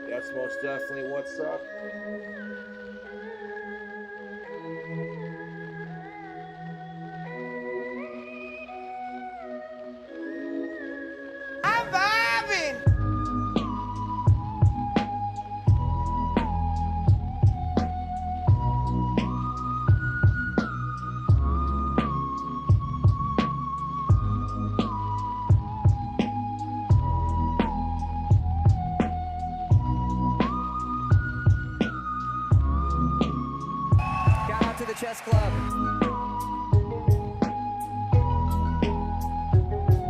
That's most definitely what's up. I'm vibing. Shout out to the chess club.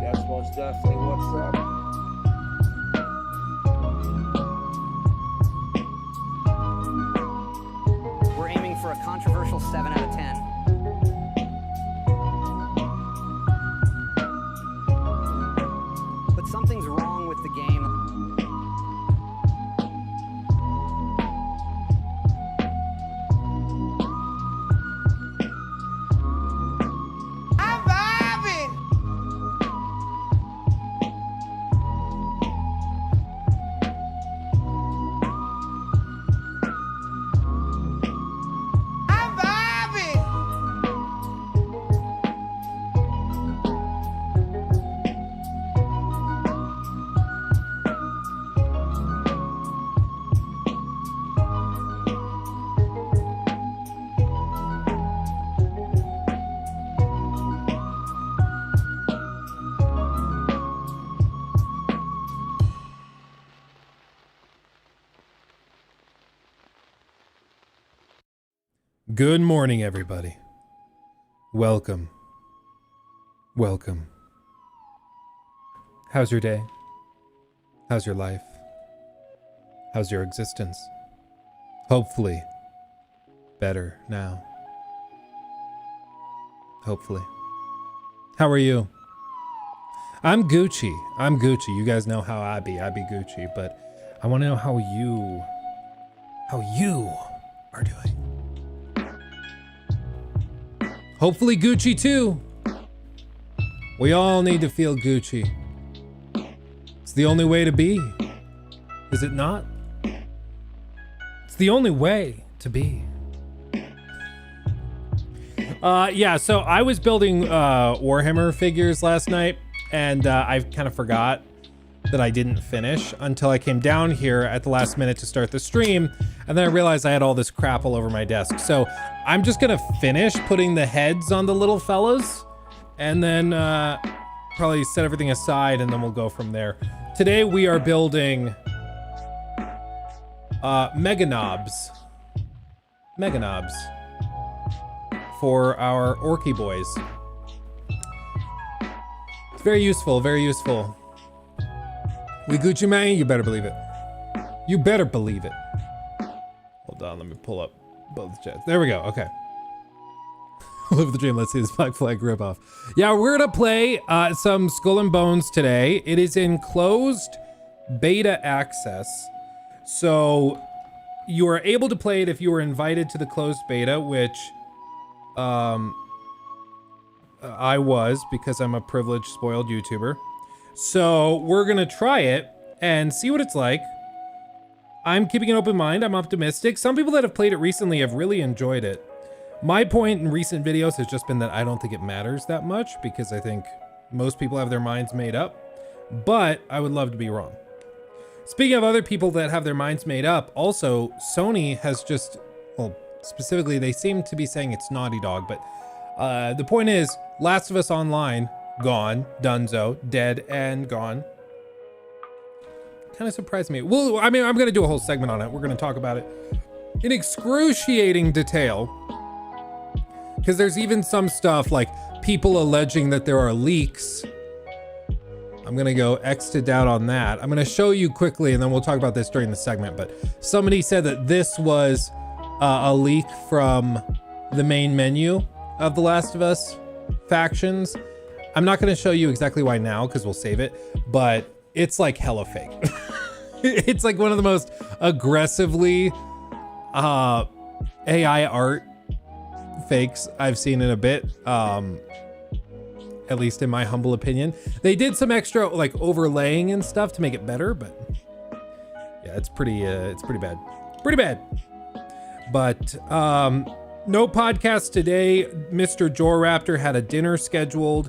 That's most definitely what's up. that something's wrong with the game. I'm vibing! I'm vibing! Good morning, everybody. Welcome. Welcome. How's your day? How's your life? How's your existence? Hopefully, better now. Hopefully. How are you? I'm Gucci. You guys know how I be Gucci, but I want to know how you are doing. Hopefully Gucci too. We all need to feel Gucci. It's the only way to be. Is it not? It's the only way to be. Yeah, so I was building Warhammer figures last night, and I kind of forgot that I didn't finish until I came down here at the last minute to start the stream, and then I realized I had all this crap all over my desk. So I'm just gonna finish putting the heads on the little fellas, and then probably set everything aside, and then we'll go from there. Today we are building Mega Knobs for our Orky boys. It's very useful, very useful. We Gucci man, you better believe it. You better believe it. Hold on, let me pull up both chats. There we go, okay. Live the dream, let's see this Black Flag rip off. Yeah, we're gonna play some Skull and Bones today. It is in closed beta access. So you are able to play it if you were invited to the closed beta, which I was, because I'm a privileged, spoiled YouTuber. So we're gonna try it and see what it's like. I'm keeping an open mind, I'm optimistic. Some people that have played it recently have really enjoyed it. My point in recent videos has just been that I don't think it matters that much, because I think most people have their minds made up, but I would love to be wrong. Speaking of other people that have their minds made up, also Sony has just, well, specifically they seem to be saying it's Naughty Dog, but the point is, Last of Us Online, gone, donezo, dead and gone. Kind of surprised me. Well, I mean, I'm gonna do a whole segment on it. We're gonna talk about it in excruciating detail, because there's even some stuff like people alleging that there are leaks. I'm gonna go X'd out on that. I'm gonna show you quickly, and then we'll talk about this during the segment, but somebody said that this was a leak from the main menu of The Last of Us factions. I'm not going to show you exactly why now, because we'll save it, but it's like hella fake. It's like one of the most aggressively AI art fakes I've seen in a bit, at least in my humble opinion. They did some extra like overlaying and stuff to make it better, but yeah, it's pretty bad. Pretty bad. But no podcast today. Mr. Joraptor had a dinner scheduled.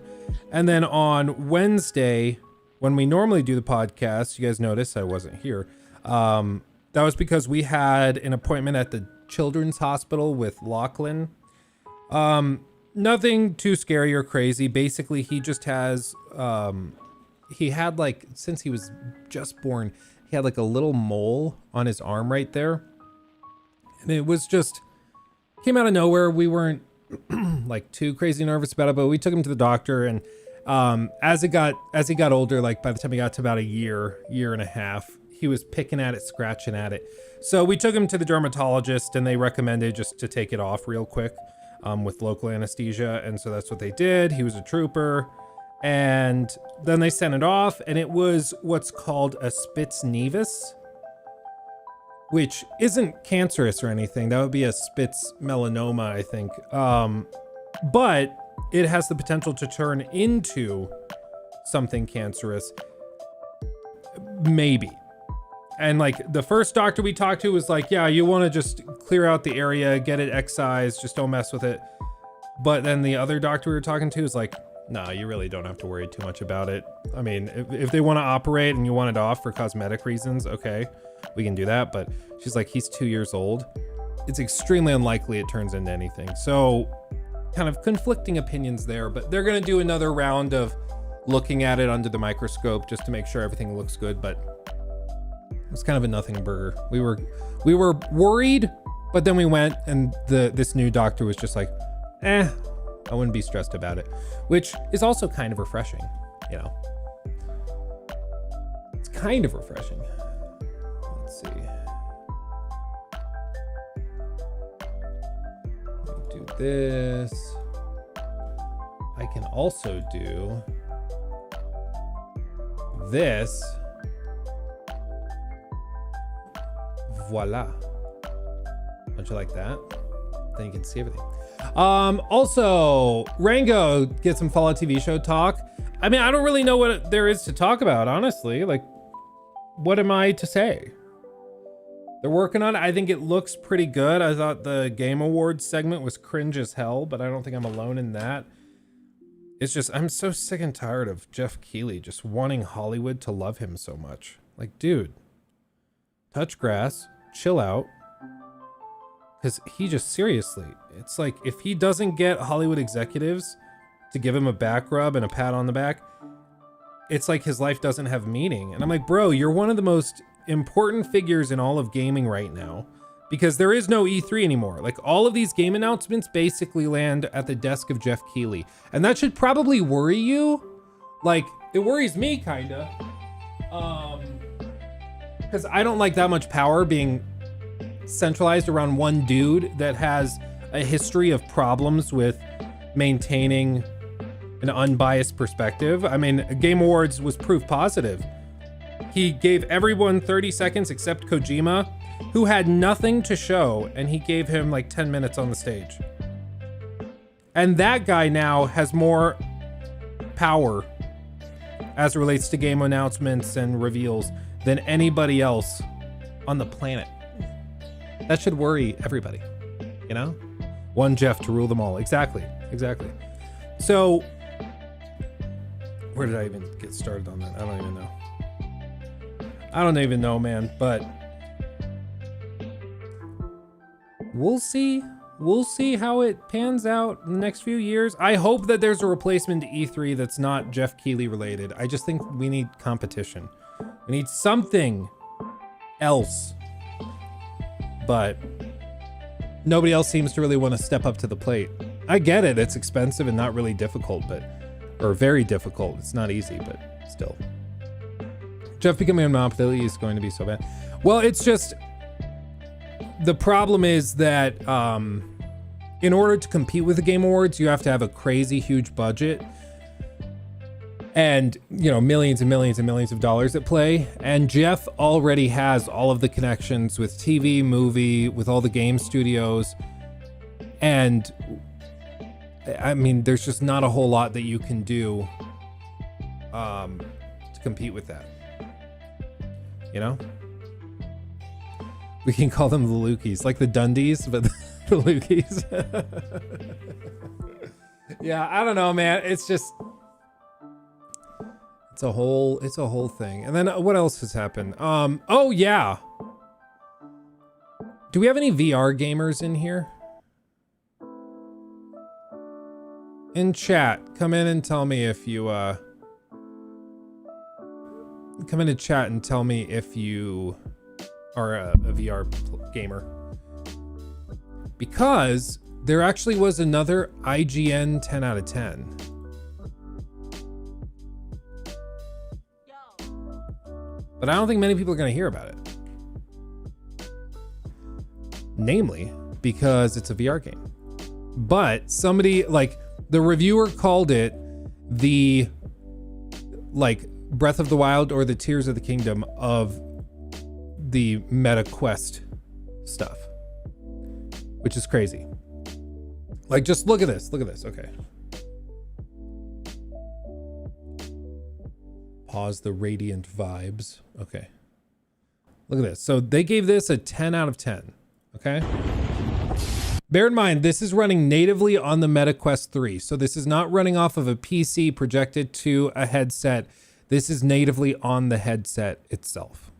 And then on Wednesday, when we normally do the podcast, you guys notice I wasn't here. That was because we had an appointment at the Children's Hospital with Lachlan. Nothing too scary or crazy. Basically, he just has, he had like, since he was just born, he had like a little mole on his arm right there. And it was just, came out of nowhere. We weren't like too crazy nervous about it, but we took him to the doctor, and as he got older, like by the time he got to about a year and a half, he was picking at it, scratching at it. So we took him to the dermatologist, and they recommended just to take it off real quick with local anesthesia, and so that's what they did. He was a trooper, And then they sent it off, and it was what's called a Spitz nevus, which isn't cancerous or anything. That would be a Spitz melanoma, I think. But it has the potential to turn into something cancerous. Maybe. And like the first doctor we talked to was like, yeah, you want to just clear out the area, get it excised, just don't mess with it. But then the other doctor we were talking to was like, no, you really don't have to worry too much about it. I mean, if they want to operate and you want it off for cosmetic reasons, okay, we can do that. But she's like, he's 2 years old. It's extremely unlikely it turns into anything. So kind of conflicting opinions there, but they're going to do another round of looking at it under the microscope just to make sure everything looks good. But it's kind of a nothing burger. We were worried, but then we went and this new doctor was just like, I wouldn't be stressed about it, which is also kind of refreshing, you know. It's kind of refreshing. Let's see. Let me do this. I can also do this. Voila. Don't you like that? Then you can see everything. Also, Rango gets some Fallout TV show talk. I mean, I don't really know what there is to talk about, honestly. Like, what am I to say? They're working on it. I think it looks pretty good. I thought the Game Awards segment was cringe as hell, but I don't think I'm alone in that. It's just, I'm so sick and tired of Jeff Keighley just wanting Hollywood to love him so much. Like, dude, touch grass, chill out. Because he just, seriously, it's like if he doesn't get Hollywood executives to give him a back rub and a pat on the back, it's like his life doesn't have meaning. And I'm like, bro, you're one of the most important figures in all of gaming right now, because there is no E3 anymore. Like, all of these game announcements basically land at the desk of Jeff Keighley. And that should probably worry you. Like, it worries me, kinda. Because I don't like that much power being centralized around one dude that has a history of problems with maintaining an unbiased perspective. I mean, Game Awards was proof positive. He gave everyone 30 seconds except Kojima, who had nothing to show, and he gave him like 10 minutes on the stage. And that guy now has more power as it relates to game announcements and reveals than anybody else on the planet. That should worry everybody, you know? One Jeff to rule them all. Exactly. So, where did I even get started on that? I don't even know, man, but we'll see. We'll see how it pans out in the next few years. I hope that there's a replacement to E3 that's not Jeff Keighley related. I just think we need competition. We need something else. But nobody else seems to really want to step up to the plate. I get it, it's expensive and not really difficult, or very difficult. It's not easy, but still. Jeff becoming a monopoly is going to be so bad. Well, it's just, the problem is that in order to compete with the Game Awards, you have to have a crazy huge budget. And, you know, millions and millions and millions of dollars at play. And Jeff already has all of the connections with TV, movie, with all the game studios. And I mean, there's just not a whole lot that you can do to compete with that. You know? We can call them the Lukis, like the Dundies, but the Lukis. Yeah, I don't know, man. It's just, it's a whole thing. And then what else has happened? Oh yeah. Do we have any VR gamers in here? In chat, come in and tell me if you, come into chat and tell me if you are a VR gamer. Because there actually was another IGN 10 out of 10. But I don't think many people are going to hear about it. Namely, because it's a VR game. But somebody, like, the reviewer called it the like Breath of the Wild or the Tears of the Kingdom of the Meta Quest stuff, which is crazy. Like, just look at this. Look at this. Okay. Pause the radiant vibes. Okay. Look at this. So they gave this a 10 out of 10. Okay. Bear in mind, this is running natively on the Meta Quest 3. So this is not running off of a PC projected to a headset. This is natively on the headset itself.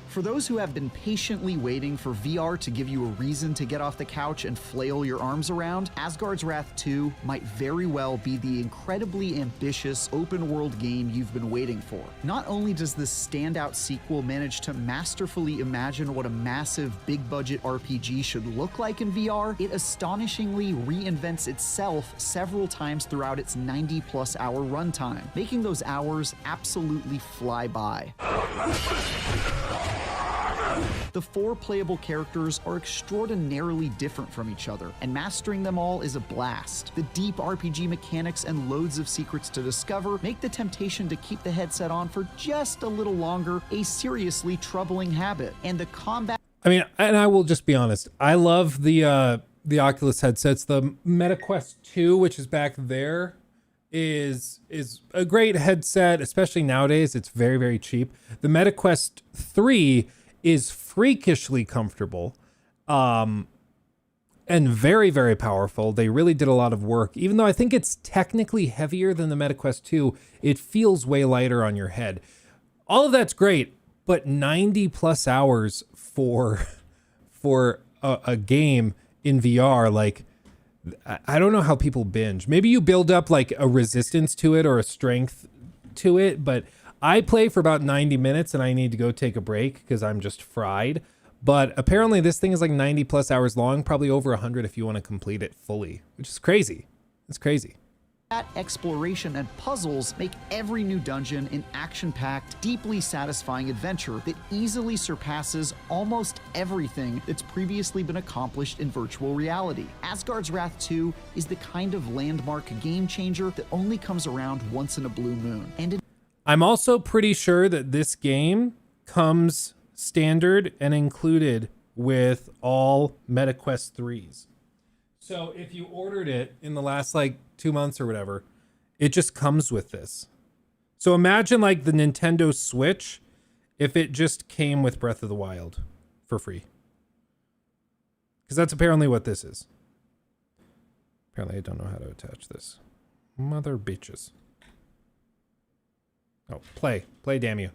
For those who have been patiently waiting for VR to give you a reason to get off the couch and flail your arms around, Asgard's Wrath 2 might very well be the incredibly ambitious open-world game you've been waiting for. Not only does this standout sequel manage to masterfully imagine what a massive, big-budget RPG should look like in VR, it astonishingly reinvents itself several times throughout its 90-plus hour runtime, making those hours absolutely fly by. The 4 playable characters are extraordinarily different from each other, and mastering them all is a blast. The deep RPG mechanics and loads of secrets to discover make the temptation to keep the headset on for just a little longer a seriously troubling habit. And the combat... I mean, and I will just be honest, I love the Oculus headsets. The Meta Quest 2, which is back there, is a great headset, especially nowadays. It's very, very cheap. The Meta Quest 3 is freakishly comfortable and very, very powerful. They really did a lot of work. Even though I think it's technically heavier than the Meta Quest 2, it feels way lighter on your head. All of that's great, but 90 plus hours for a game in VR, like, I don't know how people binge. Maybe you build up like a resistance to it or a strength to it, but I play for about 90 minutes and I need to go take a break because I'm just fried. But apparently this thing is like 90 plus hours long, probably over 100 if you want to complete it fully, which is crazy. It's crazy. That exploration and puzzles make every new dungeon an action-packed, deeply satisfying adventure that easily surpasses almost everything that's previously been accomplished in virtual reality. Asgard's Wrath 2 is the kind of landmark game changer that only comes around once in a blue moon. And I'm also pretty sure that this game comes standard and included with all Meta Quest 3s. So if you ordered it in the last like 2 months or whatever, it just comes with this. So imagine like the Nintendo Switch if it just came with Breath of the Wild for free. Because that's apparently what this is. Apparently I don't know how to attach this. Mother bitches. Oh, play, damn you.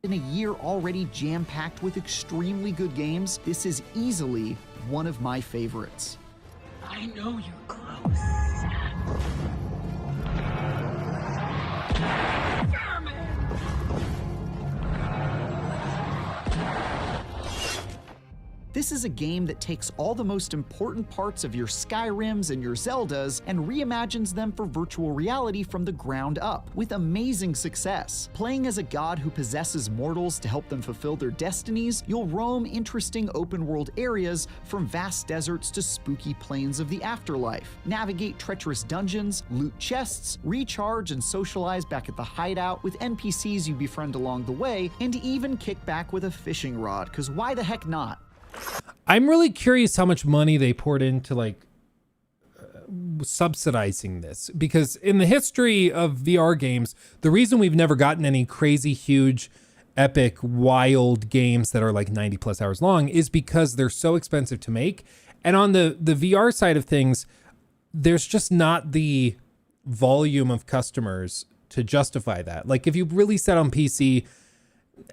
In a year already jam-packed with extremely good games, this is easily one of my favorites. I know you're close. This is a game that takes all the most important parts of your Skyrims and your Zeldas and reimagines them for virtual reality from the ground up, with amazing success. Playing as a god who possesses mortals to help them fulfill their destinies, you'll roam interesting open-world areas from vast deserts to spooky plains of the afterlife, navigate treacherous dungeons, loot chests, recharge and socialize back at the hideout with NPCs you befriend along the way, and even kick back with a fishing rod, cause why the heck not? I'm really curious how much money they poured into like subsidizing this, because in the history of VR games, the reason we've never gotten any crazy, huge, epic, wild games that are like 90 plus hours long is because they're so expensive to make. And on the VR side of things, there's just not the volume of customers to justify that. Like if you release that on PC,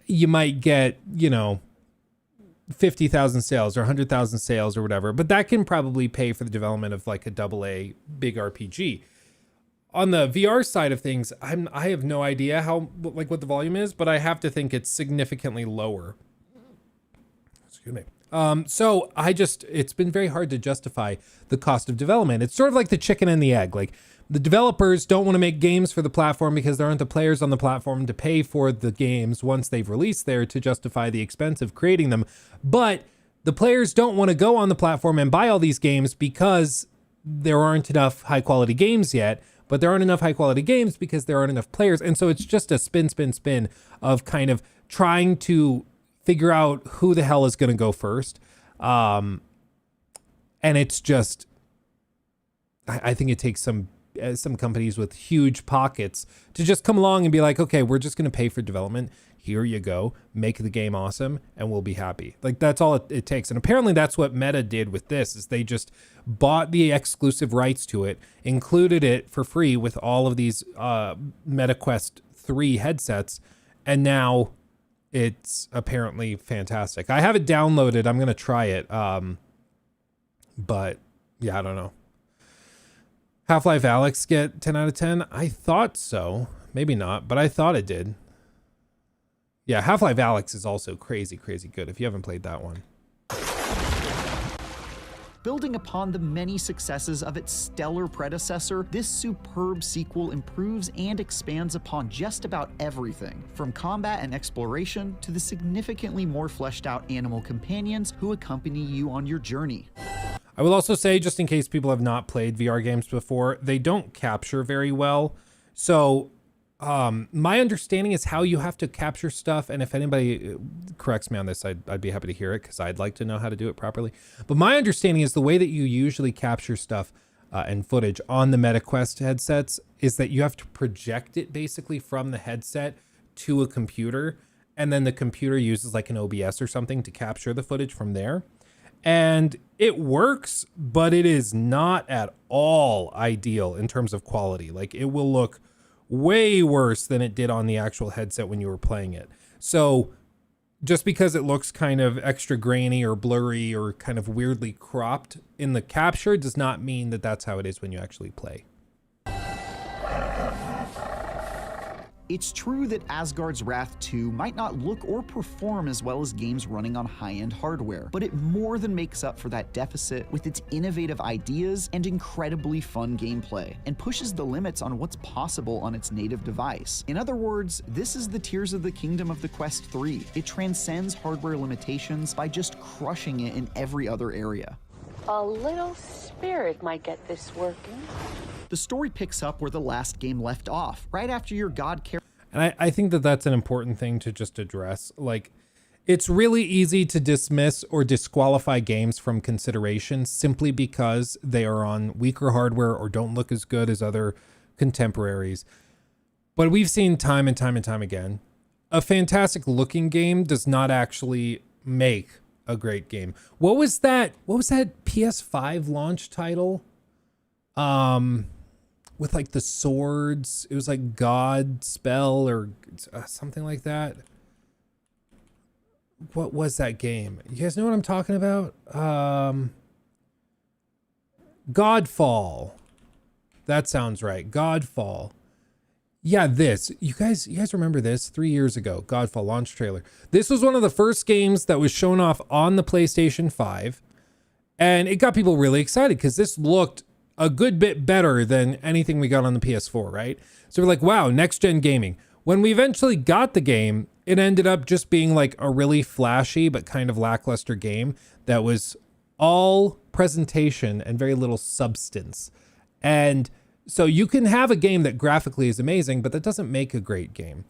you might get, 50,000 sales or 100,000 sales or whatever, but that can probably pay for the development of like a AA big RPG. On the VR side of things, I have no idea what the volume is, but I have to think it's significantly lower. Excuse me. So it's been very hard to justify the cost of development. It's sort of like the chicken and the egg. Like the developers don't want to make games for the platform because there aren't the players on the platform to pay for the games once they've released there to justify the expense of creating them. But the players don't want to go on the platform and buy all these games because there aren't enough high quality games yet. but there aren't enough high quality games because there aren't enough players. And so it's just a spin of kind of trying to figure out who the hell is going to go first. And it's just, I think it takes some companies with huge pockets to just come along and be like, okay, we're just going to pay for development. Here you go. Make the game awesome and we'll be happy. Like, that's all it takes. And apparently that's what Meta did with this, is they just bought the exclusive rights to it, included it for free with all of these Meta Quest 3 headsets, and now it's apparently fantastic. I have it downloaded. I'm going to try it. But yeah, I don't know. Half-Life Alyx get 10 out of 10? I thought so. Maybe not, but I thought it did. Yeah, Half-Life Alyx is also crazy good if you haven't played that one. Building upon the many successes of its stellar predecessor, this superb sequel improves and expands upon just about everything, from combat and exploration to the significantly more fleshed out animal companions who accompany you on your journey. I will also say, just in case people have not played VR games before, they don't capture very well. So my understanding is how you have to capture stuff, and if anybody corrects me on this, I'd be happy to hear it, because I'd like to know how to do it properly. But my understanding is the way that you usually capture stuff and footage on the MetaQuest headsets is that you have to project it basically from the headset to a computer, and then the computer uses like an OBS or something to capture the footage from there. And it works, but it is not at all ideal in terms of quality. Like, it will look way worse than it did on the actual headset when you were playing it. So just because it looks kind of extra grainy or blurry or kind of weirdly cropped in the capture does not mean that that's how it is when you actually play. It's true that Asgard's Wrath 2 might not look or perform as well as games running on high-end hardware, but it more than makes up for that deficit with its innovative ideas and incredibly fun gameplay, and pushes the limits on what's possible on its native device. In other words, this is the Tears of the Kingdom of the Quest 3. It transcends hardware limitations by just crushing it in every other area. A little spirit might get this working. The story picks up where the last game left off, right after your god character. And I think that that's an important thing to just address. Like, it's really easy to dismiss or disqualify games from consideration simply because they are on weaker hardware or don't look as good as other contemporaries. But we've seen time and time again, a fantastic looking game does not actually make a great game. What was that PS5 launch title? With like the swords, it was like God Spell or something like that. What was that game? You guys know what I'm talking about? Godfall. That sounds right. Godfall. Yeah, you guys remember this 3 years ago, Godfall launch trailer. This was one of the first games that was shown off on the PlayStation 5, and it got people really excited because this looked a good bit better than anything we got on the PS4, right? So we're like, wow, next gen gaming. When we eventually got the game, it ended up just being like a really flashy but kind of lackluster game that was all presentation and very little substance. And so you can have a game that graphically is amazing, but that doesn't make a great game.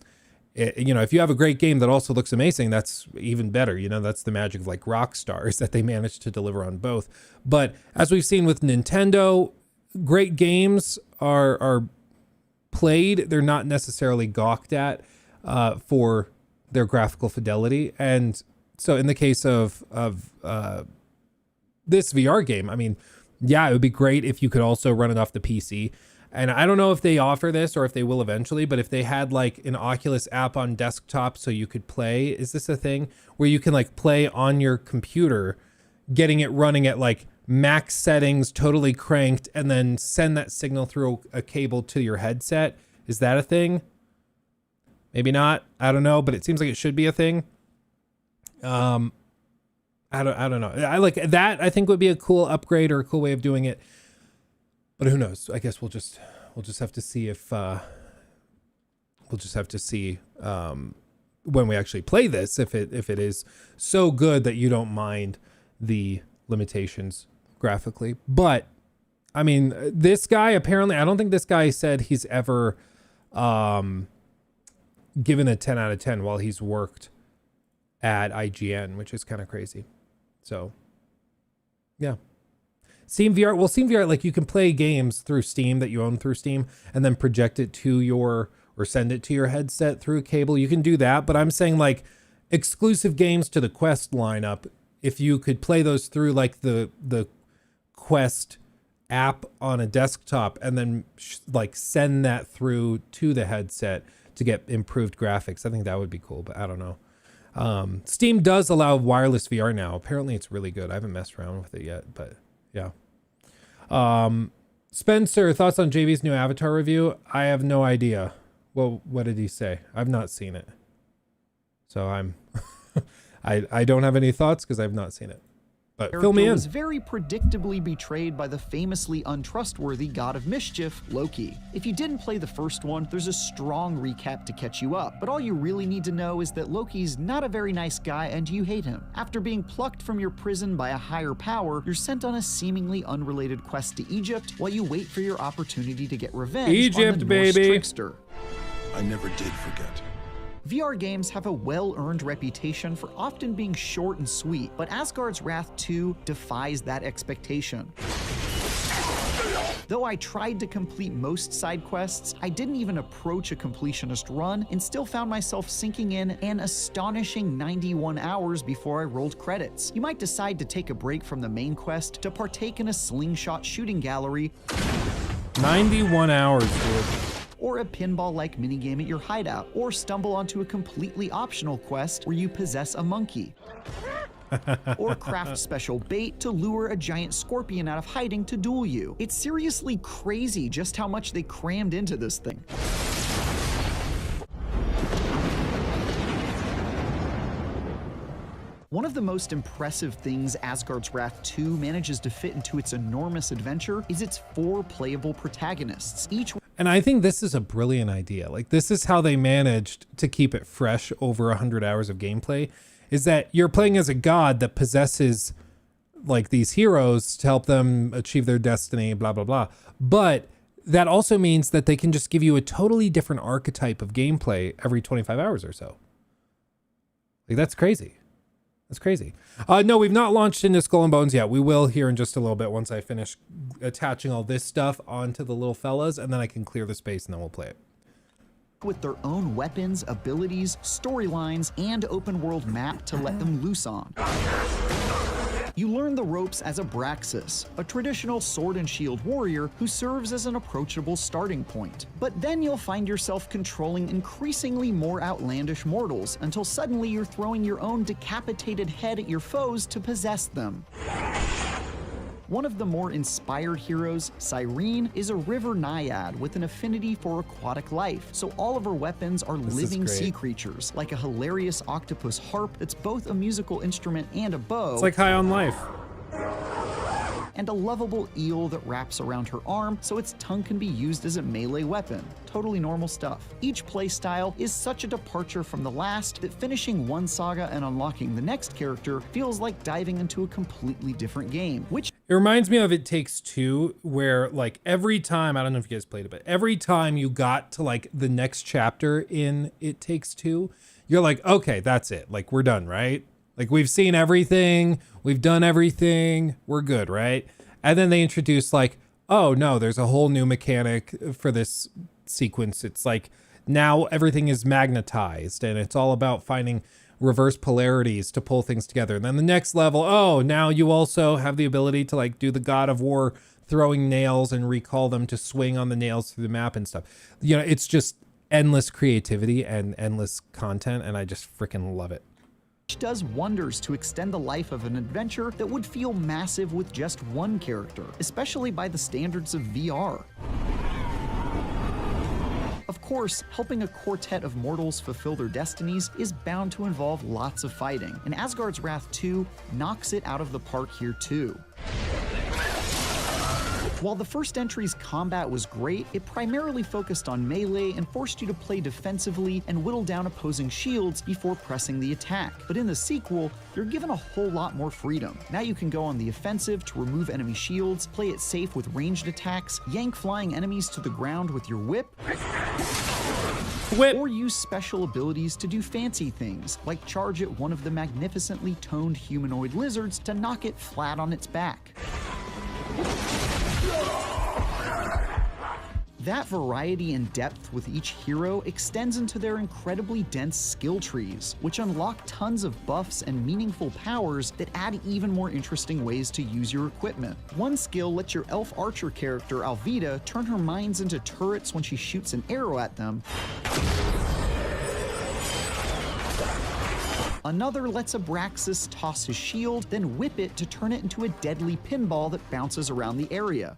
If you have a great game that also looks amazing, that's even better. That's the magic of like Rockstar, is that they managed to deliver on both. But as we've seen with Nintendo, great games are played. They're not necessarily gawked at for their graphical fidelity. And so in the case of this VR game, I mean, yeah, it would be great if you could also run it off the PC. And I don't know if they offer this or if they will eventually, but if they had like an Oculus app on desktop so you could play, is this a thing where you can like play on your computer, getting it running at like max settings, totally cranked, and then send that signal through a cable to your headset? Is that a thing? Maybe not. I don't know, but it seems like it should be a thing. I don't know. I like that. I think would be a cool upgrade or a cool way of doing it. But who knows? I guess we'll just have to see if when we actually play this, if it is so good that you don't mind the limitations graphically. But I mean, this guy apparently, I don't think this guy said he's ever given a 10 out of 10 while he's worked at IGN, which is kind of crazy. So, yeah. Steam VR, well, Steam VR, like you can play games through Steam that you own through Steam and then project it to your, or send it to your headset through a cable. You can do that, but I'm saying like exclusive games to the Quest lineup, if you could play those through like the Quest app on a desktop and then like send that through to the headset to get improved graphics, I think that would be cool, but I don't know. Steam does allow wireless VR now. Apparently it's really good. I haven't messed around with it yet, but yeah. Spencer, thoughts on JV's new Avatar review? I have no idea. Well, what did he say? I've not seen it. So I'm I don't have any thoughts because I've not seen it. But fill me in. Was very predictably betrayed by the famously untrustworthy god of mischief, Loki. If you didn't play the first one, there's a strong recap to catch you up, but all you really need to know is that Loki's not a very nice guy and you hate him. After being plucked from your prison by a higher power, you're sent on a seemingly unrelated quest to Egypt while you wait for your opportunity to get revenge on the Norse trickster. I never did forget. VR games have a well-earned reputation for often being short and sweet, but Asgard's Wrath 2 defies that expectation. Though I tried to complete most side quests, I didn't even approach a completionist run and still found myself sinking in an astonishing 91 hours before I rolled credits. You might decide to take a break from the main quest to partake in a slingshot shooting gallery. 91 hours, dude. Or a pinball-like minigame at your hideout, or stumble onto a completely optional quest where you possess a monkey. Or craft special bait to lure a giant scorpion out of hiding to duel you. It's seriously crazy just how much they crammed into this thing. One of the most impressive things Asgard's Wrath 2 manages to fit into its enormous adventure is its 4 playable protagonists, each. And I think this is a brilliant idea. Like, this is how they managed to keep it fresh over 100 hours of gameplay, is that you're playing as a god that possesses like these heroes to help them achieve their destiny, blah, blah, blah. But that also means that they can just give you a totally different archetype of gameplay every 25 hours or so. Like, that's crazy. That's crazy. No, we've not launched into Skull and Bones yet. We will here in just a little bit once I finish attaching all this stuff onto the little fellas, and then I can clear the space and then we'll play it. With their own weapons, abilities, storylines, and open world map to let them loose on. You learn the ropes as Abraxas, a traditional sword and shield warrior who serves as an approachable starting point. But then you'll find yourself controlling increasingly more outlandish mortals until suddenly you're throwing your own decapitated head at your foes to possess them. One of the more inspired heroes, Cyrene, is a river naiad with an affinity for aquatic life, so all of her weapons are living sea creatures, like a hilarious octopus harp that's both a musical instrument and a bow. It's like High on Life. And a lovable eel that wraps around her arm so its tongue can be used as a melee weapon. Totally normal stuff. Each playstyle is such a departure from the last that finishing one saga and unlocking the next character feels like diving into a completely different game, which it reminds me of It Takes Two, where like every time, I don't know if you guys played it, but every time you got to like the next chapter in It Takes Two, you're like, okay, that's it. Like, we're done, right? Like, we've seen everything, we've done everything, we're good, right? And then they introduce like, oh no, there's a whole new mechanic for this sequence. It's like now everything is magnetized and it's all about finding reverse polarities to pull things together. And then the next level, oh, now you also have the ability to like do the God of War throwing nails and recall them to swing on the nails through the map and stuff. You know, it's just endless creativity and endless content, and I just freaking love it. Which does wonders to extend the life of an adventure that would feel massive with just one character, especially by the standards of VR. Of course, helping a quartet of mortals fulfill their destinies is bound to involve lots of fighting, and Asgard's Wrath 2 knocks it out of the park here too. While the first entry's combat was great, it primarily focused on melee and forced you to play defensively and whittle down opposing shields before pressing the attack. But in the sequel, you're given a whole lot more freedom. Now you can go on the offensive to remove enemy shields, play it safe with ranged attacks, yank flying enemies to the ground with your whip, or use special abilities to do fancy things, like charge at one of the magnificently toned humanoid lizards to knock it flat on its back. That variety and depth with each hero extends into their incredibly dense skill trees, which unlock tons of buffs and meaningful powers that add even more interesting ways to use your equipment. One skill lets your elf archer character Alvida turn her mines into turrets when she shoots an arrow at them. Another lets Abraxas toss his shield, then whip it to turn it into a deadly pinball that bounces around the area.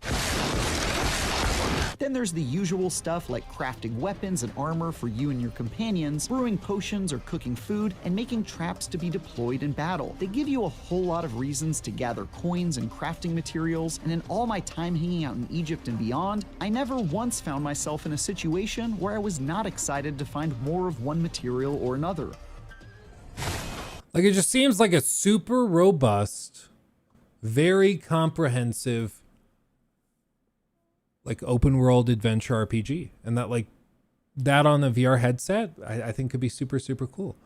Then there's the usual stuff like crafting weapons and armor for you and your companions, brewing potions or cooking food, and making traps to be deployed in battle. They give you a whole lot of reasons to gather coins and crafting materials, and in all my time hanging out in Egypt and beyond, I never once found myself in a situation where I was not excited to find more of one material or another. Like, it just seems like a super robust, very comprehensive, like, open world adventure RPG. And that, like, that on the VR headset, I think could be super, super cool.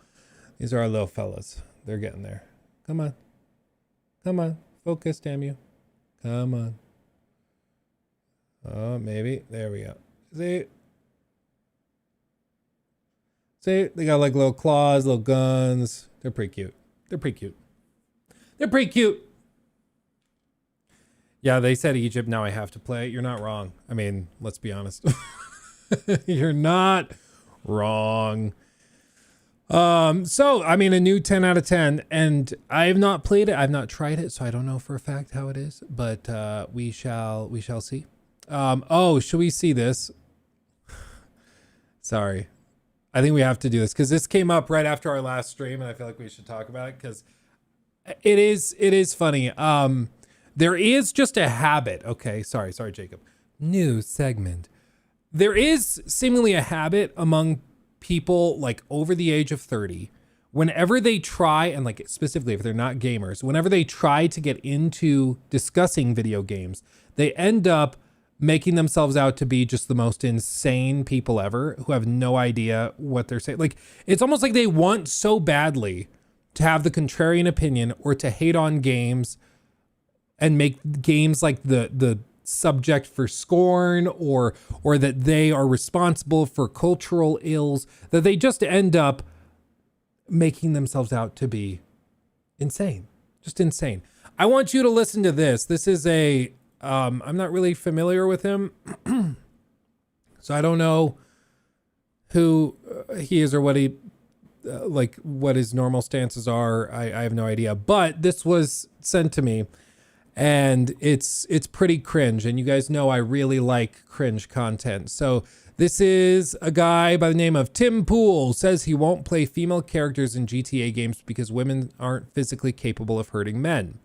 These are our little fellas. They're getting there. Come on. Come on. Focus, damn you. Come on. Oh, maybe. There we go. See, they got like little claws, little guns. They're pretty cute. They're pretty cute. They're pretty cute. Yeah, they said Egypt. Now I have to play it. You're not wrong. I mean, let's be honest. You're not wrong. So, I mean, a new 10 out of 10. And I have not played it. I've not tried it. So I don't know for a fact how it is. But we shall see. Oh, should we see this? Sorry. I think we have to do this because this came up right after our last stream, and I feel like we should talk about it because it is funny. There is just a habit. Okay, sorry, Jacob. New segment. There is seemingly a habit among people like over the age of 30, whenever they try, and like specifically if they're not gamers, whenever they try to get into discussing video games, they end up making themselves out to be just the most insane people ever who have no idea what they're saying. Like, it's almost like they want so badly to have the contrarian opinion or to hate on games and make games like the subject for scorn or that they are responsible for cultural ills, that they just end up making themselves out to be insane. Just insane. I want you to listen to this. This is a I'm not really familiar with him, so I don't know who he is or what he like what his normal stances are. I have no idea, but this was sent to me, and it's pretty cringe. And you guys know I really like cringe content. So this is a guy by the name of Tim Pool. Says he won't play female characters in GTA games because women aren't physically capable of hurting men.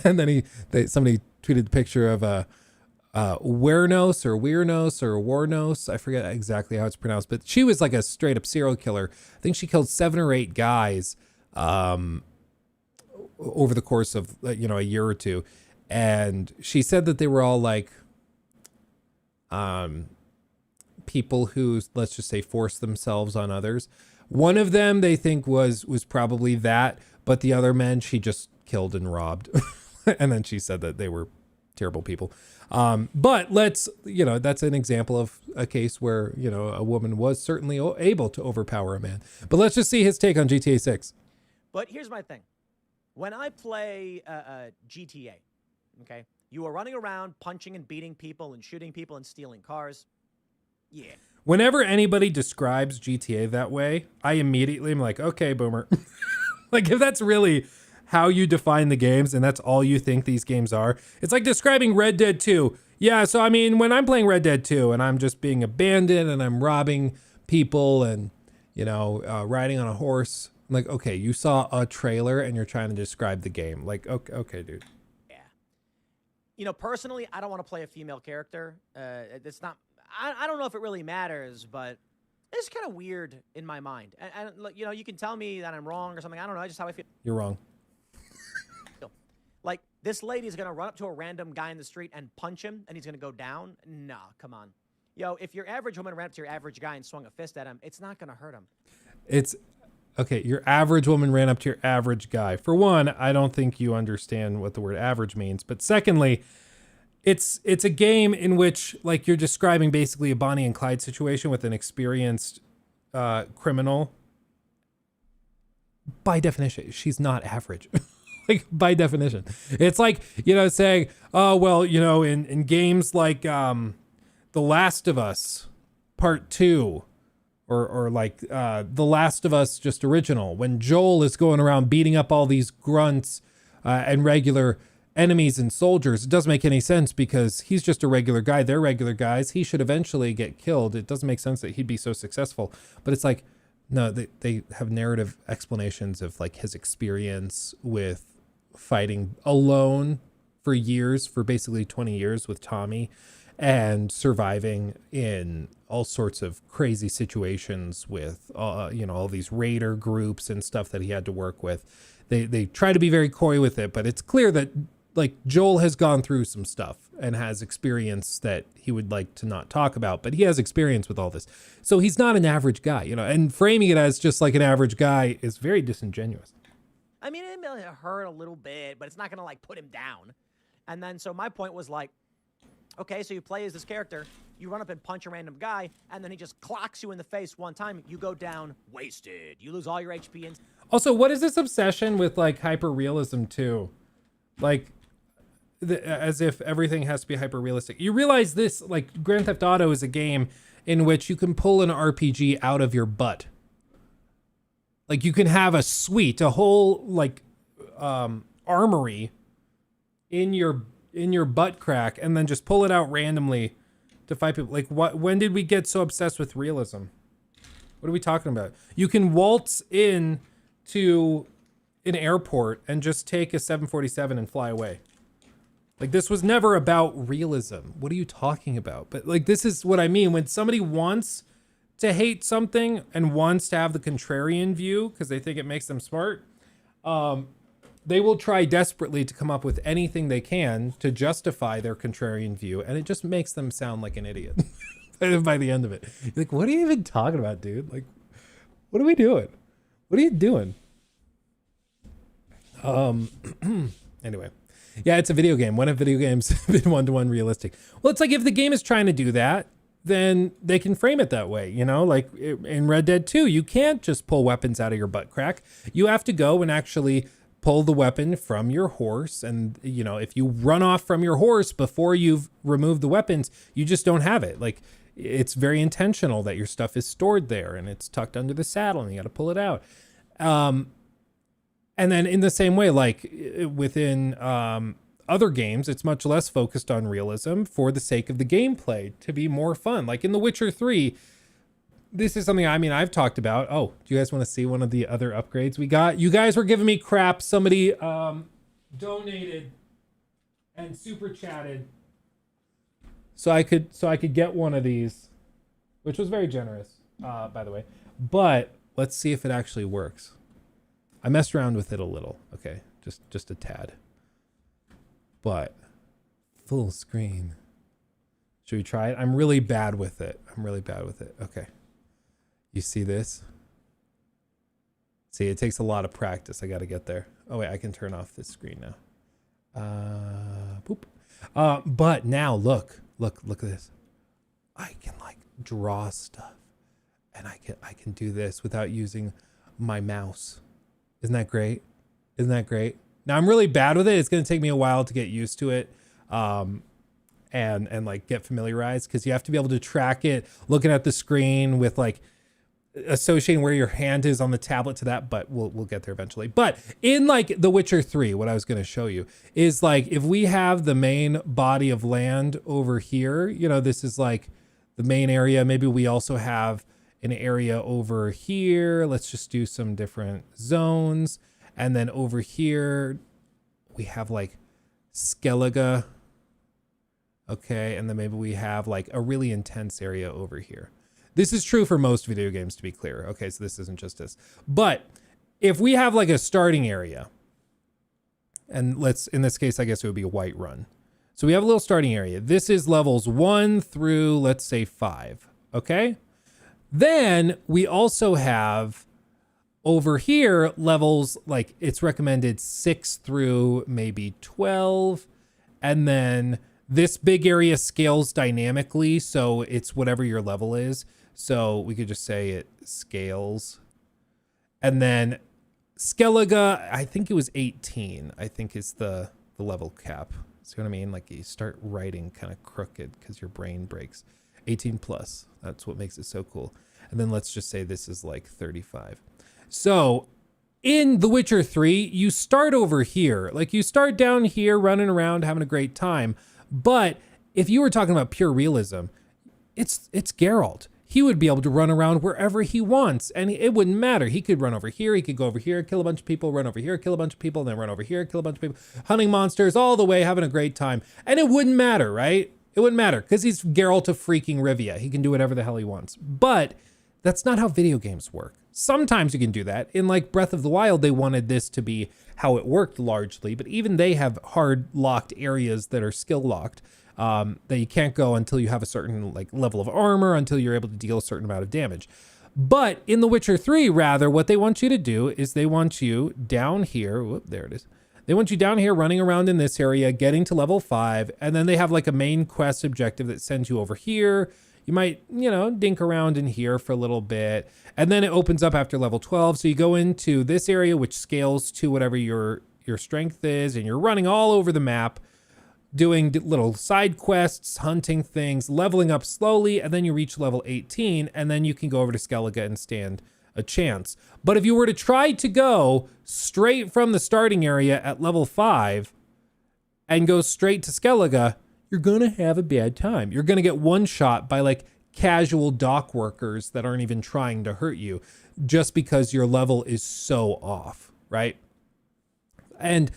And then somebody tweeted the picture of a Wernos or Warnos. I forget exactly how it's pronounced, but she was like a straight up serial killer. I think she killed 7 or 8 guys over the course of a year or two. And she said that they were all like people who, let's just say, forced themselves on others. One of them they think was probably that, but the other men she just killed and robbed. And then she said that they were terrible people. But that's an example of a case where, a woman was certainly able to overpower a man. But let's just see his take on GTA 6. But here's my thing. When I play GTA, okay, you are running around punching and beating people and shooting people and stealing cars. Yeah. Whenever anybody describes GTA that way, I immediately am like, okay, boomer. Like, if that's really how you define the games and that's all you think these games are, it's like describing Red Dead 2. Yeah, so I mean, when I'm playing Red Dead 2 and I'm just being abandoned and I'm robbing people and, riding on a horse, I'm like, okay, you saw a trailer and you're trying to describe the game. Like, okay, dude. Yeah. you know, personally, I don't want to play a female character. It's not. I don't know if it really matters, but it's kind of weird in my mind. And you know, you can tell me that I'm wrong or something. I don't know. That's just how I feel. You're wrong. Like, this lady's gonna run up to a random guy in the street and punch him, and he's gonna go down. Nah, come on. Yo, if your average woman ran up to your average guy and swung a fist at him, it's not gonna hurt him. It's okay. Your average woman ran up to your average guy. For one, I don't think you understand what the word average means. But secondly, it's a game in which, like, you're describing basically a Bonnie and Clyde situation with an experienced criminal. By definition, she's not average. Like, by definition, it's like, you know, saying, oh, well, you know, in games like The Last of Us Part 2 or like The Last of Us just original, when Joel is going around beating up all these grunts and regular enemies and soldiers, it doesn't make any sense because he's just a regular guy. They're regular guys. He should eventually get killed. It doesn't make sense that he'd be so successful. But it's like, no, they have narrative explanations of like his experience with fighting alone for years, for basically 20 years with Tommy, and surviving in all sorts of crazy situations with, you know, all these raider groups and stuff that he had to work with. They try to be very coy with it, but it's clear that like Joel has gone through some stuff and has experience that he would like to not talk about, but he has experience with all this. So he's not an average guy, you know, and framing it as just like an average guy is very disingenuous. I mean, it may hurt a little bit, but it's not gonna like put him down. And then so my point was like, okay, so you play as this character, you run up and punch a random guy, and then he just clocks you in the face one time, you go down wasted. You lose all your HP. And Also, what is this obsession with like hyper realism too? Like, as if everything has to be hyper realistic. You realize this, like, Grand Theft Auto is a game in which you can pull an RPG out of your butt. Like, you can have a suite, a whole like armory in your butt crack, and then just pull it out randomly to fight people. Like, when did we get so obsessed with realism? What are we talking about? You can waltz in to an airport and just take a 747 and fly away. Like, this was never about realism. What are you talking about? But like, this is what I mean. When somebody wants to hate something and wants to have the contrarian view because they think it makes them smart, they will try desperately to come up with anything they can to justify their contrarian view. And it just makes them sound like an idiot by the end of it. You're like, what are you even talking about, dude? Like, what are we doing? What are you doing? Anyway. Yeah, it's a video game. When have video games been one-to-one realistic? Well, it's like if the game is trying to do that, then they can frame it that way. You know, like in Red Dead 2, you can't just pull weapons out of your butt crack. You have to go and actually pull the weapon from your horse. And, you know, if you run off from your horse before you've removed the weapons, you just don't have it. Like, it's very intentional that your stuff is stored there and it's tucked under the saddle and you got to pull it out. And then in the same way, like within other games, it's much less focused on realism for the sake of the gameplay to be more fun. Like in The Witcher 3, this is something, I mean, I've talked about. Oh, do you guys want to see one of the other upgrades we got? You guys were giving me crap. Somebody donated and super chatted so I could get one of these, which was very generous, by the way. But let's see if it actually works. I messed around with it a little. Okay, just a tad. But full screen. Should we try it? I'm really bad with it. Okay. You see this? See, it takes a lot of practice. I got to get there. Oh wait, I can turn off this screen now. Boop. But now look at this. I can like draw stuff, and I can do this without using my mouse. Isn't that great? Now I'm really bad with it. It's going to take me a while to get used to it. And like get familiarized, because you have to be able to track it looking at the screen with like associating where your hand is on the tablet to that, but we'll get there eventually. But in like The Witcher 3, what I was going to show you is like, if we have the main body of land over here, you know, this is like the main area. Maybe we also have an area over here. Let's just do some different zones. And then over here we have like Skellige, Okay, and then maybe we have like a really intense area over here. This is true for most video games, to be clear. Okay, so this isn't just this. But if we have like a starting area, and in this case, I guess it would be a white run. So we have a little starting area. This is levels 1 through, let's say, 5. Okay? Then we also have over here levels, like it's recommended 6 through maybe 12. And then this big area scales dynamically, so it's whatever your level is. So we could just say it scales. And then Skellige, I think it was 18, I think is the level cap. See what I mean? Like you start writing kind of crooked because your brain breaks. 18 plus, that's what makes it so cool. And then let's just say this is like 35. So in The Witcher 3, you start over here. Like you start down here running around having a great time. But if you were talking about pure realism, it's Geralt. He would be able to run around wherever he wants, and it wouldn't matter. He could run over here, he could go over here, kill a bunch of people, run over here, kill a bunch of people, and then run over here, kill a bunch of people, hunting monsters all the way, having a great time. And it wouldn't matter, right? It wouldn't matter, because he's Geralt of freaking Rivia. He can do whatever the hell he wants. But that's not how video games work. Sometimes you can do that. In like Breath of the Wild, they wanted this to be how it worked largely, but even they have hard locked areas that are skill locked. That you can't go until you have a certain like level of armor, until you're able to deal a certain amount of damage. But in The Witcher 3, rather, what they want you to do is they want you down here. Whoop, there it is. They want you down here running around in this area, getting to level 5, and then they have like a main quest objective that sends you over here. You might, dink around in here for a little bit, and then it opens up after level 12. So you go into this area, which scales to whatever your strength is, and you're running all over the map, doing little side quests, hunting things, leveling up slowly, and then you reach level 18, and then you can go over to Skellige and stand a chance. But if you were to try to go straight from the starting area at level 5 and go straight to Skellige, you're gonna have a bad time. You're gonna get one shot by like casual dock workers that aren't even trying to hurt you just because your level is so off, right? And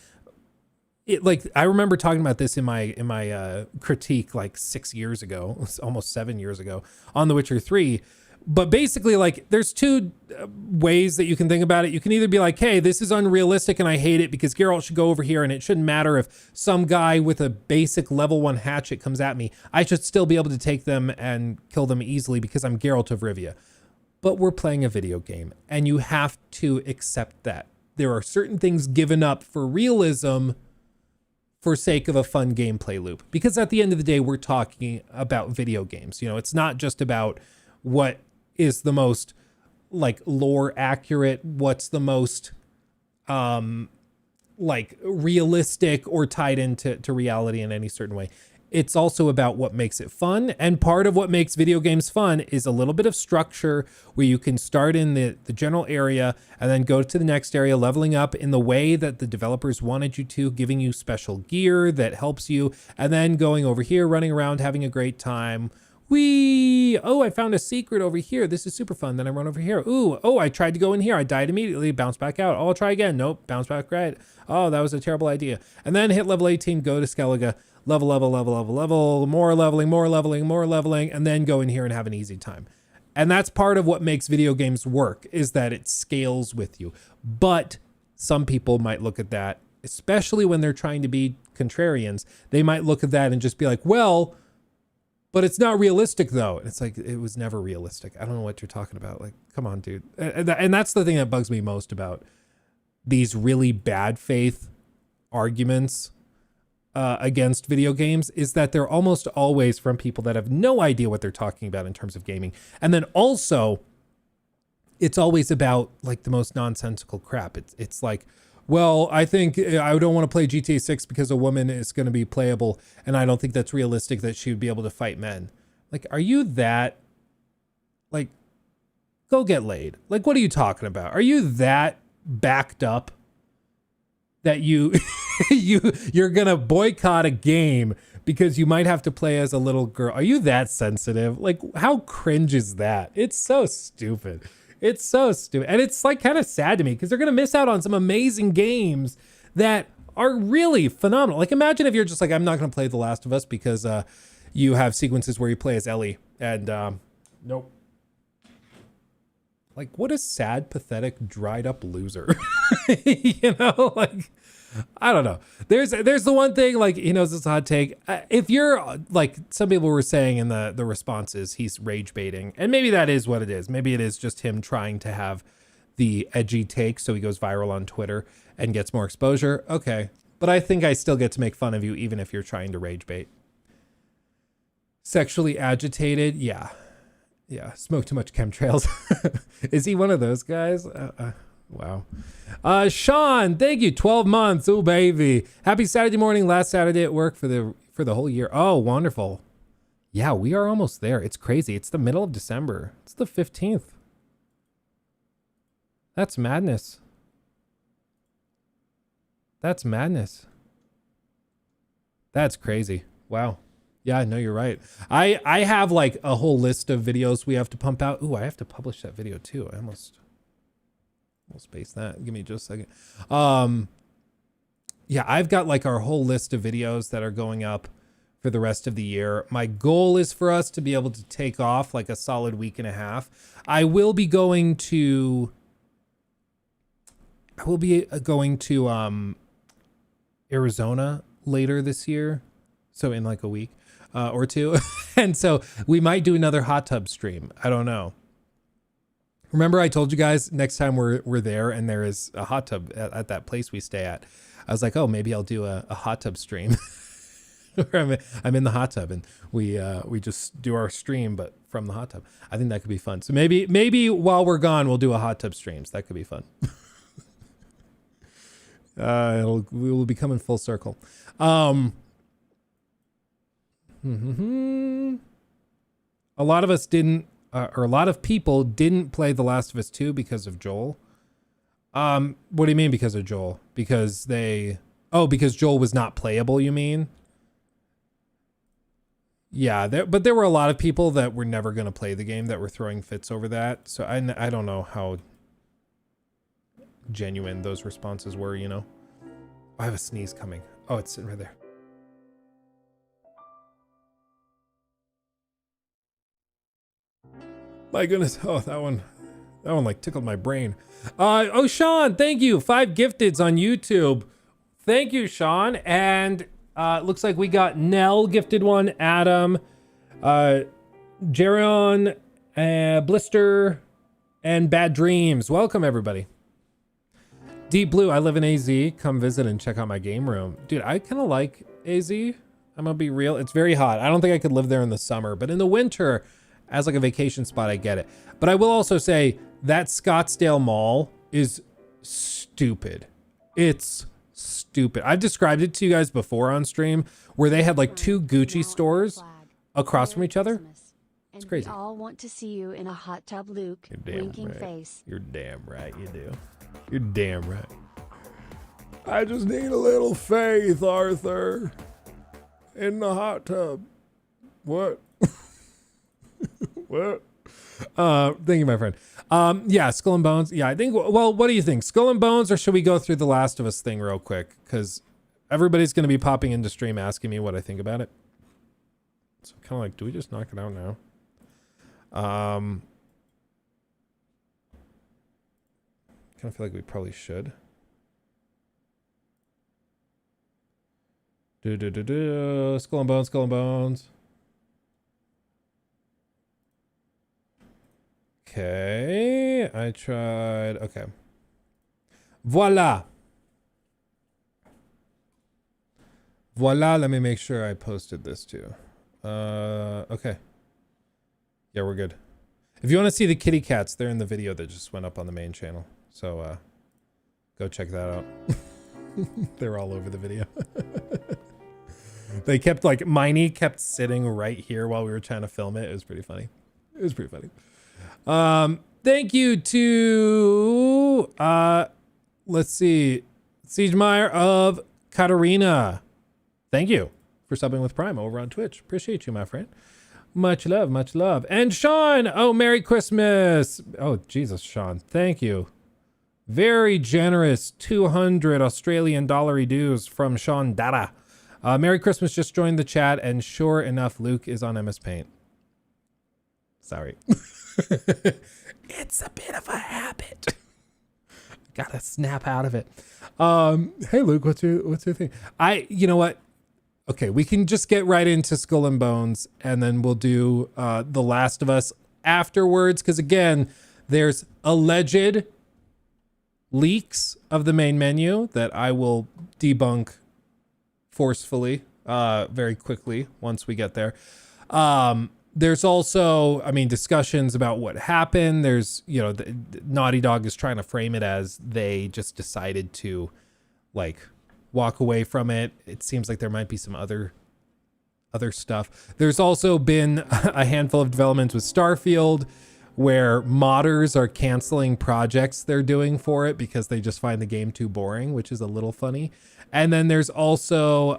I remember talking about this in my critique like 6 years ago, almost 7 years ago on The Witcher 3. But basically, like, there's two ways that you can think about it. You can either be like, hey, this is unrealistic and I hate it because Geralt should go over here and it shouldn't matter if some guy with a basic level 1 hatchet comes at me. I should still be able to take them and kill them easily because I'm Geralt of Rivia. But we're playing a video game and you have to accept that. There are certain things given up for realism for sake of a fun gameplay loop. Because at the end of the day, we're talking about video games. It's not just about what is the most like lore accurate, what's the most like realistic or tied into reality in any certain way. It's also about what makes it fun. And part of what makes video games fun is a little bit of structure where you can start in the general area and then go to the next area, leveling up in the way that the developers wanted you to, giving you special gear that helps you, and then going over here, running around, having a great time. I found a secret over here. This is super fun. Then I run over here. I tried to go in here. I died immediately, bounce back out. I'll try again. Nope, bounce back right. Oh, that was a terrible idea. And then hit level 18, go to Skellige, level, more leveling, and then go in here and have an easy time. And that's part of what makes video games work, is that it scales with you. But some people might look at that, especially when they're trying to be contrarians, they might look at that and just be like, well, but it's not realistic though. And it's like, it was never realistic. I don't know what you're talking about. Like, come on, dude. And that's the thing that bugs me most about these really bad faith arguments against video games, is that they're almost always from people that have no idea what they're talking about in terms of gaming. And then also, it's always about like the most nonsensical crap. It's like, well, I think I don't want to play GTA 6 because a woman is going to be playable, and I don't think that's realistic that she would be able to fight men. Like, are you that, like, go get laid? Like, what are you talking about? Are you that backed up that you're going to boycott a game because you might have to play as a little girl? Are you that sensitive? Like, how cringe is that? It's so stupid. It's so stupid. And it's like kind of sad to me because they're going to miss out on some amazing games that are really phenomenal. Like, imagine if you're just like, I'm not going to play The Last of Us because you have sequences where you play as Ellie and nope. Like, what a sad, pathetic, dried up loser. You know, like, I don't know. There's the one thing, like, he knows it's a hot take. If you're like, some people were saying in the responses, he's rage baiting, and maybe that is what it is. Maybe it is just him trying to have the edgy take so he goes viral on Twitter and gets more exposure. Okay. But I think I still get to make fun of you even if you're trying to rage bait. Sexually agitated. Yeah. Yeah. Smoke too much chemtrails. Is he one of those guys? Wow. Sean, thank you. 12 months. Oh, baby. Happy Saturday morning. Last Saturday at work for the whole year. Oh, wonderful. Yeah, we are almost there. It's crazy. It's the middle of December. It's the 15th. That's madness. That's madness. That's crazy. Wow. Yeah, no, you're right. I have like a whole list of videos we have to pump out. Ooh, I have to publish that video too. I almost space that. Give me just a second. Yeah, I've got like our whole list of videos that are going up for the rest of the year. My goal is for us to be able to take off like a solid week and a half. I will be going to Arizona later this year. So in like a week or two. And so we might do another hot tub stream. I don't know. Remember I told you guys next time we're there and there is a hot tub at that place we stay at. I was like, oh, maybe I'll do a hot tub stream. Where I'm in the hot tub and we just do our stream, but from the hot tub. I think that could be fun. So maybe while we're gone, we'll do a hot tub streams. That could be fun. We will be coming full circle. A lot of us didn't, or a lot of people didn't play The Last of Us 2 because of Joel. What do you mean because of Joel? Because Joel was not playable, you mean? Yeah, but there were a lot of people that were never going to play the game that were throwing fits over that. So I don't know how genuine those responses were, you know? I have a sneeze coming. Oh, it's sitting right there. My goodness. Oh, that one like tickled my brain. Oh, Sean, thank you. 5 gifteds on YouTube. Thank you, Sean. And it looks like we got Nell gifted one, Adam, Jerion, Blister, and Bad Dreams. Welcome, everybody. Deep Blue, I live in AZ. Come visit and check out my game room. Dude, I kind of like AZ. I'm gonna be real. It's very hot. I don't think I could live there in the summer, but in the winter, as like a vacation spot, I get it. But I will also say that Scottsdale Mall is stupid. It's stupid. I've described it to you guys before on stream where they had like 2 Gucci stores across from each other. It's crazy. We all want to see you in a hot tub, Luke. Winking right. face. You're damn right you do. You're damn right. I just need a little faith, Arthur. In the hot tub. What? What? Thank you, my friend. Yeah, Skull and Bones. Yeah, I think, well, what do you think? Skull and Bones, or should we go through the Last of Us thing real quick? Because everybody's going to be popping into stream asking me what I think about it. So kind of like, do we just knock it out now? Kind of feel like we probably should. Skull and Bones, Skull and Bones. Okay, I tried. Okay. Voila. Voila, let me make sure I posted this too. Okay. Yeah, we're good. If you want to see the kitty cats, they're in the video that just went up on the main channel. So, go check that out. They're all over the video. They kept like, Miney kept sitting right here while we were trying to film it. It was pretty funny. It was pretty funny. Thank you to, let's see, Siegemeyer of Katarina. Thank you for subbing with Prime over on Twitch. Appreciate you, my friend. Much love, much love. And Sean, oh, Merry Christmas. Oh, Jesus, Sean. Thank you Very generous 200 Australian dollar dues from Sean Data. Merry Christmas just joined the chat, and sure enough, Luke is on MS Paint. Sorry. It's a bit of a habit. Gotta snap out of it. Hey Luke, what's your thing? You know what? Okay, we can just get right into Skull and Bones, and then we'll do The Last of Us afterwards, because again, there's alleged leaks of the main menu that I will debunk forcefully very quickly once we get there. There's also, I mean, discussions about what happened. There's, you know, Naughty Dog is trying to frame it as they just decided to like walk away from it. It seems like there might be some other stuff. There's also been a handful of developments with Starfield where modders are canceling projects they're doing for it because they just find the game too boring, which is a little funny. And then there's also,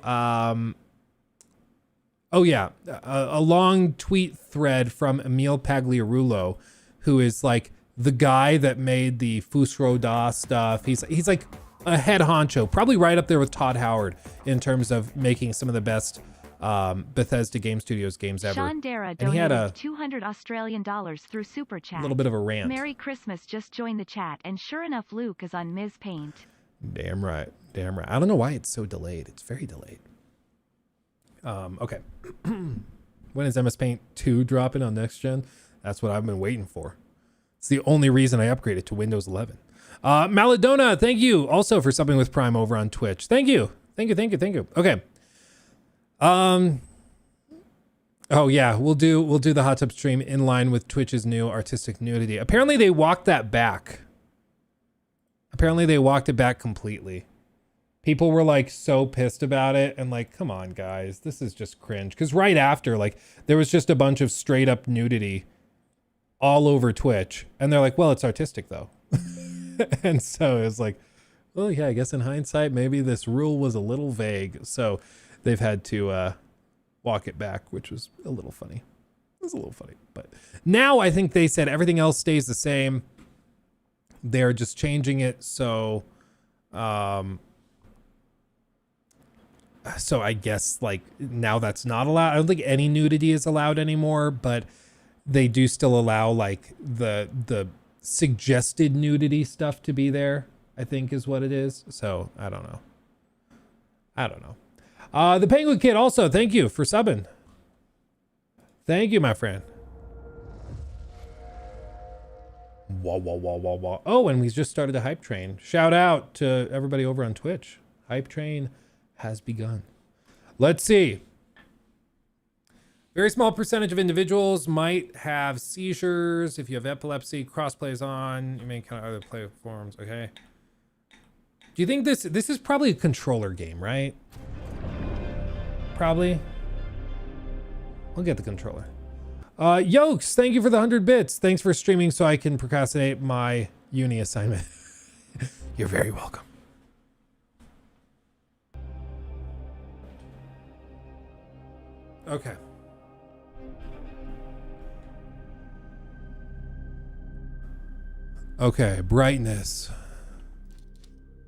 a long tweet thread from Emil Pagliarulo, who is like the guy that made the Fusro Da stuff. He's like a head honcho, probably right up there with Todd Howard in terms of making some of the best Bethesda Game Studios games ever. Sean Dara and he had donated 200 Australian dollars through Super Chat. Little bit of a rant. Merry Christmas just joined the chat, and sure enough, Luke is on Ms. Paint. Damn right. Damn right. I don't know why it's so delayed. It's very delayed. Okay. When is MS Paint 2 dropping on next gen? That's what I've been waiting for. It's the only reason I upgraded to Windows 11. Maladona, thank you also for something with Prime over on Twitch. Thank you. Okay. Oh yeah, we'll do the hot tub stream in line with Twitch's new artistic nudity. Apparently they walked that back. Apparently they walked it back completely. People were like so pissed about it and like, come on guys, this is just cringe. Because right after, like, there was just a bunch of straight up nudity all over Twitch. And they're like, well, it's artistic though. And so it was like, well, yeah, I guess in hindsight, maybe this rule was a little vague. So they've had to walk it back, which was a little funny. It was a little funny. But now I think they said everything else stays the same. They're just changing it. So I guess like now that's not allowed. I don't think any nudity is allowed anymore, but they do still allow like the suggested nudity stuff to be there, I think is what it is. So I don't know. The Penguin Kid also, thank you for subbing. Thank you, my friend. Wah. Oh, and we just started a hype train. Shout out to everybody over on Twitch. Hype train has begun. Let's see. Very small percentage of individuals might have seizures. If you have epilepsy, crossplay is on. You may kind of other platforms. Okay. Do you think this is probably a controller game, right? Probably. I'll get the controller. Yokes, thank you for the 100 bits. Thanks for streaming so I can procrastinate my uni assignment. You're very welcome. Okay. Okay, brightness.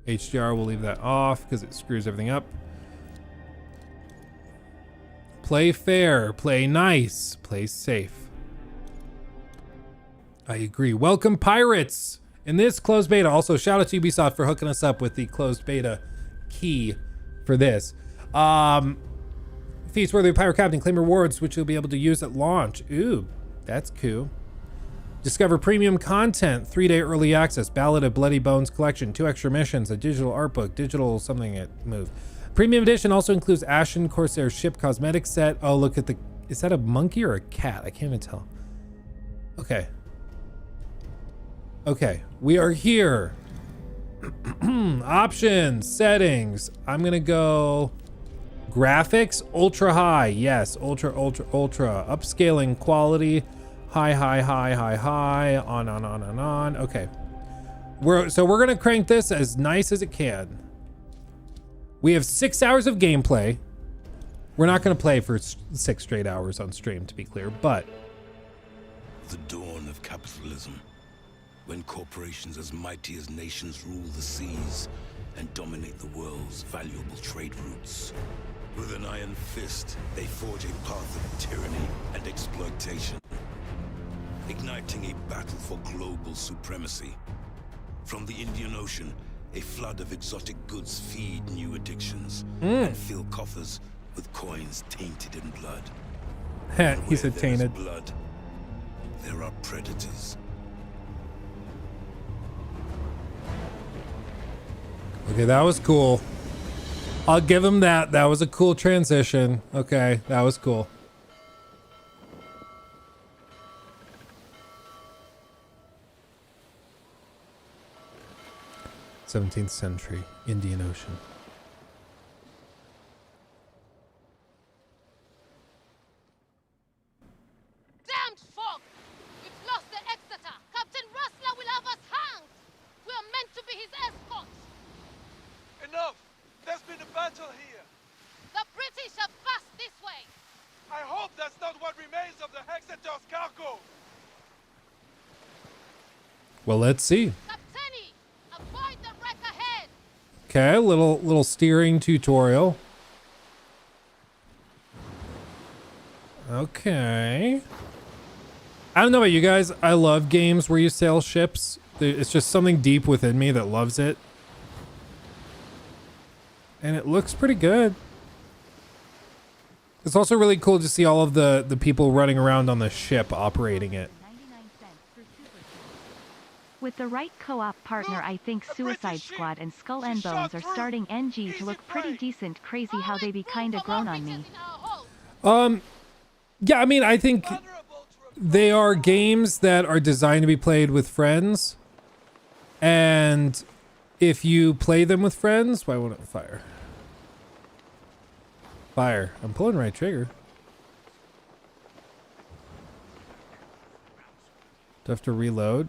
HDR, we'll leave that off because it screws everything up. Play fair, play nice, play safe. I agree. Welcome, pirates! In this closed beta, also shout out to Ubisoft for hooking us up with the closed beta key for this. Feats worthy of Pirate Captain, claim rewards, which you'll be able to use at launch. Ooh, that's cool. Discover premium content, 3-day early access, Ballad of Bloody Bones collection, 2 extra missions, a digital art book, digital something at Move. Premium edition also includes Ashen Corsair ship cosmetic set. Oh, look at the, is that a monkey or a cat? I can't even tell. Okay. Okay, we are here. Options, settings. I'm gonna go graphics, ultra high. Yes, ultra. Upscaling quality, high. On. Okay. We're gonna crank this as nice as it can. We have 6 hours of gameplay. We're not gonna play for 6 straight hours on stream, to be clear, but The dawn of capitalism. when corporations as mighty as nations rule the seas and dominate the world's valuable trade routes. With an iron fist, they forge a path of tyranny and exploitation, igniting a battle for global supremacy. From the Indian Ocean, a flood of exotic goods feed new addictions and fill coffers with coins tainted in blood. He said tainted. Blood, there are predators. Okay, that was cool. I'll give him that. That was a cool transition. Okay, that was cool. '17th century, Indian Ocean. Damned fog! We've lost the Exeter! Captain Rustler will have us hanged! We are meant to be his escort! Enough! There's been a battle here! The British have passed this way! I hope that's not what remains of the Exeter's cargo! Well, let's see. Captaini, avoid the wreck ahead! Okay, little steering tutorial. Okay. I don't know about you guys. I love games where you sail ships. It's just something deep within me that loves it. And it looks pretty good. It's also really cool to see all of the people running around on the ship operating it. 99 cents for Super Chat. With the right co-op partner, I think Suicide Squad and Skull and Bones are starting NG to look pretty decent. Crazy how they be kinda grown on me. Yeah, I mean, I think they are games that are designed to be played with friends. And if you play them with friends, why won't it fire? Fire. I'm pulling right trigger. Do I have to reload?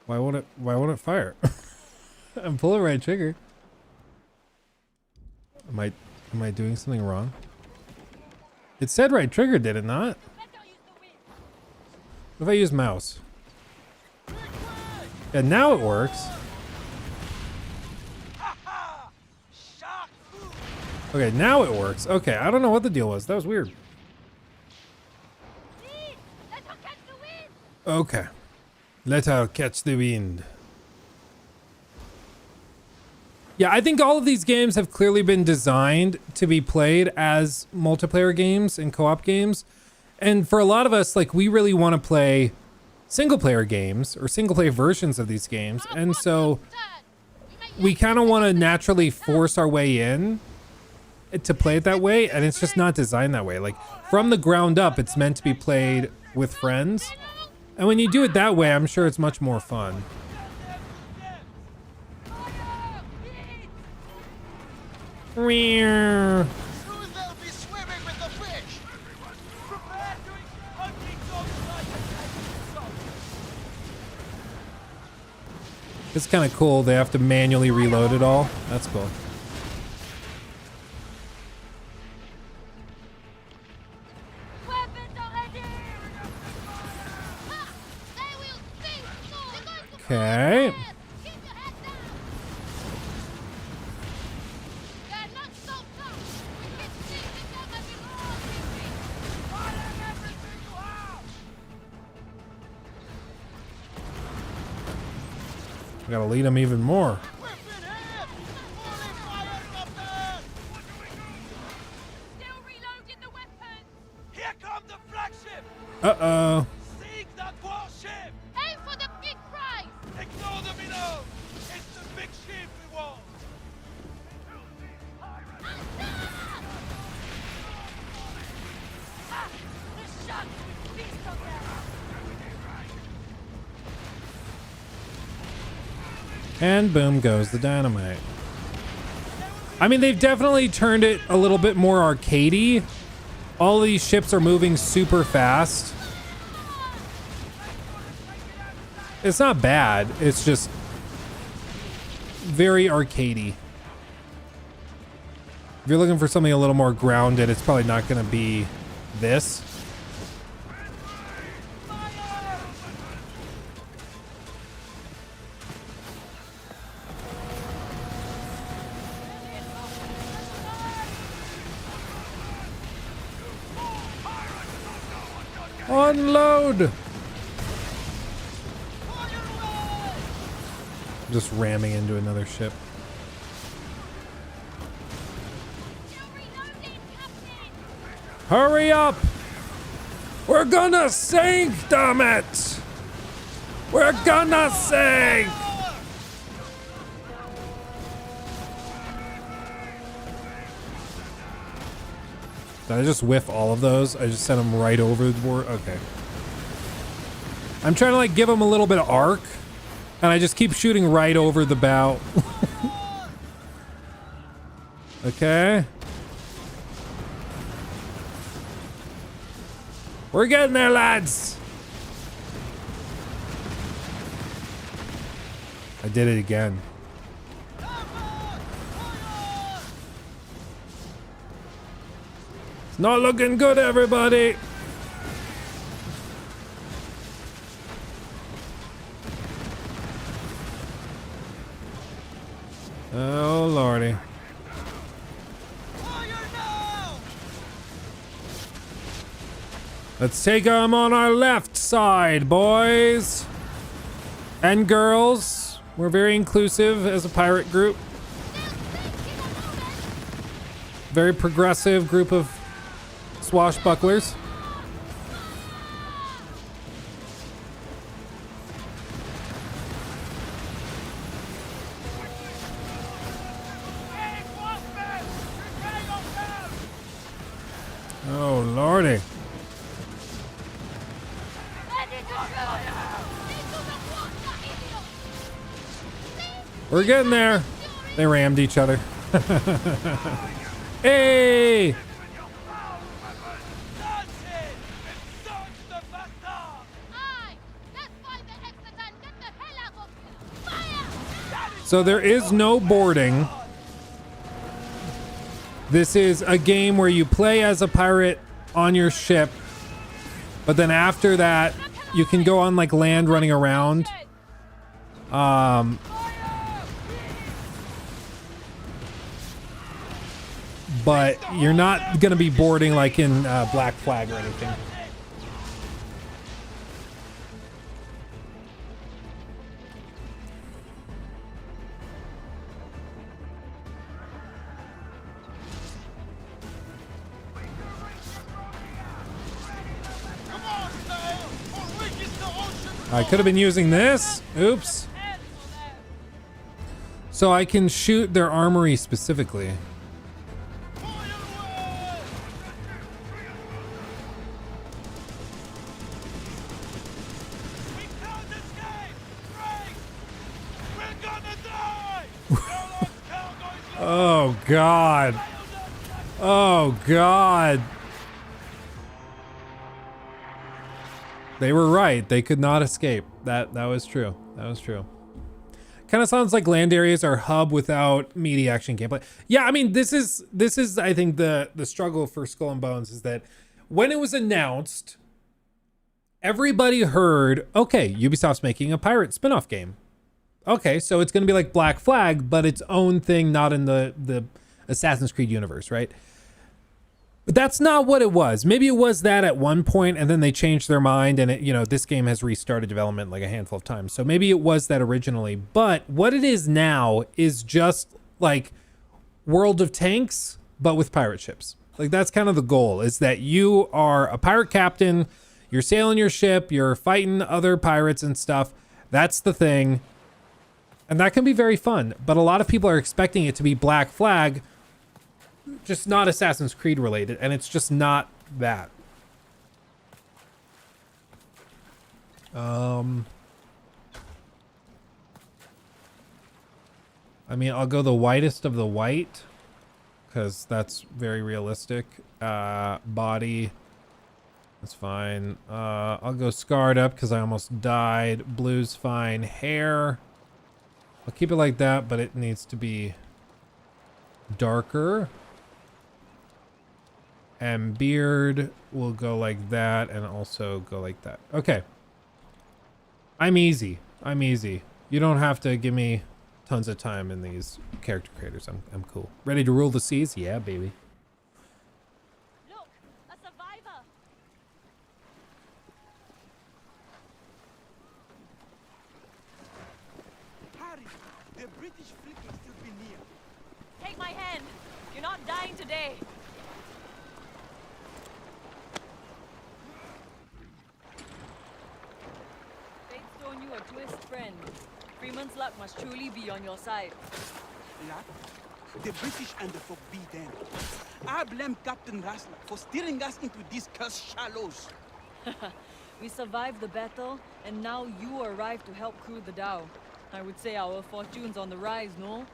Why won't it fire? I'm pulling right trigger. Am I doing something wrong? It said right trigger, did it not? What if I use mouse? And now it works. Okay, now it works. Okay, I don't know what the deal was. That was weird. Okay. Let her catch the wind. Yeah, I think all of these games have clearly been designed to be played as multiplayer games and co-op games. And for a lot of us, like, we really want to play single player games or single player versions of these games. And so we kind of want to naturally force our way in to play it that way. And it's just not designed that way. Like, from the ground up, it's meant to be played with friends. And when you do it that way, I'm sure it's much more fun. It's kind of cool. They have to manually reload it all. That's cool. Okay. Gotta lead them even more. Here come the flagship! Uh-oh. Sink that warship! Aim for the big prize! Ignore the below! It's the big ship we want! The sharks will feast on them! And boom goes the dynamite. I mean, they've definitely turned it a little bit more arcadey. All of these ships are moving super fast. It's not bad. It's just very arcadey. If you're looking for something a little more grounded, it's probably not going to be this. Unload! Just ramming into another ship. Hurry up! We're gonna sink, damn it! We're gonna sink! Did I just whiff all of those? I just sent them right over the board? Okay. I'm trying to like give them a little bit of arc, and I just keep shooting right over the bow. Okay. We're getting there, lads. I did it again. It's not looking good, everybody. Oh, lordy. Let's take them on our left side, boys and girls. We're very inclusive as a pirate group. Very progressive group of swashbucklers. Oh, lordy. We're getting there. They rammed each other. Hey! So there is no boarding. This is a game where you play as a pirate on your ship, but then after that, you can go on like land running around. But you're not gonna be boarding like in Black Flag or anything. I could have been using this. Oops. So I can shoot their armory specifically. Oh God. Oh God. They were right. They could not escape. That was true. That was true. Kind of sounds like land areas are hub without meaty action gameplay. Yeah, I mean, this is I think the struggle for Skull and Bones is that when it was announced, everybody heard, okay, Ubisoft's making a pirate spin-off game. Okay, so it's going to be like Black Flag, but its own thing, not in the Assassin's Creed universe, right? But that's not what it was. Maybe it was that at one point, and then they changed their mind, and this game has restarted development like a handful of times. So maybe it was that originally. But what it is now is just like World of Tanks, but with pirate ships. Like that's kind of the goal, is that you are a pirate captain, you're sailing your ship, you're fighting other pirates and stuff. That's the thing. And that can be very fun, but a lot of people are expecting it to be Black Flag, just not Assassin's Creed related, and it's just not that. I mean, I'll go the whitest of the white, because that's very realistic. Body, that's fine. I'll go scarred up, because I almost died. Blue's fine. Hair, I'll keep it like that, but it needs to be darker. And beard will go like that and also go like that. Okay. I'm easy. I'm easy. You don't have to give me tons of time in these character creators. I'm cool. Ready to rule the seas? Yeah, baby. Look, a survivor. British fleet will still be near. Take my hand. You're not dying today. Fate's thrown you a twist, friend. Freeman's luck must truly be on your side. Luck? The British and the folk be them. I blame Captain Rassler for steering us into these cursed shallows. We survived the battle, and now you arrived to help crew the Dow. I would say our fortune's on the rise, no?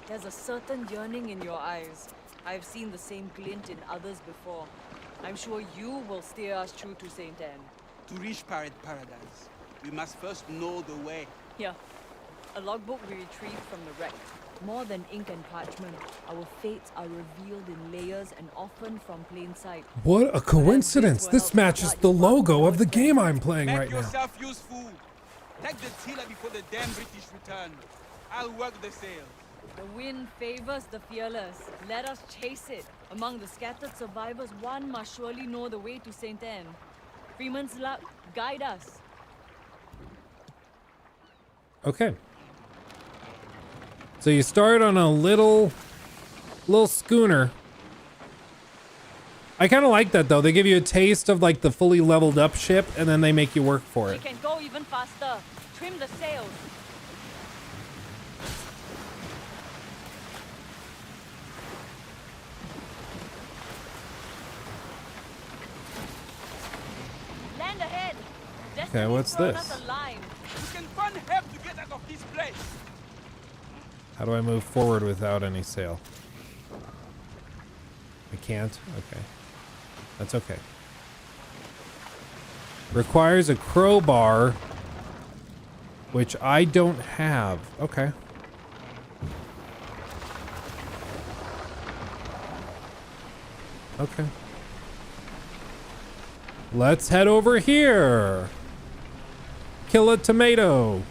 There's a certain yearning in your eyes. I've seen the same glint in others before. I'm sure you will steer us true to St. Anne. To reach paradise, we must first know the way. Here, a logbook we retrieved from the wreck. More than ink and parchment, our fates are revealed in layers and often from plain sight. What a coincidence. This matches the logo of the game I'm playing right Make now. yourself useful. Take the tiller before the damn British return. I'll work the sail. The wind favors the fearless. Let us chase it. Among the scattered survivors, one must surely know the way to St. Anne. Freeman's luck, guide us. Okay. So you start on a little schooner. I kind of like that though. They give you a taste of like the fully leveled up ship and then they make you work for We it. can go even faster. Trim the sails. Land ahead. Okay, what's Destiny's thrown this? us a line. We can find help to get out of this place. How do I move forward without any sail? I can't? Okay. That's okay. Requires a crowbar, which I don't have. Okay. Okay. Let's head over here. Kill a tomato.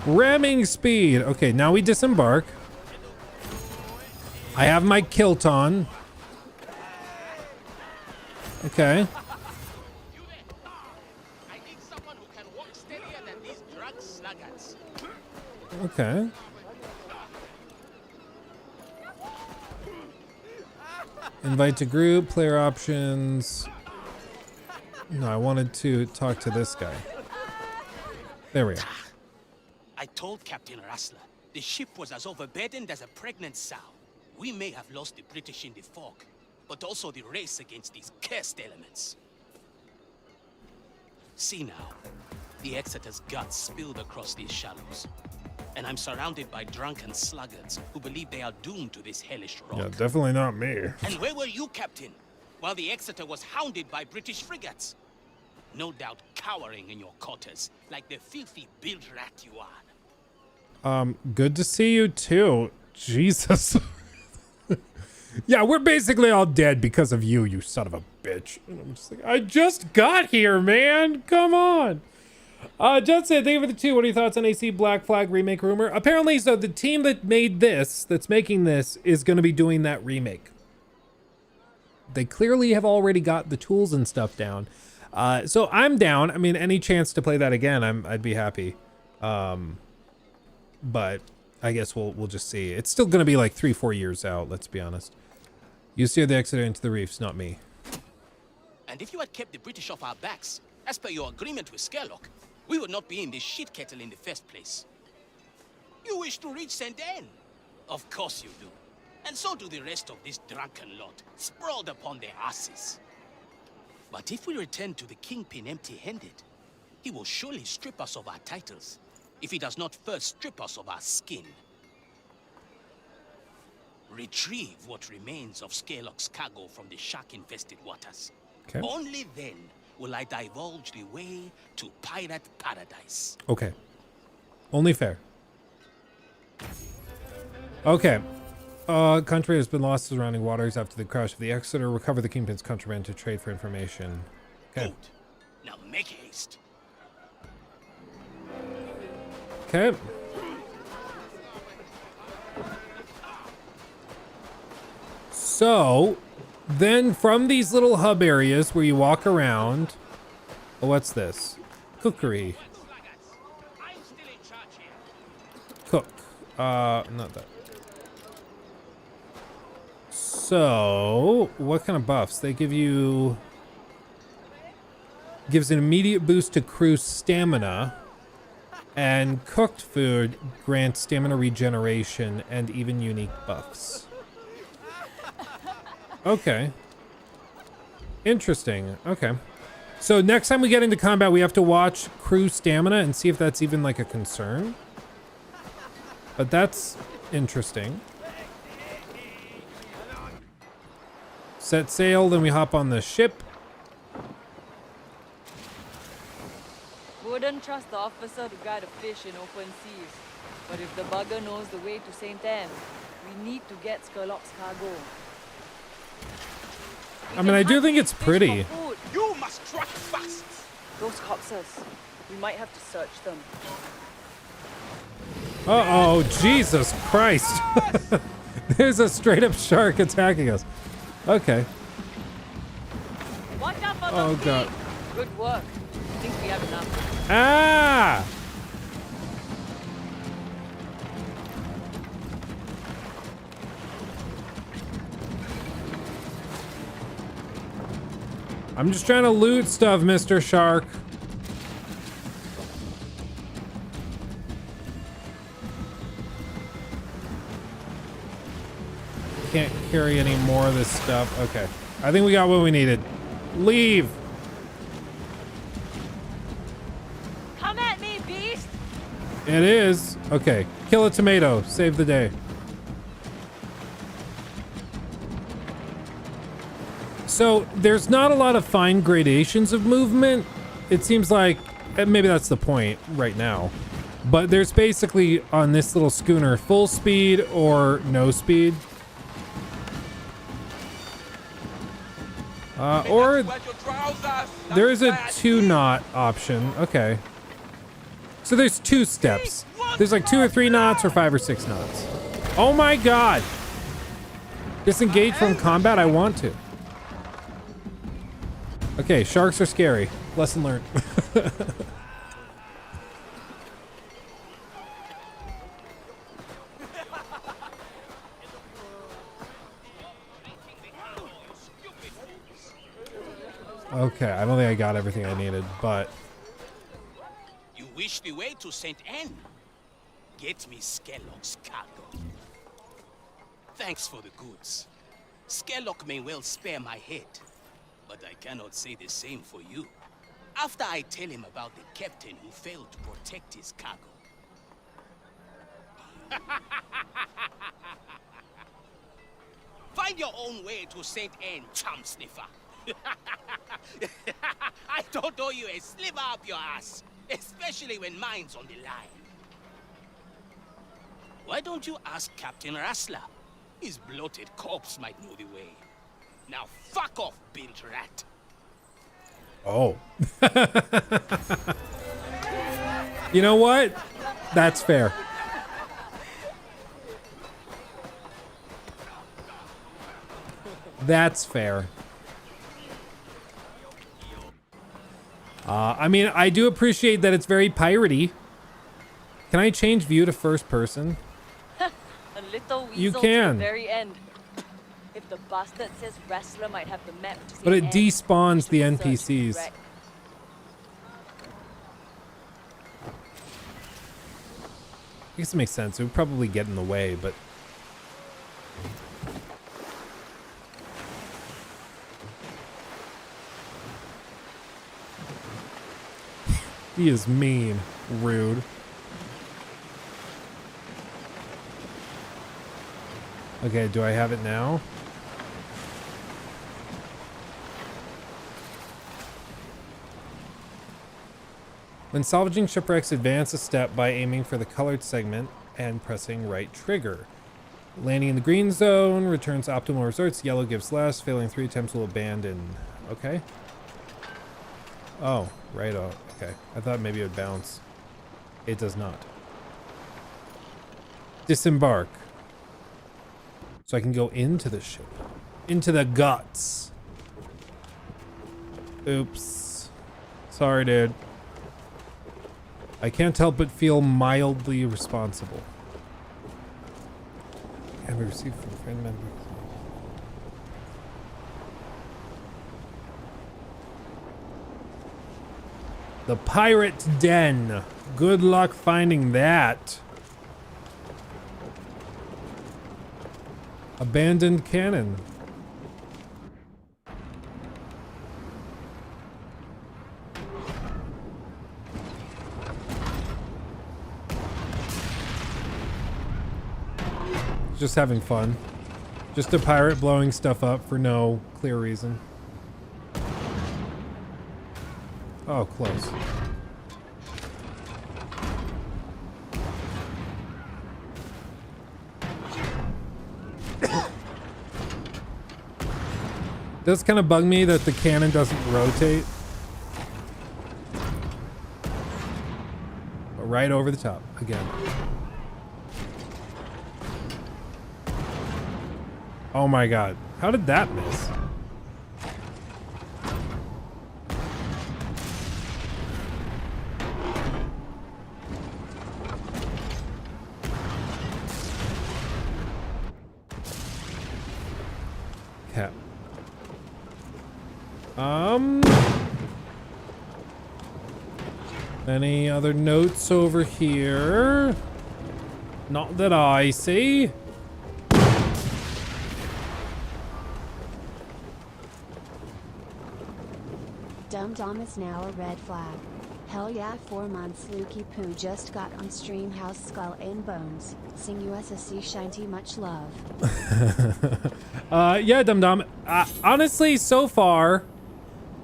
Ramming speed. Okay, now we disembark. I have my kilt on. Okay. I need someone who can walk steadier than these drug sluggards. Okay. Invite to group, player options. No, I wanted to talk to this guy. There we are. I told Captain Rassler the ship was as overburdened as a pregnant sow. We may have lost the British in the fog, but also the race against these cursed elements. See now, the Exeter's guts spilled across these shallows, and I'm surrounded by drunken sluggards who believe they are doomed to this hellish rock. Yeah, definitely not me. And where were you, Captain, while the Exeter was hounded by British frigates? No doubt cowering in your quarters, like the filthy bilge rat you are. Good to see you too. Jesus. Yeah, we're basically all dead because of you, you son of a bitch. And I'm just like, I just got here, man. Come on. Judson, thank you for the 2. What are your thoughts on AC Black Flag remake rumor? Apparently, so the team that made this, that's making this, is going to be doing that remake. They clearly have already got the tools and stuff down. So I'm down. I mean, any chance to play that again, I'd be happy. But I guess we'll just see. It's still going to be like 3-4 years out, let's be honest. You steer the Exeter into the reefs, not me. And if you had kept the British off our backs, as per your agreement with Skerlock, we would not be in this shit kettle in the first place. You wish to reach St. Anne? Of course you do. And so do the rest of this drunken lot, sprawled upon their asses. But if we return to the Kingpin empty-handed, he will surely strip us of our titles, if he does not first strip us of our skin. Retrieve what remains of Skerlock's cargo from the shark-infested waters. Okay. Only then will I divulge the way to pirate paradise. Okay. Only fair. Okay. Country has been lost to surrounding waters after the crash of the Exeter. Recover the Kingpin's contraband to trade for information. Okay. Good. Now make haste. Okay. So, then from these little hub areas where you walk around, oh, what's this? Cookery. Cook. Not that. So, what kind of buffs? They give you... Gives an immediate boost to crew stamina. And cooked food grants stamina regeneration and even unique buffs. Okay. Interesting. Okay. So next time we get into combat, we have to watch crew stamina and see if that's even like a concern. But that's interesting. Set sail, then we hop on the ship. Wouldn't trust the officer to guide a fish in open seas. But if the bugger knows the way to St. Anne, we need to get Skurlock's cargo. I mean, I do think it's pretty. You must track fast. Those corpses. We might have to search them. Uh-oh, Jesus Christ. There's a straight up shark attacking us. Okay. Watch out for Oh, the God. feet. Good work. I think we have enough. Ah! I'm just trying to loot stuff, Mr. Shark. Can't carry any more of this stuff. Okay. I think we got what we needed. Leave. Come at me, beast! It is. Okay. Kill a tomato. Save the day. So there's not a lot of fine gradations of movement. It seems like, and maybe that's the point right now, but there's basically on this little schooner full speed or no speed. Or there's a 2-knot option. Okay. So there's 2 steps. There's like 2 or 3 knots or 5 or 6 knots. Oh my God. Disengage from combat. I want to. Okay, sharks are scary. Lesson learned. Okay, I don't think I got everything I needed, but... You wish the way to St. Anne? Get me Skellock's cargo. Thanks for the goods. Skellock may well spare my head, but I cannot say the same for you. After I tell him about the captain who failed to protect his cargo. Find your own way to St. Anne, chum sniffer. I don't owe you a sliver up your ass, especially when mine's on the line. Why don't you ask Captain Rassler? His bloated corpse might know the way. Now fuck off, built rat. Oh. You know what? That's fair. That's fair. I mean, I do appreciate that it's very piratey. Can I change view to first person? A little weasel You to can. the very end. If the bastard says Wrestler might have the map to But it St. Anne, despawns the we should search NPCs. direct. I guess it makes sense. It would probably get in the way, but... He is mean. Rude. Okay, do I have it now? When salvaging shipwrecks, advance a step by aiming for the colored segment and pressing right trigger. Landing in the green zone returns optimal results. Yellow gives less. Failing 3 attempts will abandon. Okay. Oh, right. Oh, okay. I thought maybe it would bounce. It does not. Disembark. So I can go into the ship. Into the guts. Oops. Sorry, dude. I can't help but feel mildly responsible. Have we received from friend members? The Pirate Den. Good luck finding that. Abandoned cannon. Just having fun. Just a pirate blowing stuff up for no clear reason. Oh, close. Does kind of bug me that the cannon doesn't rotate. But right over the top again. Oh my god. How did that miss? Okay. Any other notes over here? Not that I see. Dum Dum is now a red flag. Hell yeah, 4 months Lukey Poo just got on stream House Skull and Bones. Sing USSC Shinty, much love. Yeah, Dum Dum. Honestly, so far,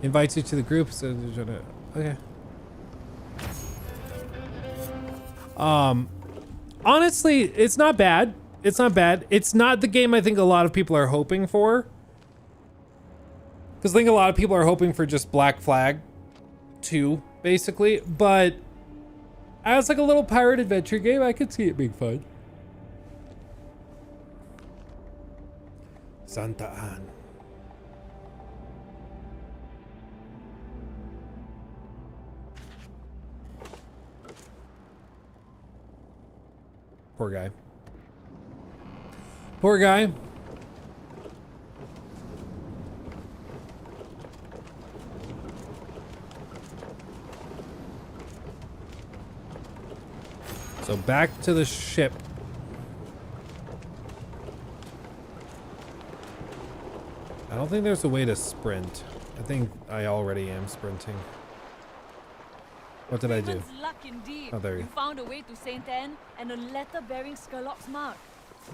invites you to the group. So, okay. Honestly, it's not bad. It's not bad. It's not the game I think a lot of people are hoping for. Because I think a lot of people are hoping for just Black Flag 2, basically. But as like a little pirate adventure game, I could see it being fun. Santa Anne. Poor guy. Poor guy. So back to the ship. I don't think there's a way to sprint. I think I already am sprinting. What did I do? Luck indeed. Oh, there you You found a way to Saint Anne and a letter bearing Skurlock's mark.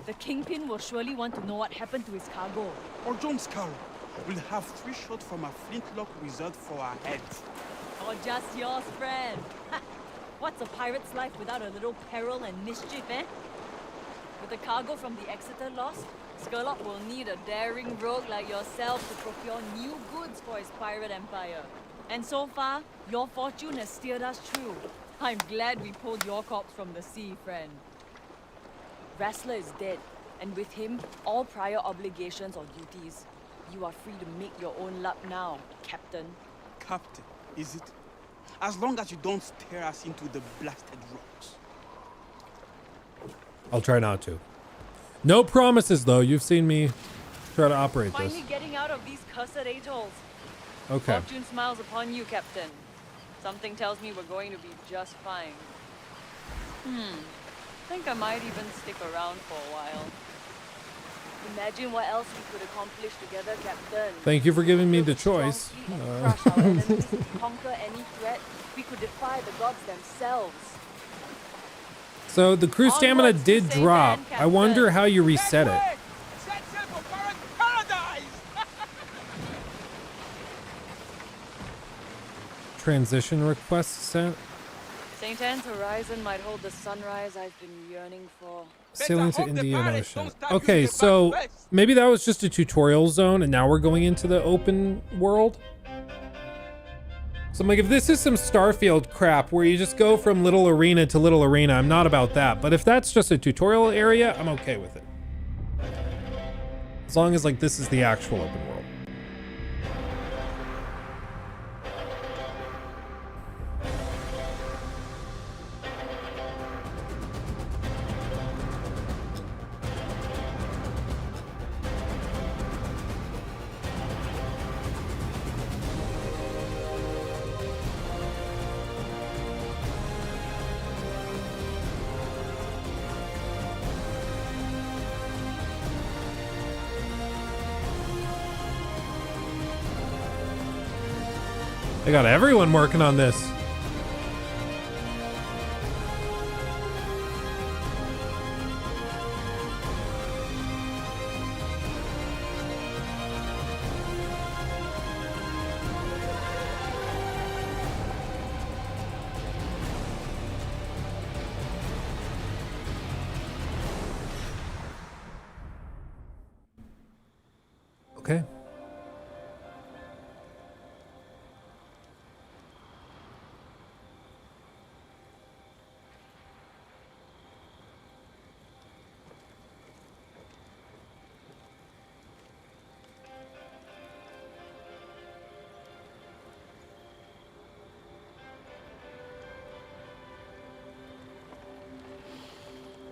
The Kingpin will surely want to know what happened to his cargo. Or John Scarl. We'll have 3 shots from a flintlock reserved for our heads. Or just yours, friend. What's a pirate's life without a little peril and mischief, eh? With the cargo from the Exeter lost, Skurlock will need a daring rogue like yourself to procure new goods for his pirate empire. And so far, your fortune has steered us true. I'm glad we pulled your corpse from the sea, friend. Wrestler is dead, and with him, all prior obligations or duties. You are free to make your own luck now, Captain. Captain, is it? As long as you don't stare us into the blasted rocks. I'll try not to. No promises, though. You've seen me try to operate this. Finally getting out of these cursed atolls. Okay. Fortune smiles upon you, Captain. Something tells me we're going to be just fine. Think I might even stick around for a while. Imagine what else we could accomplish together, Captain. Thank you for giving me the choice. Crush our enemies, conquer any threat. We could defy the gods themselves. So the crew stamina Onwards to did Saint drop. Anne, I wonder Captain. how you reset it. Set sail for pirate paradise! Transition request sent. St. Anne's horizon might hold the sunrise I've been yearning for. Sailing to hope the Indian pirates Ocean. don't start Okay, using the so back west. maybe that was just a tutorial zone and now we're going into the open world. So I'm like, if this is some Starfield crap where you just go from little arena to little arena, I'm not about that. But if that's just a tutorial area, I'm okay with it. As long as like this is the actual open world. They got everyone working on this. Okay.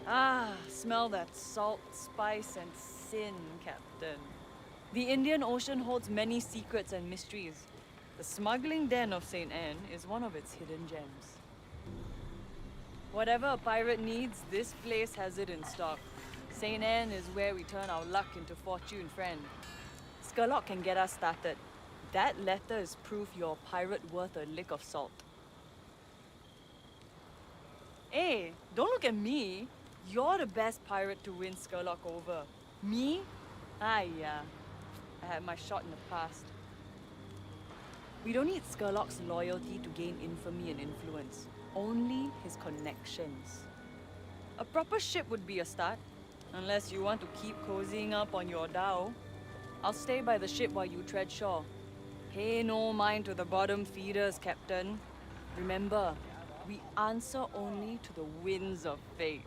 Ah, smell that salt, spice, and sin, Captain. The Indian Ocean holds many secrets and mysteries. The smuggling den of St. Anne is one of its hidden gems. Whatever a pirate needs, this place has it in stock. St. Anne is where we turn our luck into fortune, friend. Skurlock can get us started. That letter is proof you're a pirate worth a lick of salt. Hey, don't look at me. You're the best pirate to win Skurlock over. Me? Yeah. I had my shot in the past. We don't need Skurlock's loyalty to gain infamy and influence. Only his connections. A proper ship would be a start. Unless you want to keep cozying up on your dhow. I'll stay by the ship while you tread shore. Pay no mind to the bottom feeders, Captain. Remember, we answer only to the winds of fate.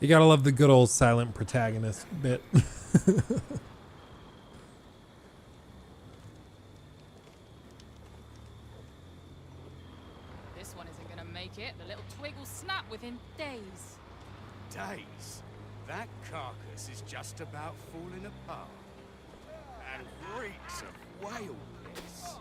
You gotta love the good old silent protagonist bit. This one isn't gonna make it. The little twig will snap within days. Days? That carcass is just about falling apart. And reeks of whale piss.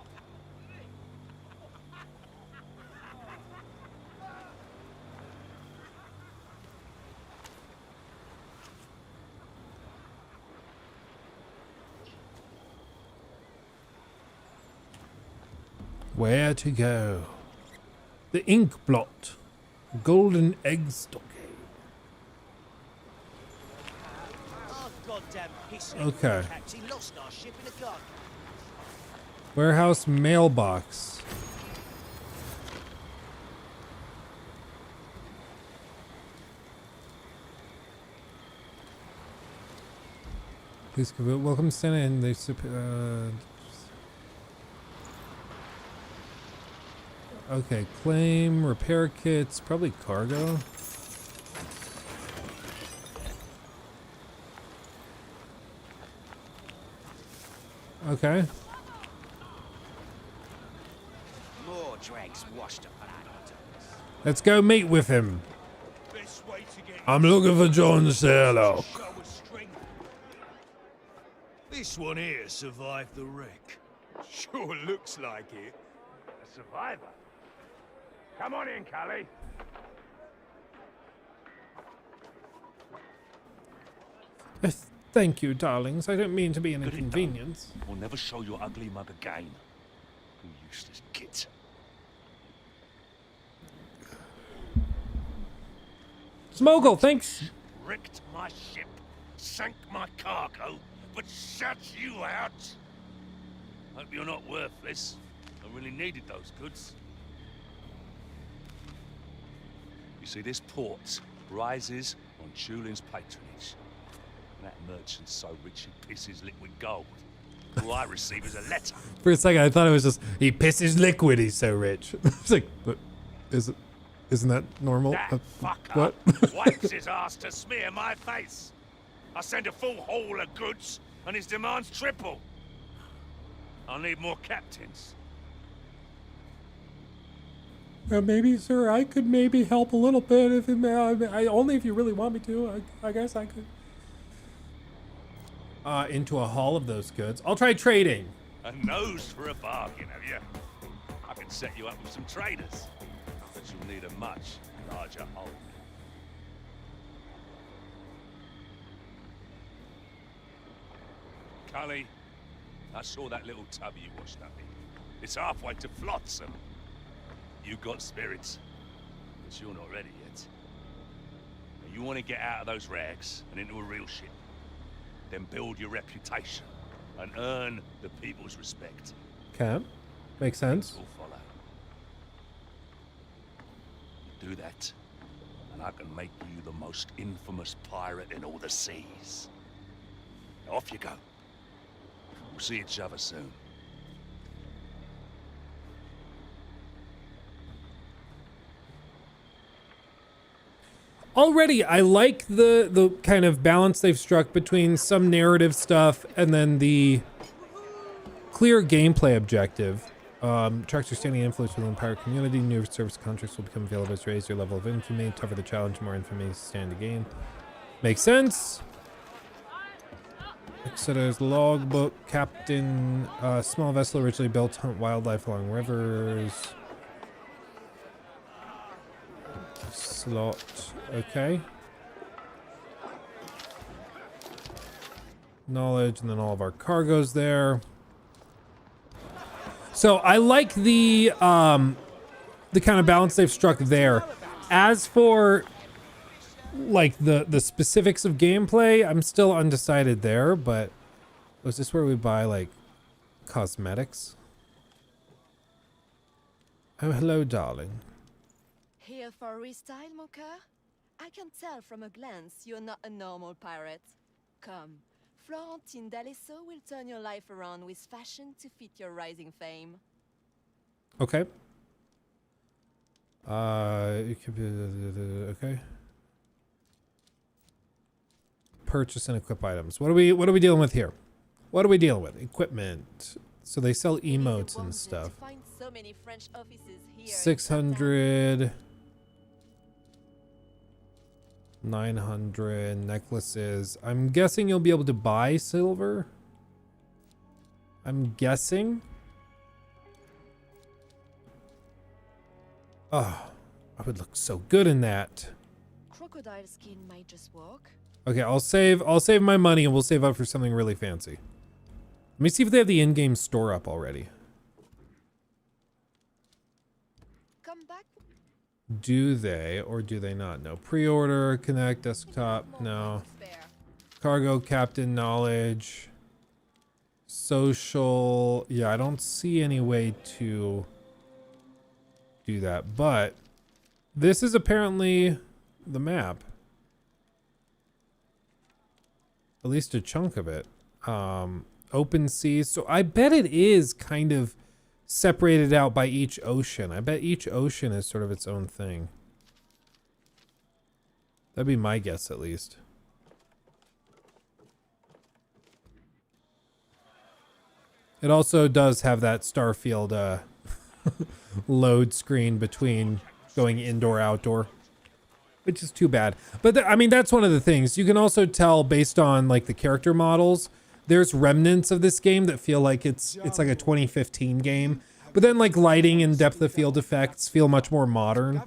Where to go? The ink blot. Golden egg stockade. Oh, goddamn piss. Okay. He lost our ship in a gun. Warehouse mailbox. Please welcome Santa and they okay, claim, repair kits, probably cargo. Okay. More dregs washed up on our docks. Let's go meet with him. I'm looking for John Sherlock. This one here survived the wreck. Sure looks like it. A survivor? Come on in, Callie. Thank you, darlings. I don't mean to be an inconvenience. We'll never show your ugly mug again. You useless git. Smoggle, thanks. Wrecked my ship, sank my cargo, but shut you out. Hope you're not worthless. I really needed those goods. You see, this port rises on Julian's patronage. And that merchant's so rich he pisses liquid gold. All I receive is a letter. For a second, I thought it was just, he pisses liquid, he's so rich. It's like, but isn't that normal? That fucker What? wipes his ass to smear my face. I send a full haul of goods, and his demands triple. I'll need more captains. Maybe, sir, I could maybe help a little bit if it, only if you really want me to. I guess I could. Into a haul of those goods. I'll try trading. A nose for a bargain, have you? I can set you up with some traders, but you'll need a much larger haul. Cully, I saw that little tub you washed up in. It's halfway to Flotsam. You got spirits, but you're not ready yet. Now, you want to get out of those rags and into a real ship. Then build your reputation and earn the people's respect. Okay, makes sense. Will follow. You do that, and I can make you the most infamous pirate in all the seas. Now off you go. We'll see each other soon. Already, I like the kind of balance they've struck between some narrative stuff and then the clear gameplay objective. Attracts your standing influence within the pirate community. New service contracts will become available to raise your level of infamy. Tougher the challenge, more infamy stand to gain. Makes sense. Exeter's logbook. Captain. Small vessel originally built to hunt wildlife along rivers. Slot. Okay. Knowledge, and then all of our cargo's there. So I like the kind of balance they've struck there. As for like the specifics of gameplay, I'm still undecided there, but was this where we buy like cosmetics? Oh, hello, darling. Here for a restyle, mon coeur? I can tell from a glance you're not a normal pirate. Come, Florentine d'Alessio will turn your life around with fashion to fit your rising fame. Okay. It could be, okay. Purchase and equip items. What are we dealing with here? What are we dealing with? Equipment. So they sell emotes and stuff. 600. 900 necklaces. I'm guessing you'll be able to buy silver. I'm guessing. Oh, I would look so good in that. Crocodile skin might just work. Okay, I'll save my money and we'll save up for something really fancy. Let me see if they have the in-game store up already. Come back. Do they or do they not? No. Pre-order, connect, desktop, no. Cargo, captain, knowledge, social. Yeah, I don't see any way to do that, but this is apparently the map. At least a chunk of it. Open seas. So I bet it is kind of separated out by each ocean. I bet each ocean is sort of its own thing. That'd be my guess, at least. It also does have that Starfield load screen between going indoor outdoor, which is too bad. But I mean, that's one of the things you can also tell based on like the character models. There's remnants of this game that feel like it's like a 2015 game, but then like lighting and depth of field effects feel much more modern.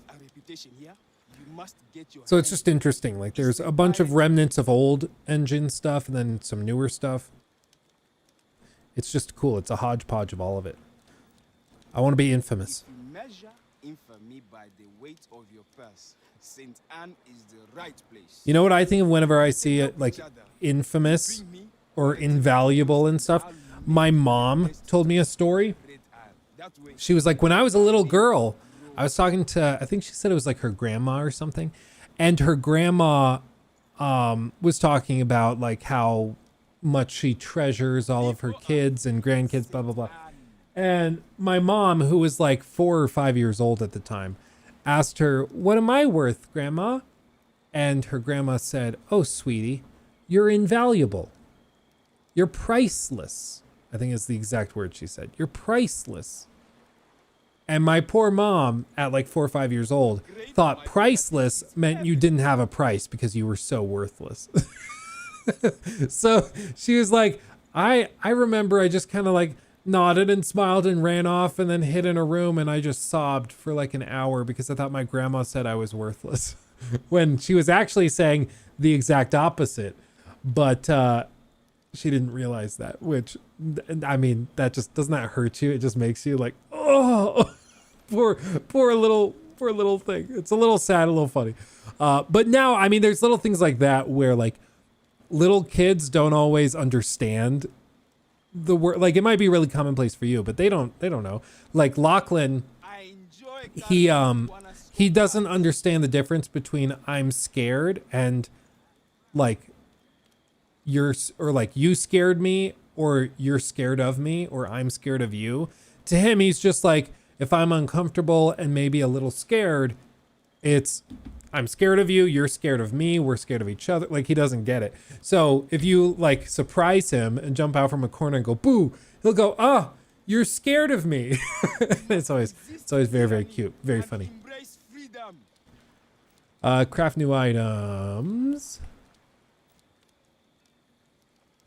So it's just interesting. Like there's a bunch of remnants of old engine stuff and then some newer stuff. It's just cool. It's a hodgepodge of all of it. I want to be infamous. Measure infamy by the weight of your purse. St. Anne is the right place. You know what I think of whenever I see it, like infamous or invaluable and stuff? My mom told me a story. She was like, when I was a little girl, I was talking to, I think she said it was like her grandma or something. And her grandma was talking about like how much she treasures all of her kids and grandkids, blah, blah, blah. And my mom, who was like 4 or 5 years old at the time, asked her, "What am I worth, Grandma?" And her grandma said, "Oh, sweetie, you're invaluable. You're priceless." I think is the exact word she said. "You're priceless." And my poor mom, at like 4 or 5 years old, thought priceless meant you didn't have a price because you were so worthless. So she was like, I remember I just kind of like nodded and smiled and ran off and then hid in a room, and I just sobbed for like an hour because I thought my grandma said I was worthless when she was actually saying the exact opposite. But she didn't realize that, which, I mean, that just, doesn't that hurt you? It just makes you like, oh, poor little thing. It's a little sad, a little funny. But now, I mean, there's little things like that where like little kids don't always understand the word. Like it might be really commonplace for you, but they don't know. Like Lachlan, he doesn't understand the difference between I'm scared and like you scared me, or you're scared of me, or I'm scared of you. To him, he's just like, if I'm uncomfortable and maybe a little scared, it's I'm scared of you, you're scared of me, we're scared of each other. Like he doesn't get it. So if you like surprise him and jump out from a corner and go boo, he'll go, "Oh, you're scared of me." It's always very, very cute, very funny. Craft new items.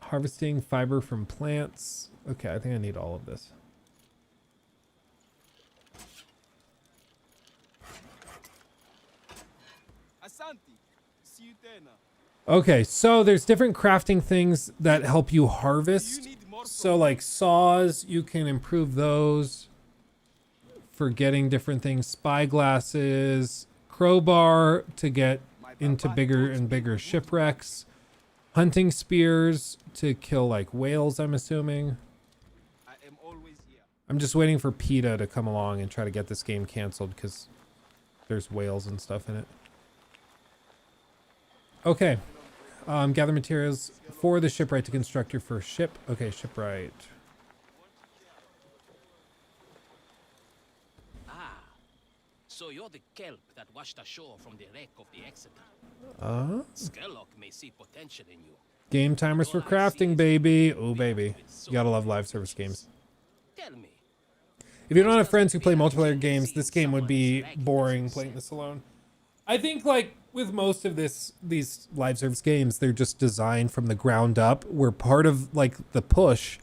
Harvesting fiber from plants. Okay, I think I need all of this. Okay, so there's different crafting things that help you harvest. So like saws, you can improve those for getting different things. Spyglasses, crowbar to get into bigger and bigger shipwrecks. Hunting spears to kill like whales, I'm assuming. I'm just waiting for PETA to come along and try to get this game canceled because there's whales and stuff in it. Okay. Gather materials for the shipwright to construct your first ship. Okay, shipwright. Ah, so you're the kelp that washed ashore from the wreck of the Exeter. Skellock may see potential in you. Game timers for crafting, baby. Oh, baby. You gotta love live service games. Tell me. If you don't have friends who play multiplayer games, this game would be boring playing this alone. I think like with most of these live service games, they're just designed from the ground up, where part of like the push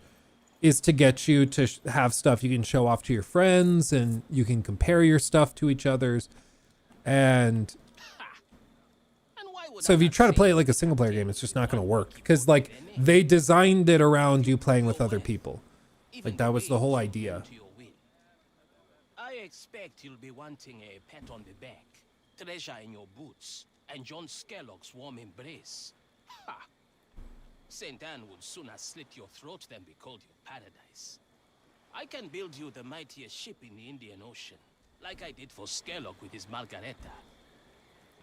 is to get you to have stuff you can show off to your friends, and you can compare your stuff to each other's. And so if you try to play it like a single player game, it's just not going to work, because like they designed it around you playing with other people. Like that was the whole idea. I expect you'll be wanting a pat on the back, treasure in your boots, and John Skellock's warm embrace. Ha! St. Anne would sooner slit your throat than be called your paradise. I can build you the mightiest ship in the Indian Ocean, like I did for Skellock with his Margareta.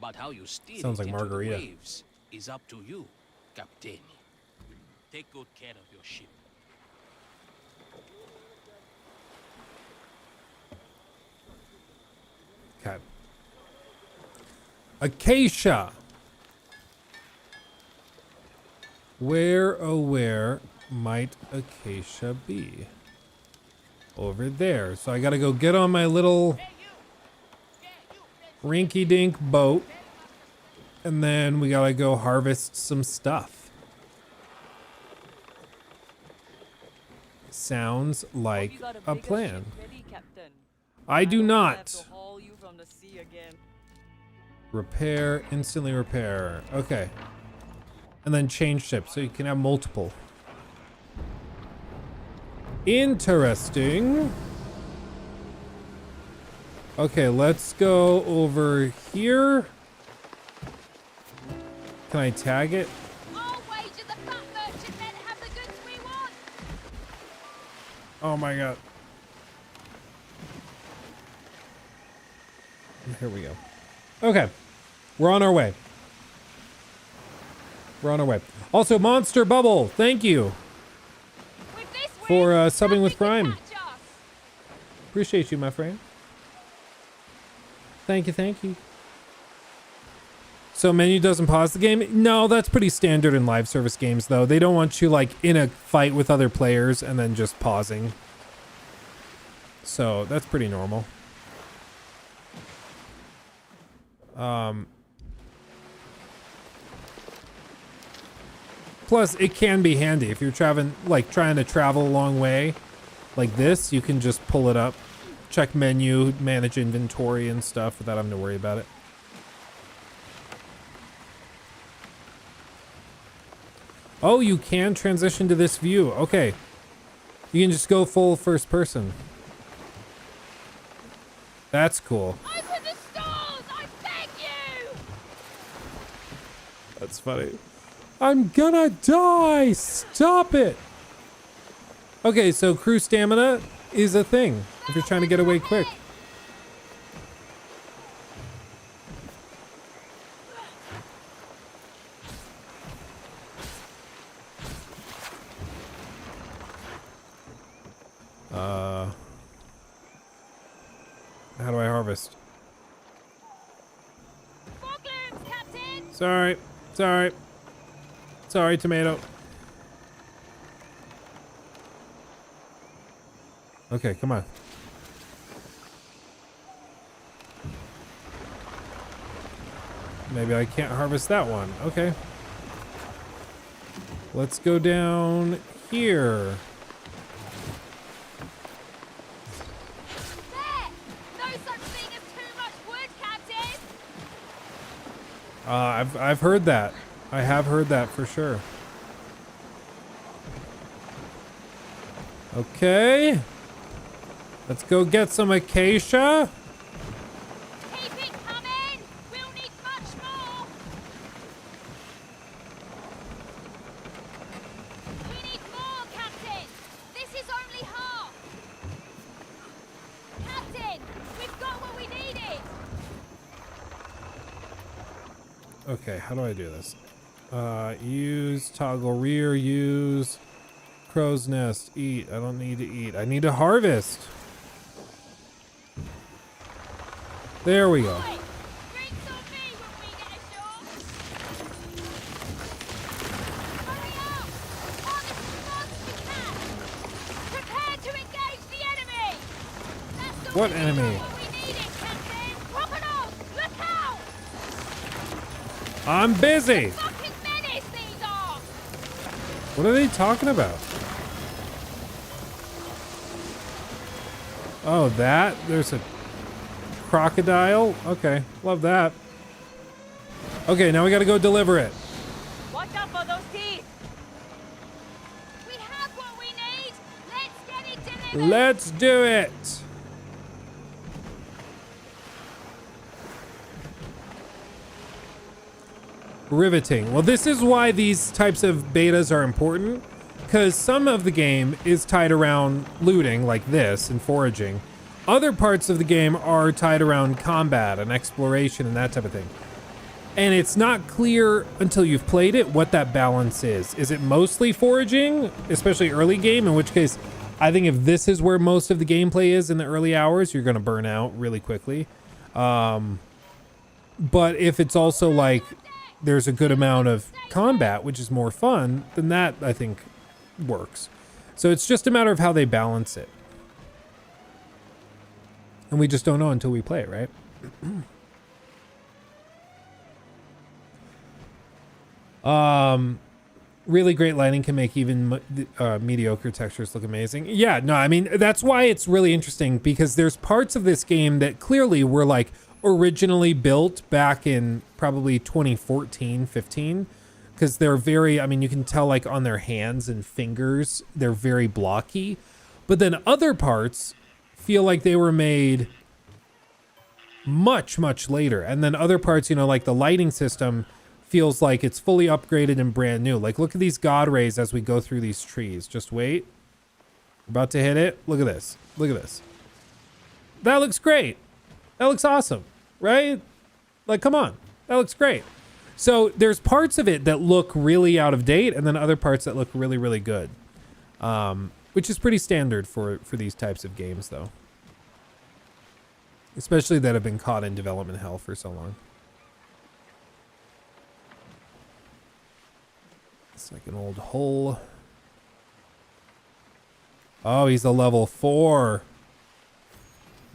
But how you steer Sounds like it into the Margarita. waves is up to you, Captain. Take good care of your ship. Okay. Acacia. Where, oh where might Acacia be? Over there. So I gotta go get on my little rinky-dink boat, and then we gotta go harvest some stuff. Sounds like a plan. I do not. Repair, instantly repair. Okay. And then change ship so you can have multiple. Interesting. Okay, let's go over here. Can I tag it? Oh my god. Here we go. Okay. We're on our way. We're on our way. Also, Monster Bubble, thank you for subbing with Prime. Appreciate you, my friend. Thank you, thank you. So menu doesn't pause the game? No, that's pretty standard in live service games, though. They don't want you, like, in a fight with other players and then just pausing. So, that's pretty normal. Plus, it can be handy. If you're trying to travel a long way like this, you can just pull it up, check menu, manage inventory and stuff without having to worry about it. Oh, you can transition to this view. Okay. You can just go full first person. That's cool. Open the stalls! I beg you! That's funny. I'm gonna die! Stop it! Okay, so crew stamina is a thing if you're trying to get away quick. How do I harvest? Sorry, sorry. Sorry, tomato. Okay, come on. Maybe I can't harvest that one. Okay. Let's go down here. I've heard that. I have heard that for sure. Okay. Let's go get some acacia. Keep it coming! We'll need much more! We need more, Captain! This is only half! Captain! We've got what we needed! Okay, how do I do this? Use toggle rear, use crow's nest, eat. I don't need to eat. I need to harvest. There we go. Prepare to engage the enemy! What enemy? I'm busy. What are they talking about? Oh, that? There's a crocodile? Okay, love that. Okay, now we gotta go deliver it. Watch out for those teeth. We have what we need. Let's get it delivered. Let's do it. Riveting. Well, this is why these types of betas are important, because some of the game is tied around looting like this and foraging. Other parts of the game are tied around combat and exploration and that type of thing. And it's not clear until you've played it what that balance is. Is it mostly foraging, especially early game, in which case I think if this is where most of the gameplay is in the early hours, you're going to burn out really quickly. But if it's also like there's a good amount of combat, which is more fun, then that, I think, works. So it's just a matter of how they balance it. And we just don't know until we play it, right? Really great lighting can make even mediocre textures look amazing. Yeah, no, I mean, that's why it's really interesting, because there's parts of this game that clearly were like originally built back in probably 2014, 15, because they're very, I mean, you can tell like on their hands and fingers, they're very blocky. But then other parts feel like they were made much, much later. And then other parts, you know, like the lighting system feels like it's fully upgraded and brand new. Like, look at these God rays as we go through these trees. Just wait. We're about to hit it. Look at this. Look at this. That looks great. That looks awesome, right? Like, come on. That looks great. So there's parts of it that look really out of date, and then other parts that look really, really good, which is pretty standard for these types of games, though. Especially that have been caught in development hell for so long. It's like an old hole. Oh, he's a level 4.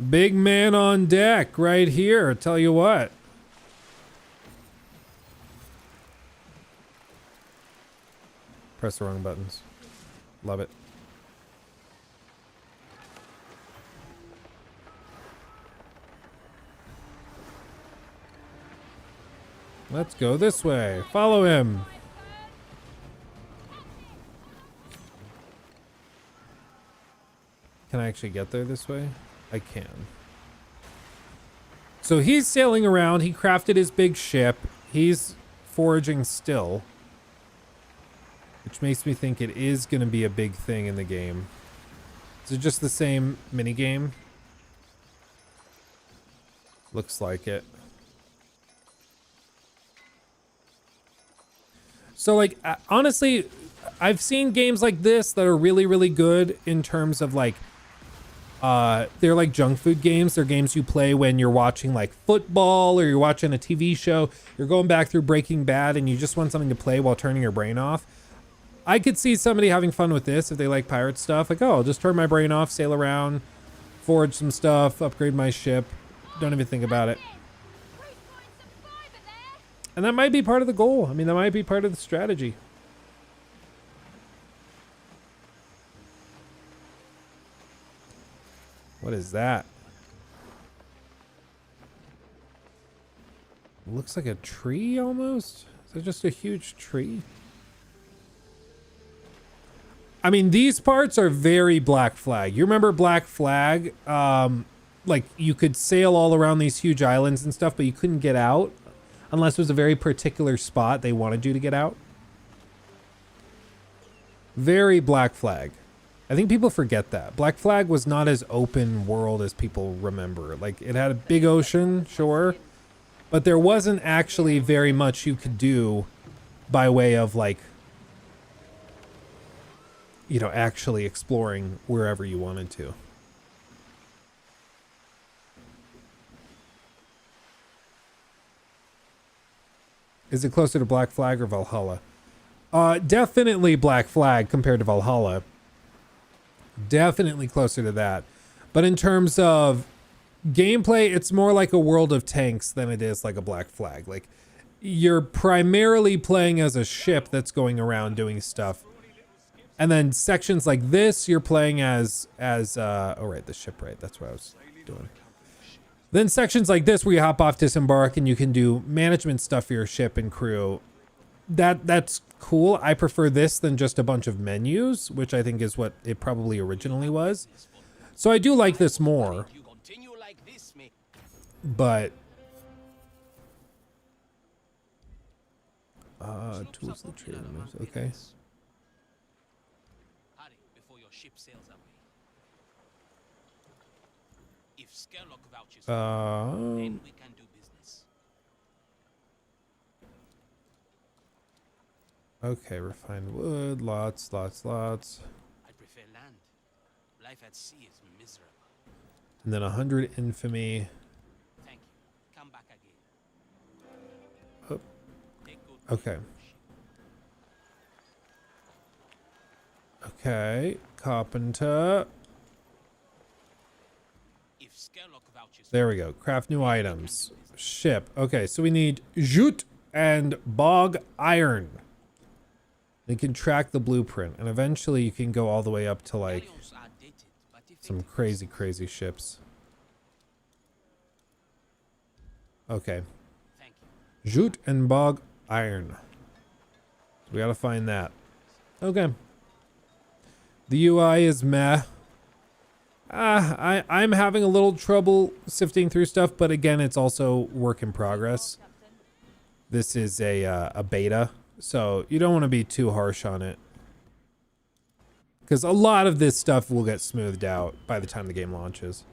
Big man on deck right here. Tell you what. Press the wrong buttons. Love it. Let's go this way. Follow him. Can I actually get there this way? I can. So he's sailing around. He crafted his big ship. He's foraging still. Which makes me think it is going to be a big thing in the game. Is it just the same minigame? Looks like it. So, like, honestly, I've seen games like this that are really, really good in terms of, like, they're like junk food games. They're games you play when you're watching, like, football or you're watching a TV show. You're going back through Breaking Bad and you just want something to play while turning your brain off. I could see somebody having fun with this if they like pirate stuff. Like, oh, I'll just turn my brain off, sail around, forage some stuff, upgrade my ship. Don't even think about it. And that might be part of the goal. I mean, that might be part of the strategy. What is that? Looks like a tree almost. Is it just a huge tree? I mean, these parts are very Black Flag. You remember Black Flag? Like, you could sail all around these huge islands and stuff, but you couldn't get out unless it was a very particular spot they wanted you to get out. Very Black Flag. I think people forget that. Black Flag was not as open world as people remember. Like, it had a big ocean, sure, but there wasn't actually very much you could do by way of, like, you know, actually exploring wherever you wanted to. Is it closer to Black Flag or Valhalla? Definitely Black Flag compared to Valhalla. Definitely closer to that. But in terms of gameplay, it's more like a World of Tanks than it is like a Black Flag. Like, you're primarily playing as a ship that's going around doing stuff. And then sections like this, you're playing as oh right, the shipwright. That's what I was doing. Then sections like this where you hop off, disembark, and you can do management stuff for your ship and crew. That's cool. I prefer this than just a bunch of menus, which I think is what it probably originally was. So I do like this more. But tools of the trade moves. Okay. Hurry before your ship sails away. If Skerlock vouches, then we can do business. Okay, refined wood, lots. I prefer land. Life at sea is miserable. And then 100 infamy. Thank you. Come back again. Oh. Okay. Okay, carpenter. If Skerlock vouches, There we go. Craft new items. Ship. Okay, so we need jute and bog iron. You can track the blueprint, and eventually you can go all the way up to like some crazy ships. Okay. Jute and bog iron. So we gotta find that. Okay. The UI is meh. I'm having a little trouble sifting through stuff, but again, it's also work in progress. This is a beta, so you don't want to be too harsh on it. Because a lot of this stuff will get smoothed out by the time the game launches.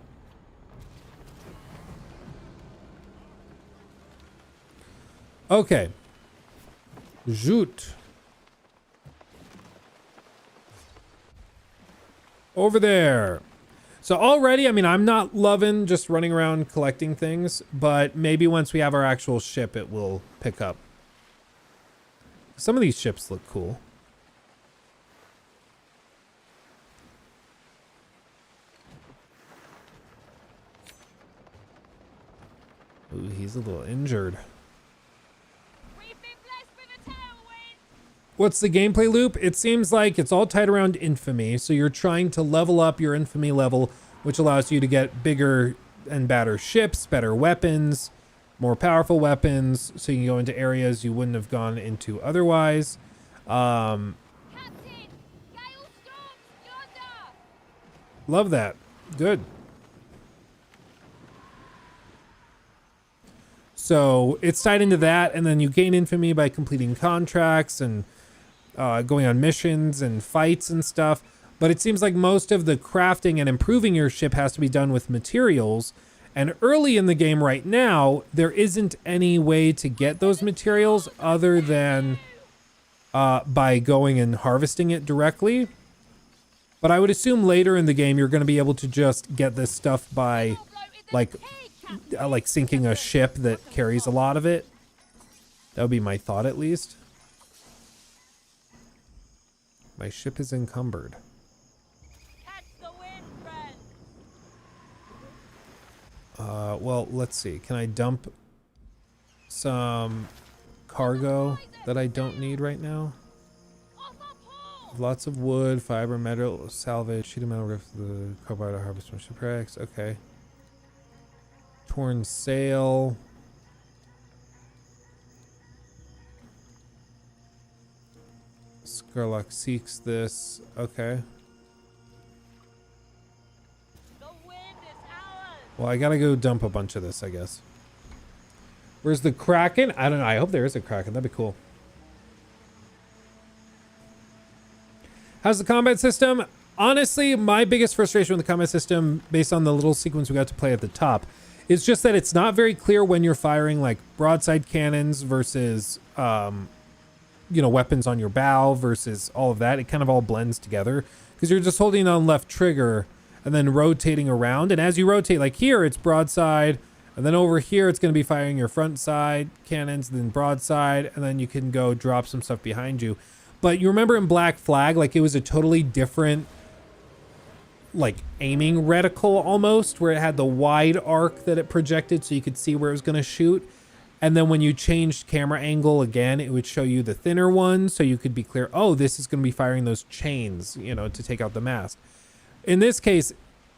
Okay. Zoot. Over there. So already, I mean, I'm not loving just running around collecting things, but maybe once we have our actual ship, it will pick up. Some of these ships look cool. Ooh, he's a little injured. What's the gameplay loop? It seems like it's all tied around infamy. So you're trying to level up your infamy level, which allows you to get bigger and badder ships, better weapons, more powerful weapons. So you can go into areas you wouldn't have gone into otherwise. Love that. Good. So it's tied into that. And then you gain infamy by completing contracts and going on missions and fights and stuff. But it seems like most of the crafting and improving your ship has to be done with materials. And early in the game right now, there isn't any way to get those materials other than by going and harvesting it directly. But I would assume later in the game, you're going to be able to just get this stuff by like sinking a ship that carries a lot of it. That would be my thought, at least. My ship is encumbered. Well, let's see. Can I dump some cargo that I don't need right now? Lots of wood, fiber, metal, salvage, sheet of metal, rift, the carbide, harvest, shipwrecks. Okay. Torn sail. Scarlock seeks this. Okay. Well, I gotta go dump a bunch of this, I guess. Where's the Kraken? I don't know. I hope there is a Kraken. That'd be cool. How's the combat system? Honestly, my biggest frustration with the combat system, based on the little sequence we got to play at the top, is just that it's not very clear when you're firing like broadside cannons versus, you know, weapons on your bow versus all of that. It kind of all blends together because you're just holding on left trigger and then rotating around. And as you rotate, like here, it's broadside. And then over here, it's going to be firing your front side cannons, then broadside. And then you can go drop some stuff behind you. But you remember in Black Flag, like it was a totally different, like aiming reticle almost, where it had the wide arc that it projected so you could see where it was going to shoot. And then when you changed camera angle again, it would show you the thinner one so you could be clear, oh, this is going to be firing those chains, you know, to take out the mast. In this case,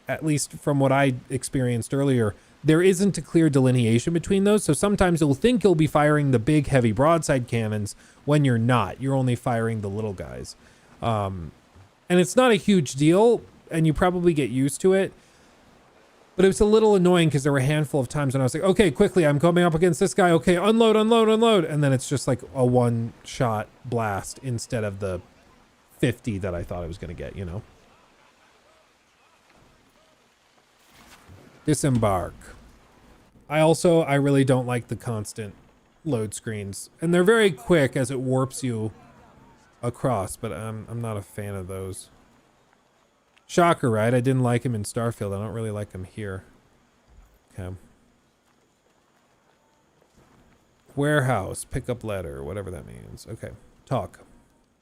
at least from what I experienced earlier, there isn't a clear delineation between those. So sometimes you'll think you'll be firing the big heavy broadside cannons when you're not. You're only firing the little guys. And it's not a huge deal, and you probably get used to it. But it was a little annoying because there were a handful of times when I was like, okay, quickly, I'm coming up against this guy. Okay, unload, unload, unload. And then it's just like a one-shot blast instead of the 50 that I thought I was going to get, you know? Disembark. I really don't like the constant load screens. And they're very quick as it warps you across, but I'm not a fan of those. Shocker, right? I didn't like him in Starfield. I don't really like him here. Okay. Warehouse, pick up letter, whatever that means. Okay, talk.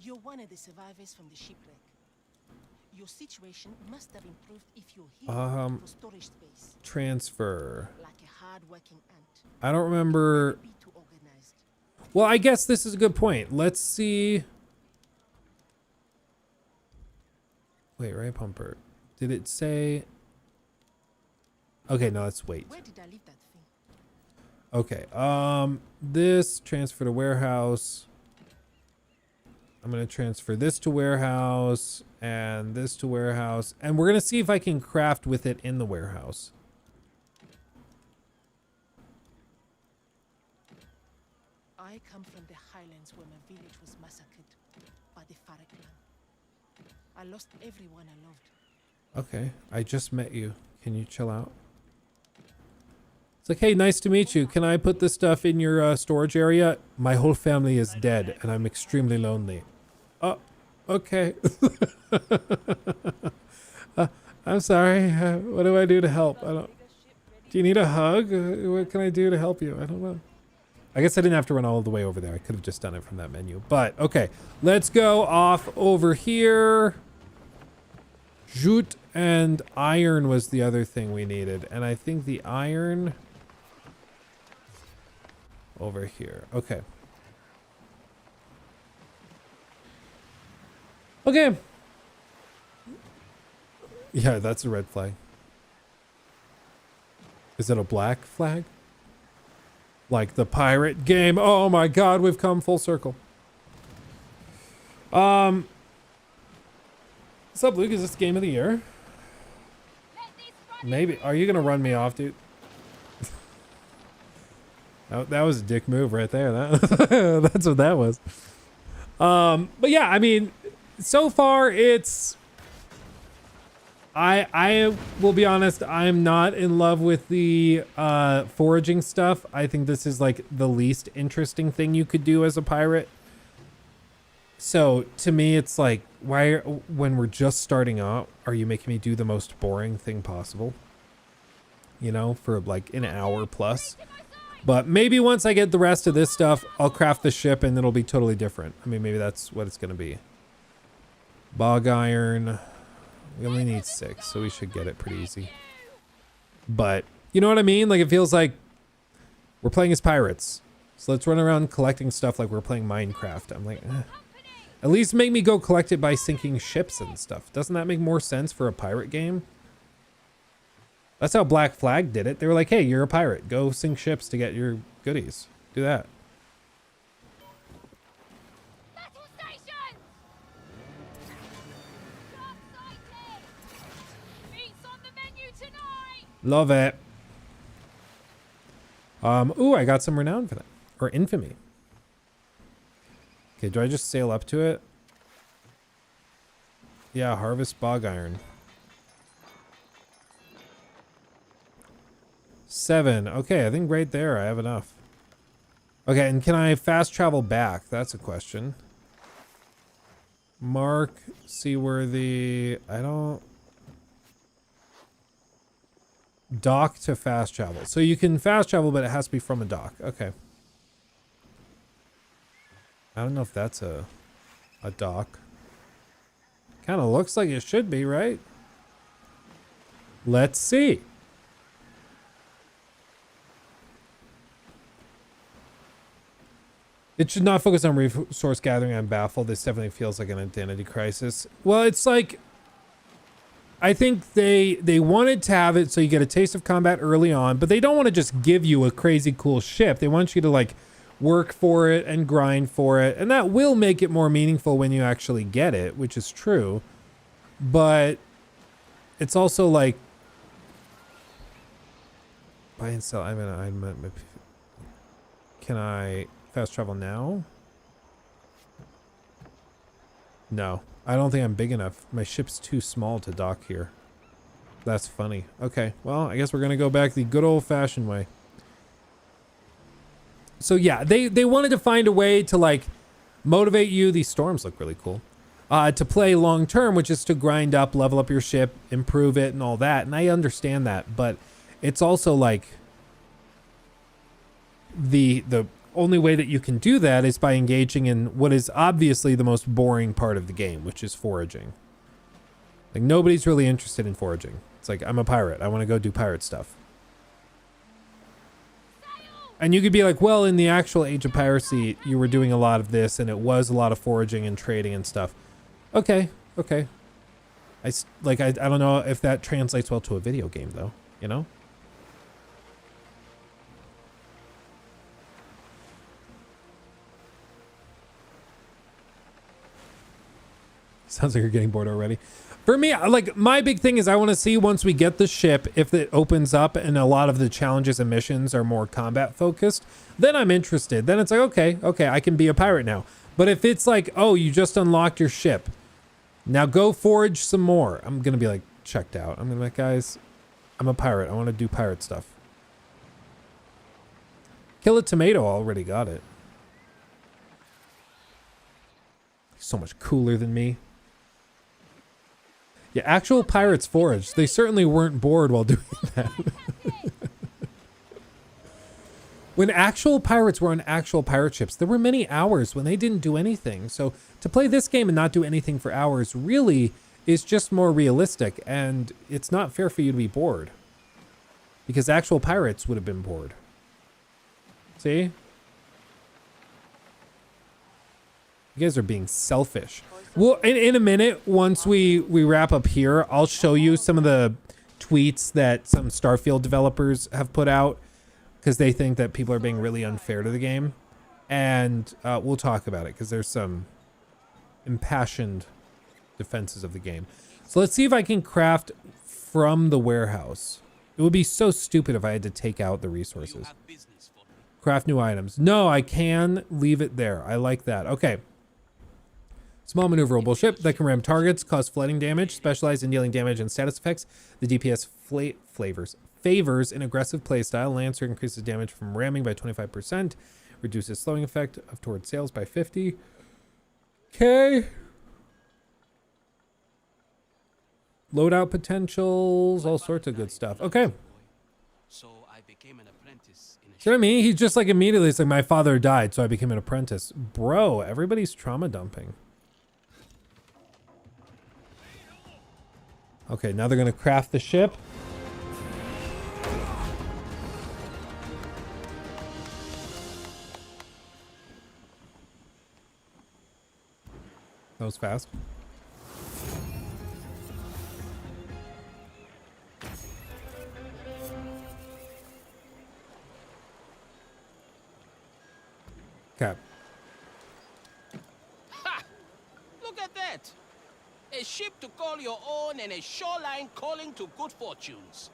You're one of the survivors from the shipwreck. Your situation must have improved if you're here for storage space. Transfer. Like a hard-working ant. I don't remember. Well, I guess this is a good point. Let's see. Wait, right pumper. Did it say? Okay, no, let's wait. Where did I leave that thing? Okay. This transfer to warehouse. I'm going to transfer this to warehouse and this to warehouse. And we're going to see if I can craft with it in the warehouse. I come from the highlands where my village was massacred by the Farag clan. I lost everyone I loved. Okay, I just met you. Can you chill out? It's like, hey, nice to meet you. Can I put this stuff in your storage area? My whole family is dead and I'm extremely lonely. Oh, okay. I'm sorry. What do I do to help? Do you need a hug? What can I do to help you? I don't know. I guess I didn't have to run all the way over there. I could have just done it from that menu. But, okay. Let's go off over here. Jute and iron was the other thing we needed. And I think the iron... over here. Okay. Okay. Yeah, that's a red flag. Is it a black flag? Like the pirate game. Oh my god, we've come full circle. What's up, Luke? Is this game of the year? Maybe. Are you gonna run me off, dude? That was a dick move right there. That's what that was. But yeah, I mean, so far it's... I will be honest, I'm not in love with the foraging stuff. I think this is like the least interesting thing you could do as a pirate. So to me, it's like, when we're just starting out, are you making me do the most boring thing possible? You know, for like an hour plus. But maybe once I get the rest of this stuff, I'll craft the ship and it'll be totally different. I mean, maybe that's what it's going to be. Bog iron. We only need 6, so we should get it pretty easy. But, you know what I mean? Like, it feels like we're playing as pirates. So let's run around collecting stuff like we're playing Minecraft. I'm like, eh. At least make me go collect it by sinking ships and stuff. Doesn't that make more sense for a pirate game? That's how Black Flag did it. They were like, hey, you're a pirate. Go sink ships to get your goodies. Do that. Love it. Ooh, I got some renown for that. Or infamy. Okay, do I just sail up to it? Yeah, harvest bog iron. 7. Okay, I think right there I have enough. Okay, and can I fast travel back? That's a question. Mark, seaworthy. I don't... Dock to fast travel. So you can fast travel, but it has to be from a dock. Okay. I don't know if that's a dock. Kind of looks like it should be, right? Let's see. It should not focus on resource gathering. I'm baffled. This definitely feels like an identity crisis. Well, it's like... I think they wanted to have it so you get a taste of combat early on, but they don't want to just give you a crazy cool ship. They want you to like work for it and grind for it, and that will make it more meaningful when you actually get it, which is true. But it's also like buy and sell. Can I fast travel now? No. I don't think I'm big enough. My ship's too small to dock here. That's funny. Okay, well, I guess we're gonna go back the good old-fashioned way. So yeah, they wanted to find a way to like motivate you. These storms look really cool. To play long term, which is to grind up, level up your ship, improve it, and all that. And I understand that, but it's also like the only way that you can do that is by engaging in what is obviously the most boring part of the game, which is foraging. Like, nobody's really interested in foraging. It's like, I'm a pirate. I want to go do pirate stuff. And you could be like, well, in the actual Age of Piracy, you were doing a lot of this, and it was a lot of foraging and trading and stuff. Okay, okay. I don't know if that translates well to a video game, though, you know? Sounds like you're getting bored already. For me, like, my big thing is I want to see once we get the ship, if it opens up and a lot of the challenges and missions are more combat focused, then I'm interested. Then it's like, okay, I can be a pirate now. But if it's like, oh, you just unlocked your ship, now go forage some more, I'm going to be like checked out. I'm going to be like, guys, I'm a pirate. I want to do pirate stuff. Kill a tomato, already got it. So much cooler than me. Yeah, actual Pirates Forge. They certainly weren't bored while doing that. When actual pirates were on actual pirate ships, there were many hours when they didn't do anything. So to play this game and not do anything for hours really is just more realistic, and it's not fair for you to be bored. Because actual pirates would have been bored. See? You guys are being selfish. Well, in a minute, once we wrap up here, I'll show you some of the tweets that some Starfield developers have put out, because they think that people are being really unfair to the game. And we'll talk about it, because there's some impassioned defenses of the game. So let's see if I can craft from the warehouse. It would be so stupid if I had to take out the resources. Craft new items. No, I can leave it there. I like that. Okay. Small maneuverable ship that can ram targets, cause flooding damage, specialized in dealing damage and status effects. The DPS favors an aggressive playstyle. Lancer increases damage from ramming by 25%, reduces slowing effect of toward sails by 50. Okay. Loadout potentials, all sorts of good stuff. Okay. So I became an apprentice in a See what I mean? He's just like immediately, it's like, my father died, so I became an apprentice. Bro, everybody's trauma dumping. Okay, now they're gonna craft the ship. That was fast. Okay. Ha! Look at that! A ship to call your own and a shoreline calling to good fortunes.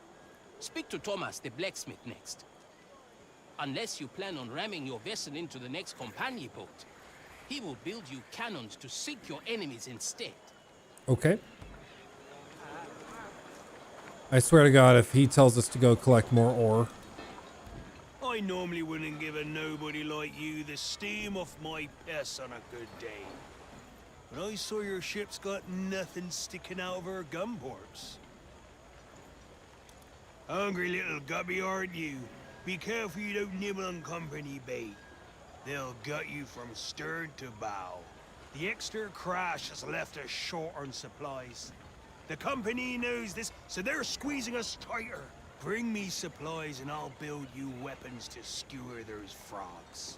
Speak to Thomas, the blacksmith, next. Unless you plan on ramming your vessel into the next companion boat, he will build you cannons to sink your enemies instead. Okay. I swear to God, if he tells us to go collect more ore. I normally wouldn't give a nobody like you the steam off my piss on a good day. But I saw your ship's got nothing sticking out of her gun ports. Hungry little gubby, aren't you? Be careful you don't nibble on company bait. They'll gut you from stern to bow. The extra crash has left us short on supplies. The company knows this, so they're squeezing us tighter. Bring me supplies and I'll build you weapons to skewer those frogs.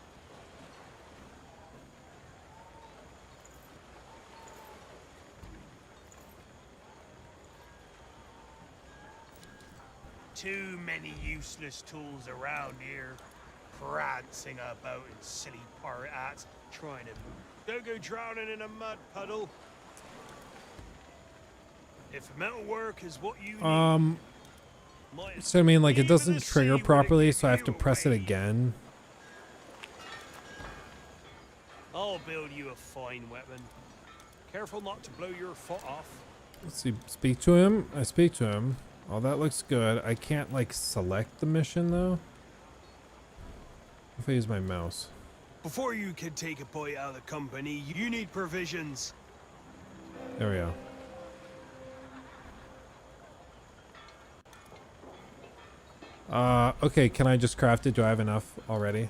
Too many useless tools around here. Prancing about in silly pirate hats, trying to move. Don't go drowning in a mud puddle. If metal work is what you need, so I mean, like, it doesn't trigger properly, so I have to press it again. I'll build you a fine weapon. Careful not to blow your foot off. Let's see, speak to him. I speak to him. Oh, that looks good. I can't, like, select the mission, though. If I use my mouse. Before you can take a bite out of the company, you need provisions. There we go. Okay, can I just craft it? Do I have enough already?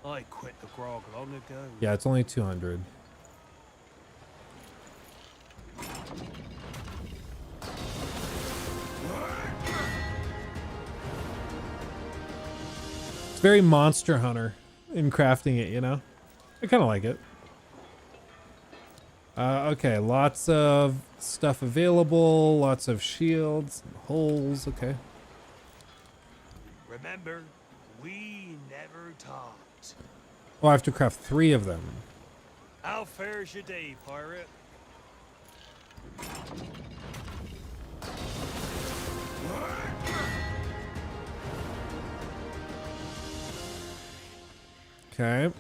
I quit the grog long ago. Yeah, it's only 200. It's very Monster Hunter in crafting it, you know? I kind of like it. Okay, lots of stuff available, lots of shields, holes, okay. Remember, we never talked. Oh, I have to craft 3 of them. How fares your day, pirate? Okay.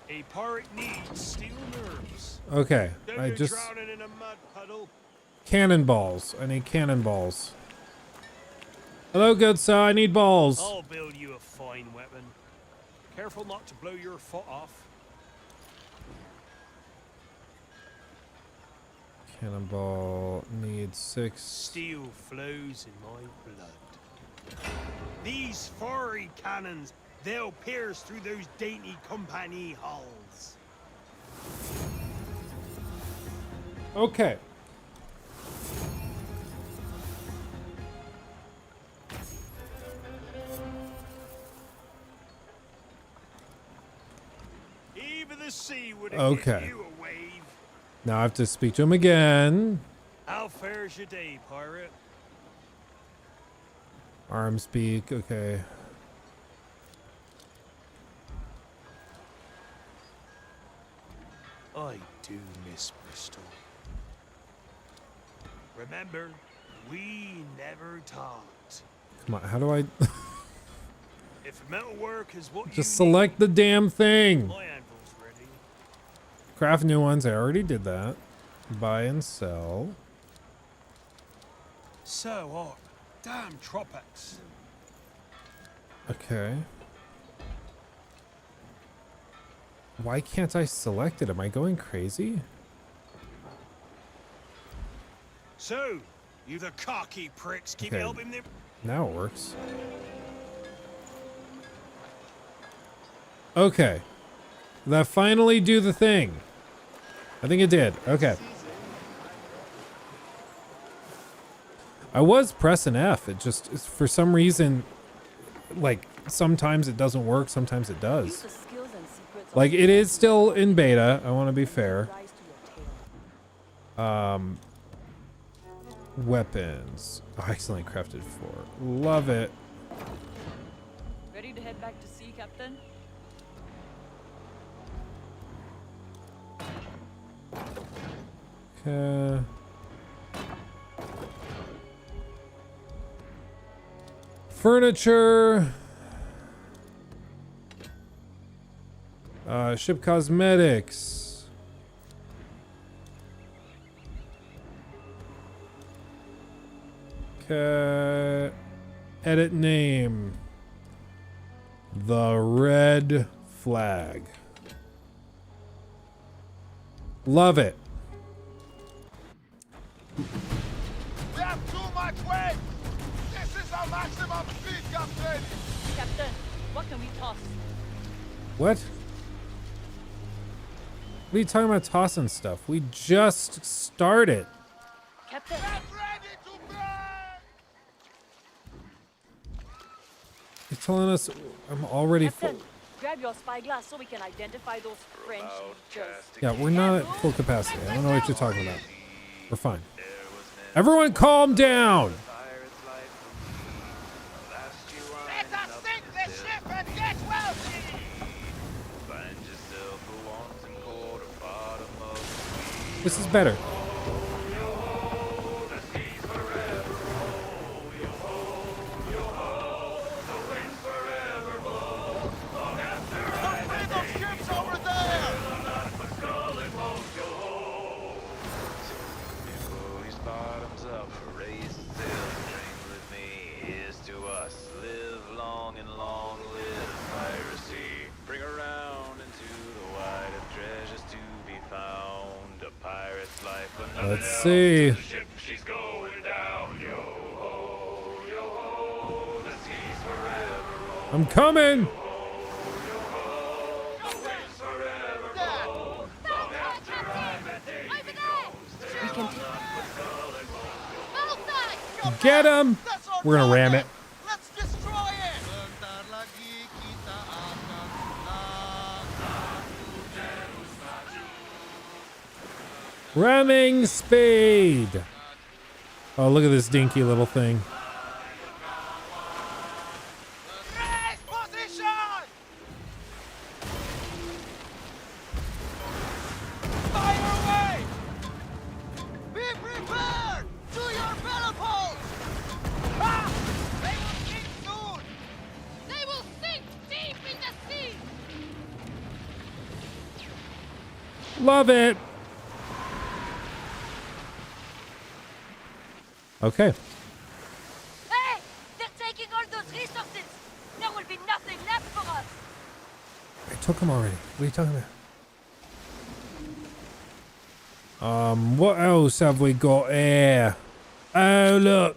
A pirate needs steel nerves. Okay, Don't I go just... drowning in a mud puddle. Cannonballs. I need cannonballs. Hello, good sir. I need balls. I'll build you a fine weapon. Careful not to blow your foot off. Cannonball needs 6. Steel flows in my blood. These fiery cannons, they'll pierce through those dainty company hulls. Okay. Even the sea would Okay. give you a wave. Now I have to speak to him again. How fares your day, pirate? Arm speak. Okay. I do miss Bristol. Remember, we never talked. Come on. How do I If metalwork is what just you select the damn need, thing? my anvil's ready. Craft new ones. I already did that. Buy and sell. So hot. Damn tropics. Okay. Why can't I select it? Am I going crazy? So, you the cocky pricks keep Okay. helping them. Now it works. Okay. Did that finally do the thing? I think it did. Okay. I was pressing F. It just, for some reason, like, sometimes it doesn't work, sometimes it does. Like, it is still in beta. I want to be fair. Weapons. Oh, excellent crafted 4. Love it. Ready to head back to sea, Captain? Okay. Furniture. Ship cosmetics. Okay. Edit name. The Red Flag. Love it. We have too much weight! This is our maximum speed, Captain! Captain, what can we toss? What? What are you talking about tossing stuff? We just started. Captain! You're telling us I'm already Captain, full. grab your spyglass so we can identify those French creatures. Yeah, we're not at full capacity. I don't know what you're talking about. We're fine. Everyone calm down. Let us sink the ship and get wealthy! This is better. Let's see. I'm coming. Get him. We're gonna ram it. Let's destroy it! Ramming speed. Oh, look at this dinky little thing. Position! Fire away! Be prepared! To your battle post! Ah! They will sink soon! They will sink deep in the sea! Love it. Okay. Hey! They're taking all those resources! There will be nothing left for us! I took him already. What are you talking about? What else have we got here? Oh, look.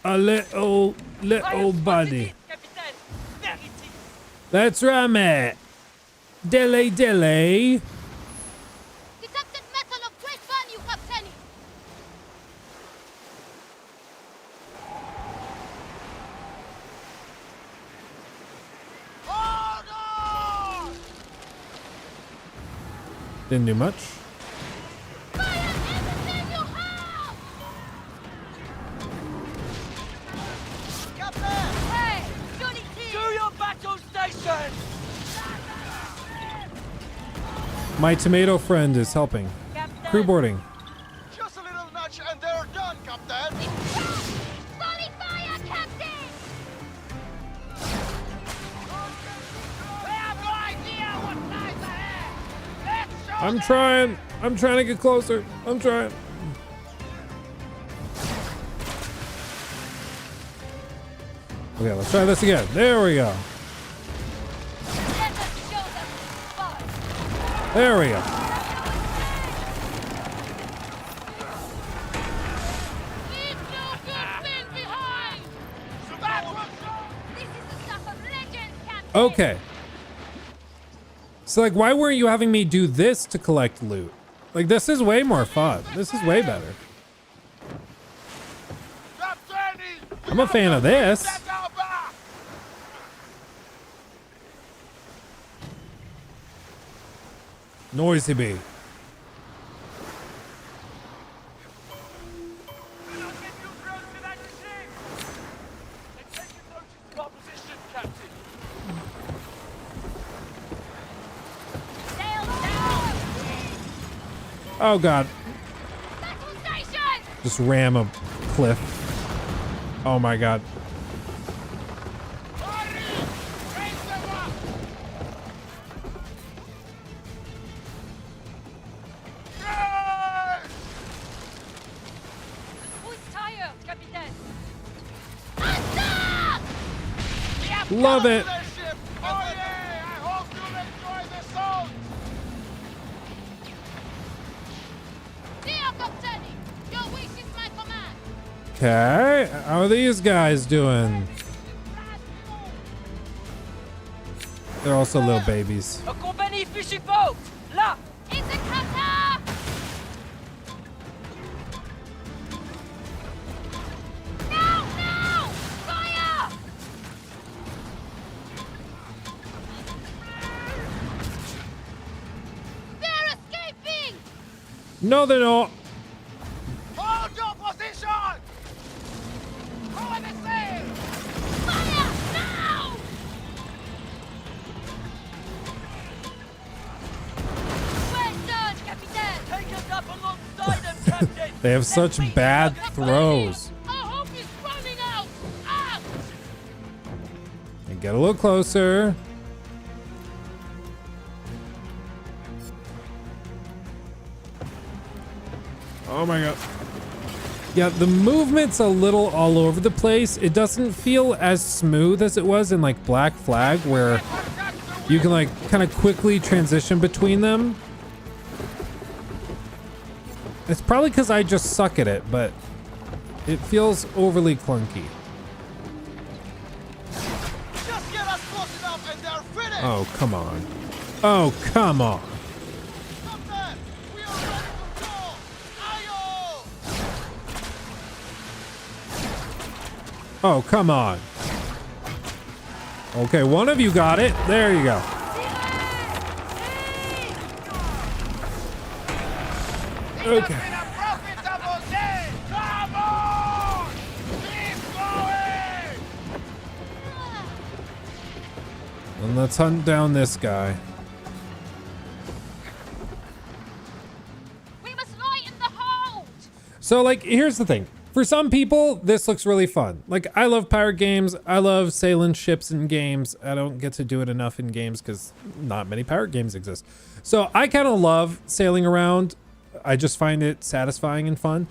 A little buddy. That's right, mate. Dilly dilly. Detected metal of great value, Captain. Didn't do much. Hey! Unity! Do your battle station! My tomato friend is helping. Crew boarding. Just a little nudge and they're done, Captain. Volley fire, Captain! We have no idea what lies ahead. Let's show I'm them. trying. I'm trying to get closer. I'm trying. Okay, let's try this again. There we go. Let us show them fun! There we go. Leave no good men behind! That was This is the stuff of legends, Captain! Okay. So, like, why weren't you having me do this to collect loot? Like, this is way more fun. This is way better. I'm a fan of this. Noisy bee. Oh god. Just ram a cliff. Oh my god. Who's tired, Captain? Love it. Oh yeah, I hope you'll enjoy the song. Dear Captain, your wish is my command. Okay. How are these guys doing? They're also little babies. A company fishing boat! Là! In the cutter! No! No! Fire! They're escaping! No, they're not. Hold your position. Lower the sail. Fire! Now! Well done, Captain! Take us up alongside them, Captain! They have such bad throws. Our hope is running out! Out! And get a little closer. Oh my god. Yeah, the movement's a little all over the place. It doesn't feel as smooth as it was in like Black Flag, where you can like kind of quickly transition between them. It's probably because I just suck at it, but it feels overly clunky. Just get us close enough and they're finished. Oh, come on. Oh, come on. Captain, we are ready to go. Ayo! Oh, come on. Okay, one of you got it. There you go. Okay. Been a profitable day. Come on! Keep going! And let's hunt down this guy. We must lighten the hold! So, like, here's the thing. For some people, this looks really fun. Like, I love pirate games. I love sailing ships in games. I don't get to do it enough in games because not many pirate games exist. So I kind of love sailing around. I just find it satisfying and fun.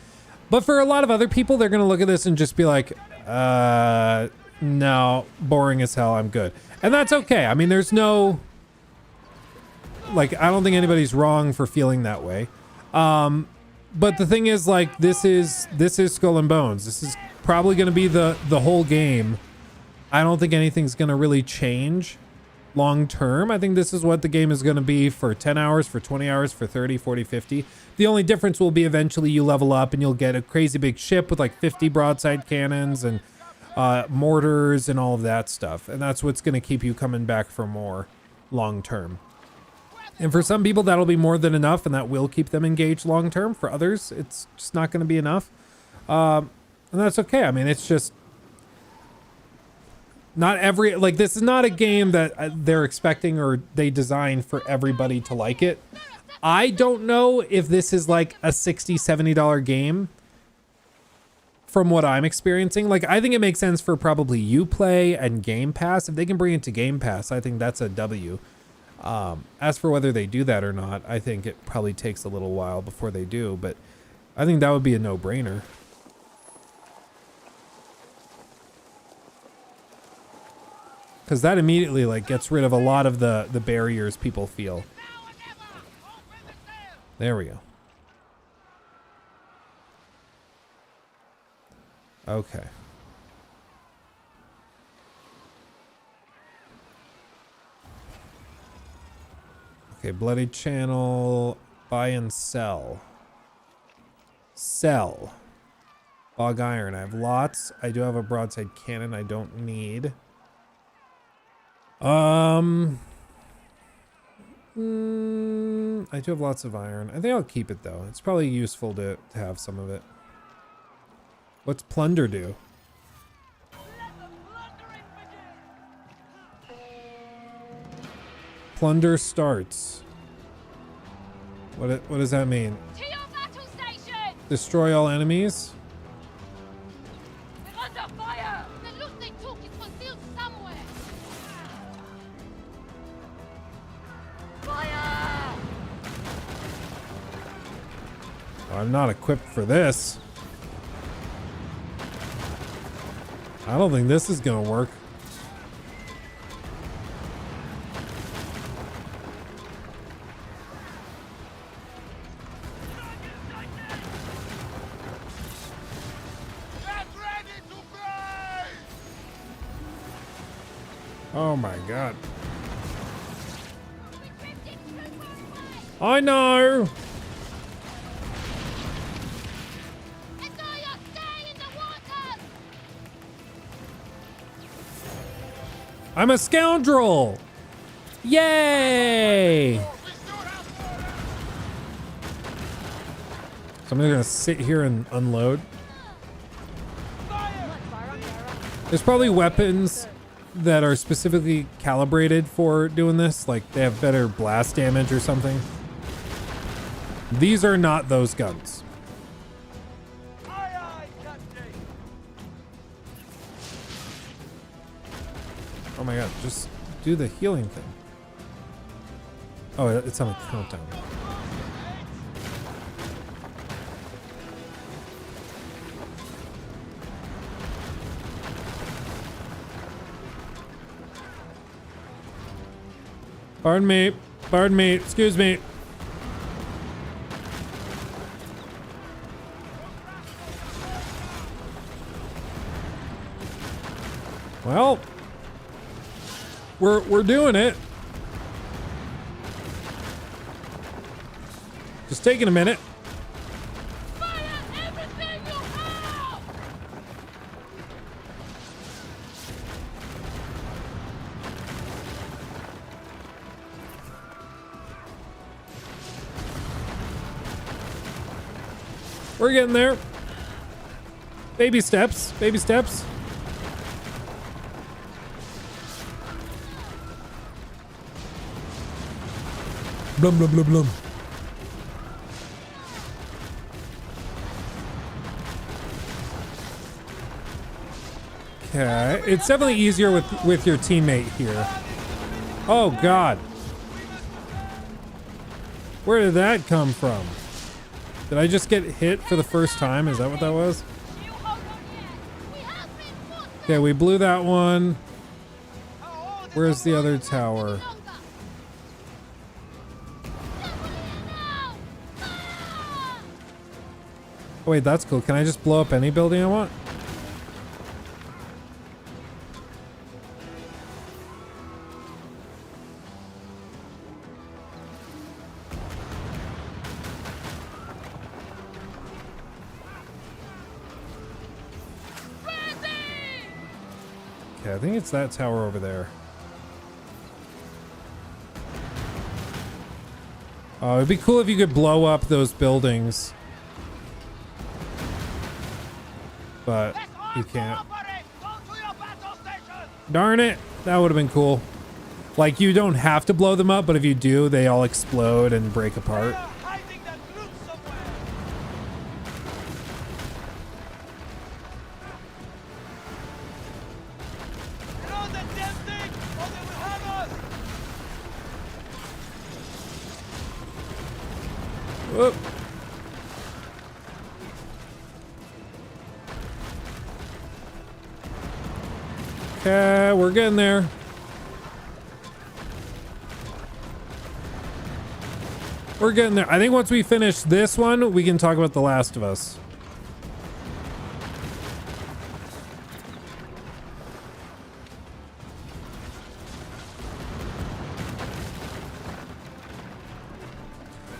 But for a lot of other people, they're going to look at this and just be like, no, boring as hell, I'm good. And that's okay. I mean, there's no, like, I don't think anybody's wrong for feeling that way. But the thing is, like, this is Skull and Bones. This is probably going to be the whole game. I don't think anything's going to really change long term. I think this is what the game is going to be for 10 hours, for 20 hours, for 30, 40, 50. The only difference will be eventually you level up and you'll get a crazy big ship with like 50 broadside cannons and mortars and all of that stuff. And that's what's going to keep you coming back for more long term. And for some people, that'll be more than enough, and that will keep them engaged long term. For others, it's just not going to be enough. And that's okay. I mean, it's just not every, like, this is not a game that they're expecting or they designed for everybody to like it. I don't know if this is like a $60, $70 game from what I'm experiencing. Like, I think it makes sense for probably Uplay and Game Pass. If they can bring it to Game Pass, I think that's a W. As for whether they do that or not, I think it probably takes a little while before they do, but I think that would be a no-brainer. Because that immediately like gets rid of a lot of the barriers people feel. There we go. Okay. Okay, Bloody Channel, buy and sell. Sell. Bog Iron, I have lots. I do have a broadside cannon I don't need. I do have lots of iron. I think I'll keep it though. It's probably useful to have some of it. What's plunder do? Plunder starts. What does that mean? To your battle station! Destroy all enemies? They're under fire! The loot they took is concealed somewhere! Fire! I'm not equipped for this. I don't think this is gonna work. Oh my god. I know! I'm a scoundrel! Yay! So I'm gonna sit here and unload. There's probably weapons that are specifically calibrated for doing this, like they have better blast damage or something. These are not those guns. Oh my god, just do the healing thing. Oh, it's on a countdown. Pardon me, excuse me. Well, we're doing it. Just taking a minute. We're getting there. Baby steps, baby steps. Blum, blum, blum, blum. Okay, it's definitely easier with your teammate here. Oh God. Where did that come from? Did I just get hit for the first time? Is that what that was? Okay, we blew that one. Where's the other tower? Oh wait, that's cool. Can I just blow up any building I want? Okay, I think it's that tower over there. Oh, it'd be cool if you could blow up those buildings. But you can't. Darn it! That would have been cool. Like, you don't have to blow them up, but if you do, they all explode and break apart. Whoop. Okay, we're getting there. We're getting there. I think once we finish this one, we can talk about The Last of Us.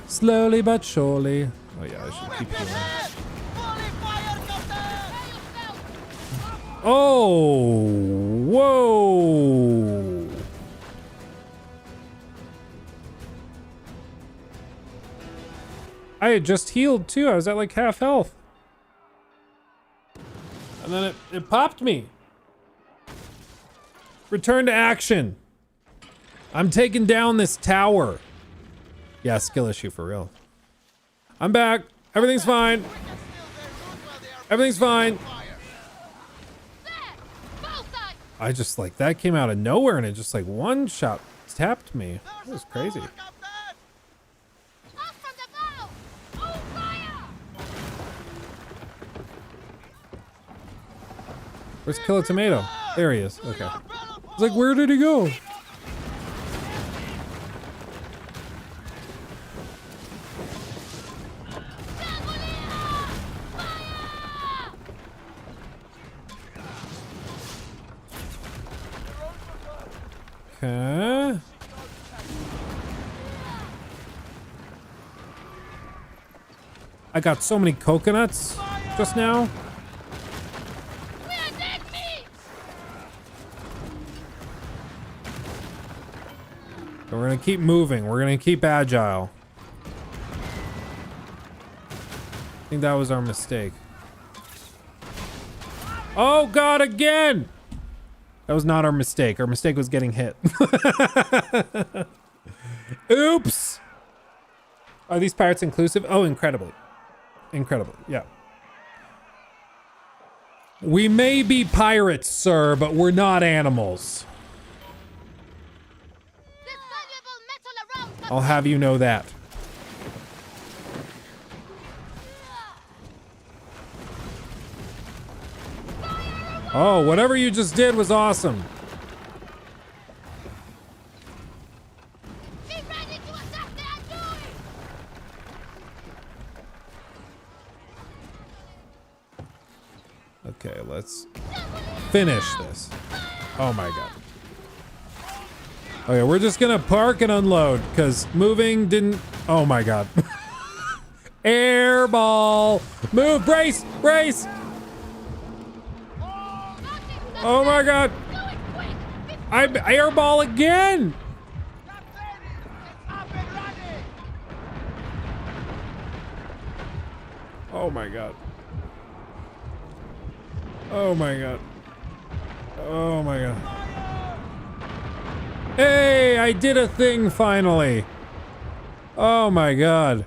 Slowly but surely. Oh yeah, I should keep healing. Oh, whoa. I had just healed too. I was at like half health. And then it popped me. Return to action. I'm taking down this tower. Yeah, skill issue for real. I'm back. Everything's fine. Everything's fine. I just like, that came out of nowhere and it just like one shot tapped me. That was crazy. Where's Kill a Tomato? There he is. Okay. I was like, where did he go? Okay. I got so many coconuts just now. So we're gonna keep moving. We're gonna keep agile. I think that was our mistake. Oh God, again! That was not our mistake. Our mistake was getting hit. Oops! Are these pirates inclusive? Oh, incredibly. Incredibly, yeah. We may be pirates, sir, but we're not animals. I'll have you know that. Oh, whatever you just did was awesome. Okay, let's finish this. Oh my God. Okay, we're just gonna park and unload because moving didn't. Oh my God. Air ball. Move, brace, brace. Oh my God. I'm airball again. Oh my God. Oh my God. Oh my God. Hey, I did a thing finally. Oh my God.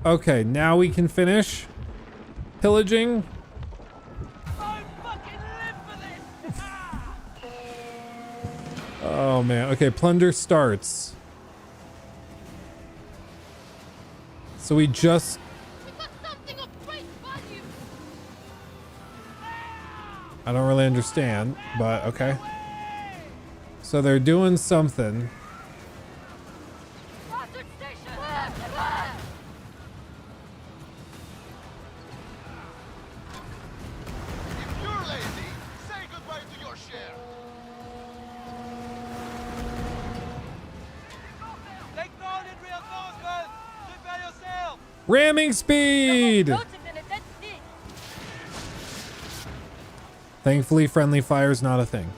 Okay, now we can finish pillaging. Oh man. Okay, plunder starts. So we just... I don't really understand, but okay. So they're doing something. If you're lazy, say goodbye to your share. Take down in reinforcements! Prepare yourself! Ramming speed! Thankfully, friendly fire is not a thing.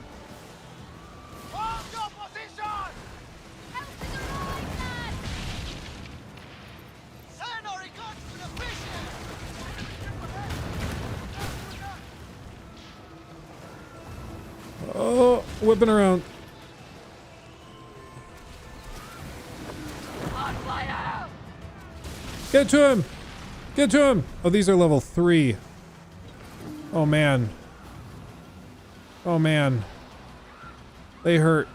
Hold your position! Send our regards to the fishes! Oh, whipping around. Get to him! Get to him! Oh, these are level 3. Oh, man. Oh, man. They hurt.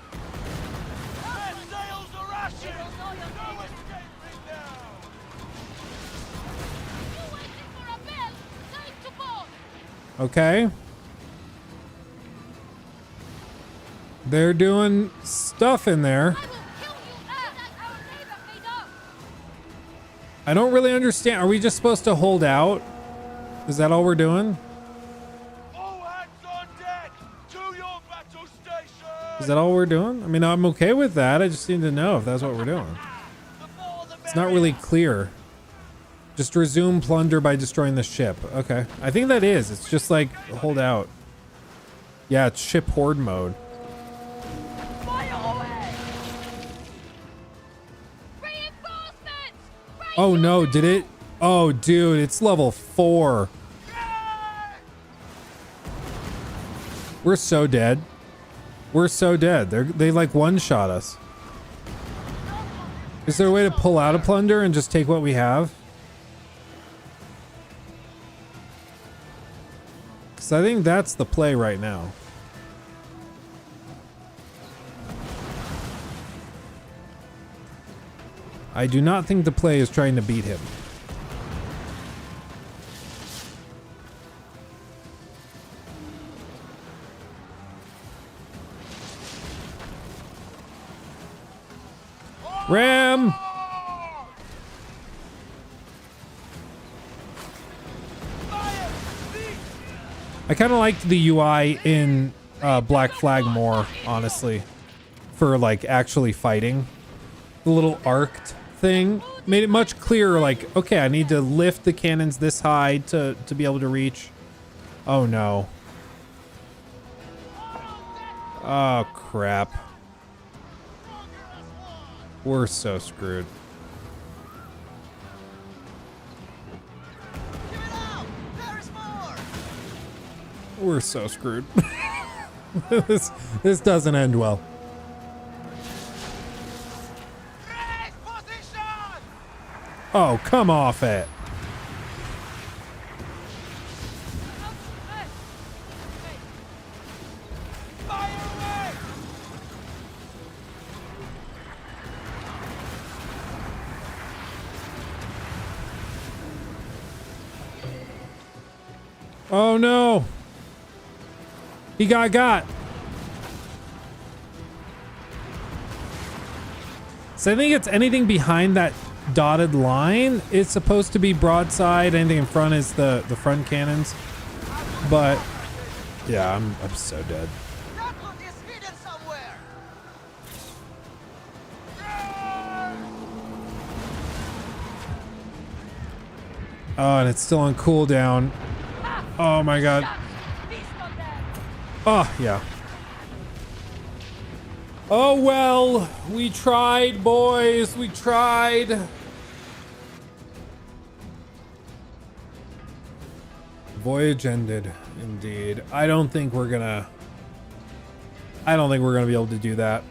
Okay. They're doing stuff in there. I don't really understand. Are we just supposed to hold out? Is that all we're doing? Is that all we're doing? I mean, I'm okay with that. I just need to know if that's what we're doing. It's not really clear. Just resume plunder by destroying the ship. Okay. I think that is. It's just like hold out. Yeah, it's ship horde mode. Oh no, did it? Oh dude, it's level 4. We're so dead. We're so dead. They like one-shot us. Is there a way to pull out a plunder and just take what we have? Because I think that's the play right now. I do not think the play is trying to beat him. Ram! I kind of liked the UI in Black Flag more, honestly, for like actually fighting. The little arced thing made it much clearer, like, okay, I need to lift the cannons this high to be able to reach. Oh no. Oh crap. We're so screwed. We're so screwed. This doesn't end well. Oh, come off it. Oh no. He got. So I think it's anything behind that dotted line. It's supposed to be broadside. Anything in front is the front cannons. But yeah, I'm so dead. Oh, and it's still on cooldown. Oh my god. Oh, yeah. Oh well, we tried, boys. We tried. Voyage ended, indeed. I don't think we're gonna be able to do that.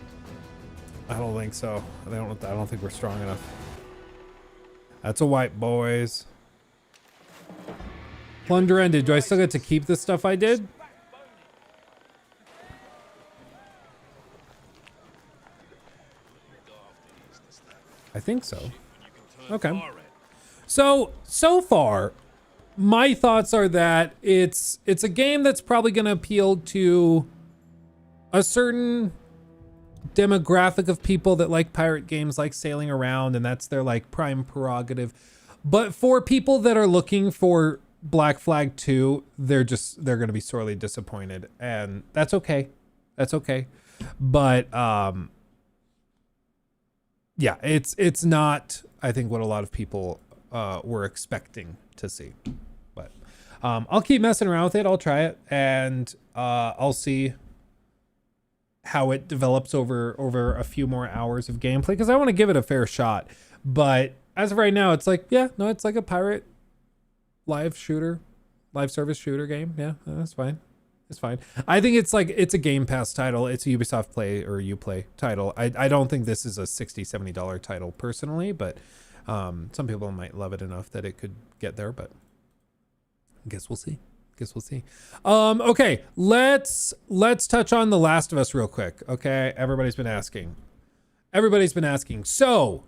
I don't think so. I don't think we're strong enough. That's a wipe, boys. Plunder ended. Do I still get to keep the stuff I did? I think so. Okay. So far, my thoughts are that it's a game that's probably going to appeal to a certain demographic of people that like pirate games, like sailing around, and that's their like prime prerogative. But for people that are looking for Black Flag 2, they're going to be sorely disappointed, and that's okay. That's okay. But yeah, it's not, I think, what a lot of people were expecting to see. But I'll keep messing around with it. I'll try it, and I'll see how it develops over a few more hours of gameplay, because I want to give it a fair shot. But as of right now, it's like, yeah, no, it's like a pirate live service shooter game. Yeah, that's fine. It's fine. I think it's a Game Pass title. It's a Ubisoft Play or Uplay title. I don't think this is a $60, $70 title personally, but some people might love it enough that it could get there, but I guess we'll see. Okay, let's touch on The Last of Us real quick. Okay, everybody's been asking. So,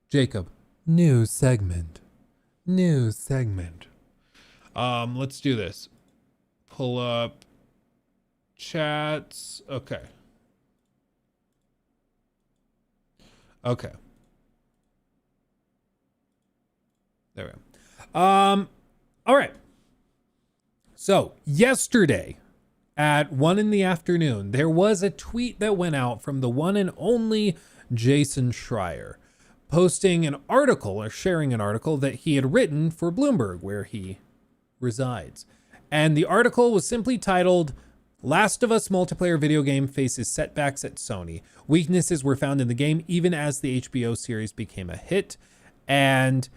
Jacob, new segment. Let's do this. Pull up chats. Okay. There we go. All right. So yesterday at 1 p.m, there was a tweet that went out from the one and only Jason Schreier, posting an article or sharing an article that he had written for Bloomberg, where he resides. And the article was simply titled, "Last of Us multiplayer video game faces setbacks at Sony. Weaknesses were found in the game even as the HBO series became a hit." And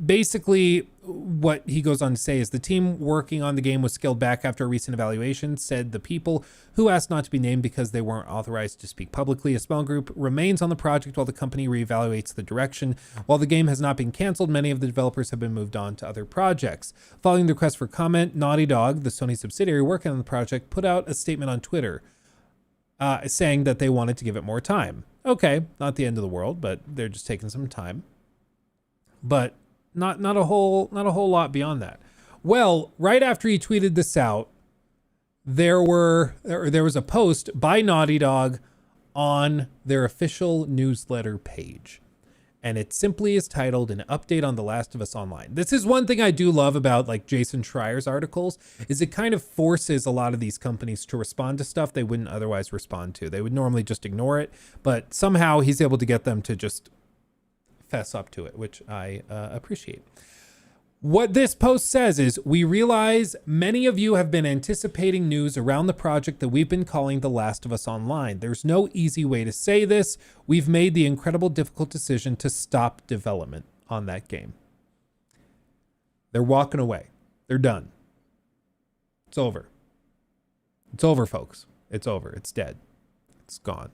basically what he goes on to say is the team working on the game was scaled back after a recent evaluation, said the people who asked not to be named because they weren't authorized to speak publicly. A small group remains on the project while the company reevaluates the direction. While the game has not been canceled, many of the developers have been moved on to other projects. Following the request for comment, Naughty Dog, the Sony subsidiary working on the project, put out a statement on Twitter saying that they wanted to give it more time. Okay, not the end of the world, but they're just taking some time. But not a whole lot beyond that. Well, right after he tweeted this out, there was a post by Naughty Dog on their official newsletter page, and it simply is titled "An Update on The Last of Us Online." This is one thing I do love about like Jason Schreier's articles, is it kind of forces a lot of these companies to respond to stuff they wouldn't otherwise respond to. They would normally just ignore it, but somehow he's able to get them to just fess up to it, which I appreciate. What this post says is, "We realize many of you have been anticipating news around the project that we've been calling The Last of Us Online. There's no easy way to say this. We've made the incredible difficult decision to stop development on that game." They're walking away. They're done. It's over. It's over, folks. It's over. It's dead. It's gone.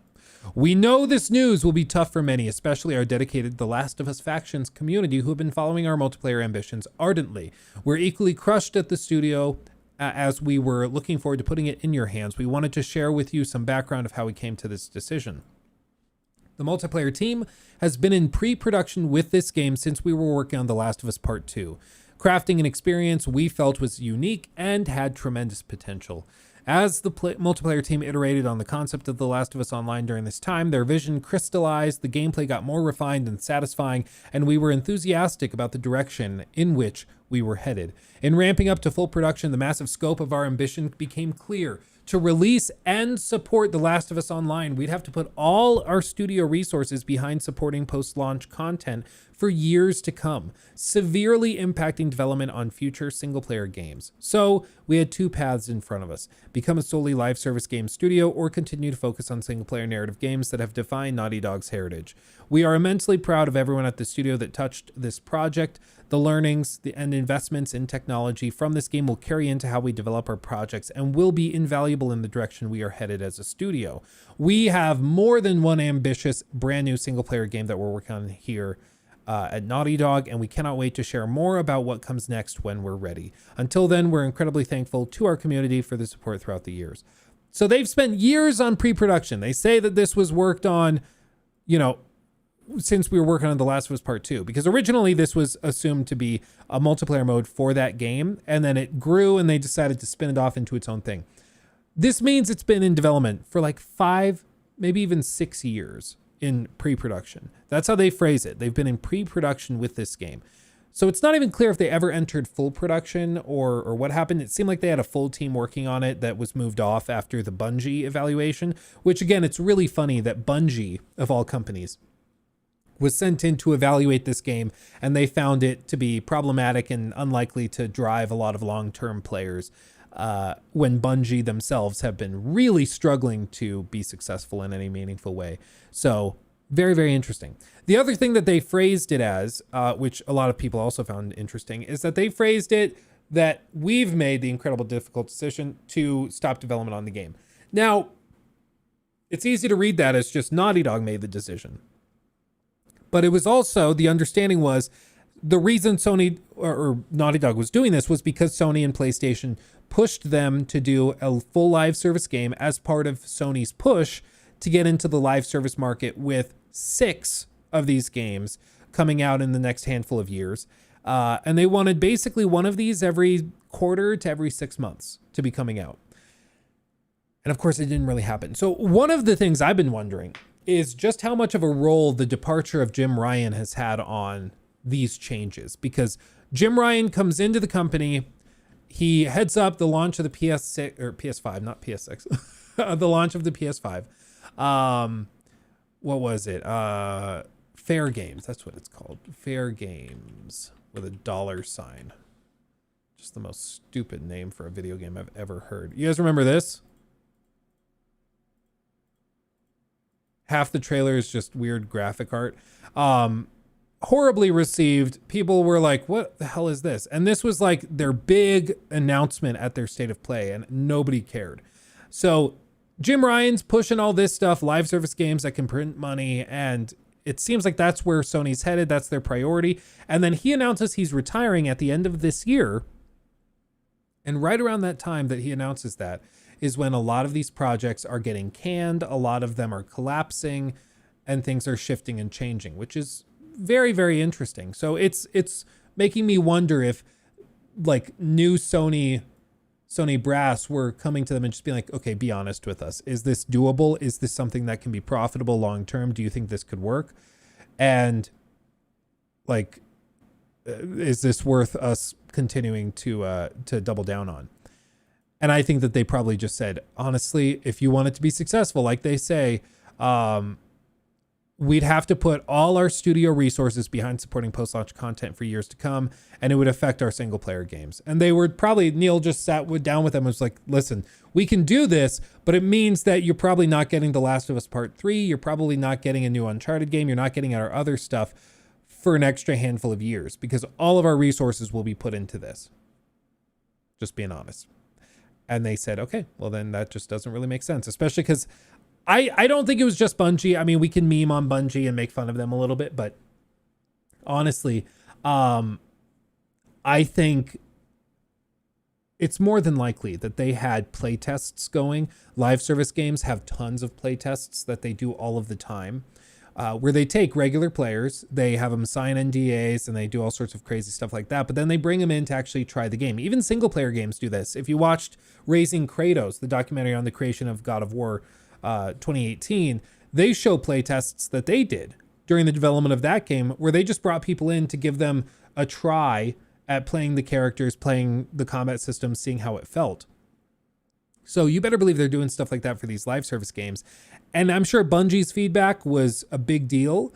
"We know this news will be tough for many, especially our dedicated The Last of Us factions community who have been following our multiplayer ambitions ardently. We're equally crushed at the studio as we were looking forward to putting it in your hands. We wanted to share with you some background of how we came to this decision. The multiplayer team has been in pre-production with this game since we were working on The Last of Us Part 2, crafting an experience we felt was unique and had tremendous potential. As the multiplayer team iterated on the concept of The Last of Us Online during this time, their vision crystallized, the gameplay got more refined and satisfying, and we were enthusiastic about the direction in which we were headed. In ramping up to full production, the massive scope of our ambition became clear. To release and support The Last of Us Online, we'd have to put all our studio resources behind supporting post-launch content for years to come, severely impacting development on future single-player games. So we had two paths in front of us: become a solely live service game studio or continue to focus on single-player narrative games that have defined Naughty Dog's heritage. We are immensely proud of everyone at the studio that touched this project. The learnings and investments in technology from this game will carry into how we develop our projects and will be invaluable in the direction we are headed as a studio. We have more than one ambitious brand new single-player game that we're working on here at Naughty Dog, and we cannot wait to share more about what comes next when we're ready. Until then, we're incredibly thankful to our community for the support throughout the years." So they've spent years on pre-production. They say that this was worked on, since we were working on The Last of Us Part 2, because originally this was assumed to be a multiplayer mode for that game, and then it grew and they decided to spin it off into its own thing. This means it's been in development for like 5, maybe even 6 years in pre-production. That's how they phrase it. They've been in pre-production with this game. So it's not even clear if they ever entered full production or what happened. It seemed like they had a full team working on it that was moved off after the Bungie evaluation, which again, it's really funny that Bungie, of all companies, was sent in to evaluate this game, and they found it to be problematic and unlikely to drive a lot of long-term players when Bungie themselves have been really struggling to be successful in any meaningful way. So very, very interesting. The other thing that they phrased it as, which a lot of people also found interesting, is that they phrased it that we've made the incredible difficult decision to stop development on the game. Now, it's easy to read that as just Naughty Dog made the decision. But it was also, the understanding was, the reason Sony or Naughty Dog was doing this was because Sony and PlayStation pushed them to do a full live service game as part of Sony's push to get into the live service market with 6 of these games coming out in the next handful of years. And they wanted basically one of these every quarter to every 6 months to be coming out. And of course, it didn't really happen. So one of the things I've been wondering is just how much of a role the departure of Jim Ryan has had on these changes. Because Jim Ryan comes into the company, he heads up the launch of the PS6 or PS5, not PS6, the launch of the PS5. What was it? Fair Games. That's what it's called. Fair Games with a $sign. Just the most stupid name for a video game I've ever heard. You guys remember this? Half the trailer is just weird graphic art. Horribly received. People were like, what the hell is this? And this was like their big announcement at their State of Play, and nobody cared. So Jim Ryan's pushing all this stuff, live service games that can print money, and it seems like that's where Sony's headed. That's their priority. And then he announces he's retiring at the end of this year. And right around that time that he announces that is when a lot of these projects are getting canned. A lot of them are collapsing and things are shifting and changing, which is very, very interesting. So it's making me wonder if like new Sony brass were coming to them and just being like, okay, be honest with us. Is this doable? Is this something that can be profitable long-term? Do you think this could work? And like, is this worth us continuing to double down on? And I think that they probably just said, honestly, if you want it to be successful, like they say, we'd have to put all our studio resources behind supporting post-launch content for years to come, and it would affect our single-player games. And they were probably, Neil just sat down with them and was like, listen, we can do this, but it means that you're probably not getting The Last of Us Part 3. You're probably not getting a new Uncharted game. You're not getting our other stuff for an extra handful of years because all of our resources will be put into this. Just being honest. And they said, okay, well then that just doesn't really make sense, especially because I don't think it was just Bungie. I mean, we can meme on Bungie and make fun of them a little bit, but honestly, I think it's more than likely that they had play tests going. Live service games have tons of play tests that they do all of the time, where they take regular players, they have them sign NDAs, and they do all sorts of crazy stuff like that. But then they bring them in to actually try the game. Even single player games do this. If you watched Raising Kratos, the documentary on the creation of God of War 2018, they show play tests that they did during the development of that game, where they just brought people in to give them a try at playing the characters, playing the combat system, seeing how it felt. So you better believe they're doing stuff like that for these live service games. And I'm sure Bungie's feedback was a big deal,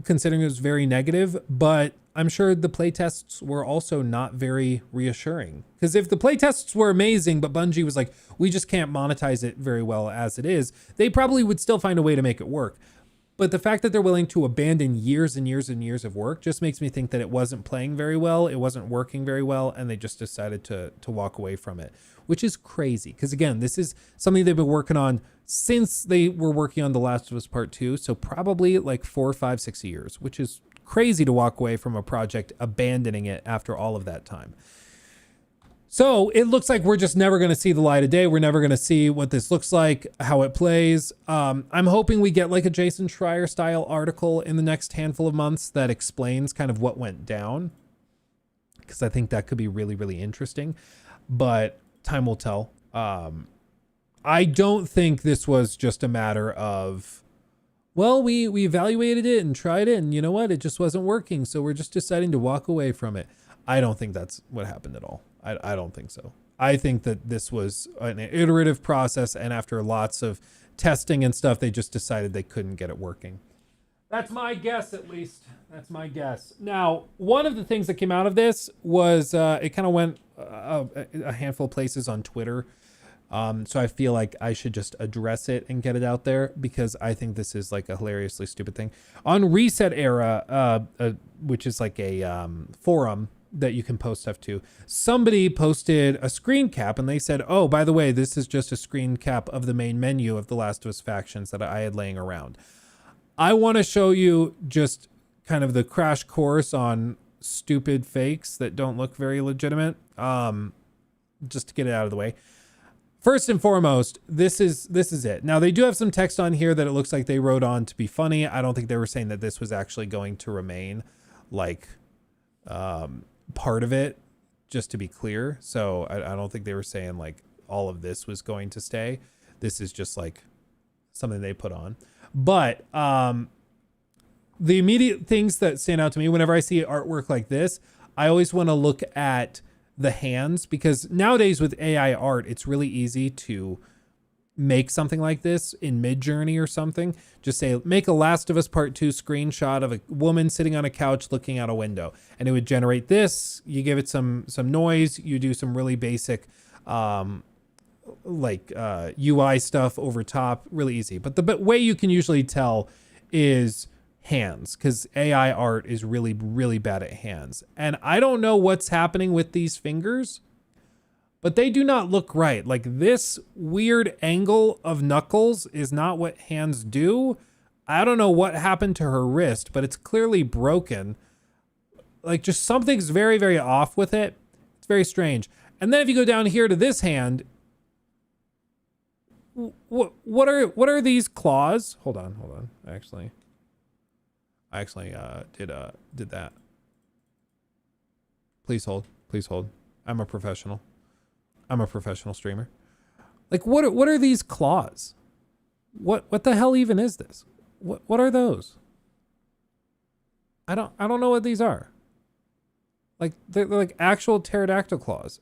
considering it was very negative, but I'm sure the playtests were also not very reassuring. Because if the playtests were amazing, but Bungie was like, we just can't monetize it very well as it is, they probably would still find a way to make it work. But the fact that they're willing to abandon years and years and years of work just makes me think that it wasn't playing very well, it wasn't working very well, and they just decided to walk away from it, which is crazy. Because again, this is something they've been working on since they were working on The Last of Us Part 2, so probably like 4, 5, 6 years, which is crazy to walk away from a project, abandoning it after all of that time. So it looks like we're just never going to see the light of day. We're never going to see what this looks like, how it plays. I'm hoping we get like a Jason Schreier style article in the next handful of months that explains kind of what went down, because I think that could be really, really interesting, but time will tell. I don't think this was just a matter of, well, we evaluated it and tried it, and you know what? It just wasn't working, so we're just deciding to walk away from it. I don't think that's what happened at all. I don't think so. I think that this was an iterative process, and after lots of testing and stuff, they just decided they couldn't get it working. That's my guess, at least. That's my guess. Now, one of the things that came out of this was it kind of went a handful of places on Twitter. So I feel like I should just address it and get it out there, because I think this is like a hilariously stupid thing. On Reset Era, which is like a forum that you can post stuff to, somebody posted a screen cap and they said, oh, by the way, this is just a screen cap of the main menu of The Last of Us Factions that I had laying around. I want to show you just kind of the crash course on stupid fakes that don't look very legitimate, just to get it out of the way. First and foremost, this is it. Now, they do have some text on here that it looks like they wrote on to be funny. I don't think they were saying that this was actually going to remain like part of it, just to be clear. So I don't think they were saying like all of this was going to stay. This is just like something they put on. But the immediate things that stand out to me whenever I see artwork like this, I always want to look at the hands, because nowadays with AI art, it's really easy to make something like this in Midjourney or something. Just say, make a Last of Us Part 2 screenshot of a woman sitting on a couch looking out a window, and it would generate this. You give it some noise, you do some really basic UI stuff over top, really easy. But the way you can usually tell is hands, because AI art is really, really bad at hands. And I don't know what's happening with these fingers, but they do not look right. Like, this weird angle of knuckles is not what hands do. I don't know what happened to her wrist, but it's clearly broken. Like, just something's very, very off with it. It's very strange. And then if you go down here to this hand, what are these claws? Hold on. I actually did that. Please hold. I'm a professional streamer. Like, what are these claws? What the hell even is this? What are those? I don't know what these are. Like, they're like actual pterodactyl claws.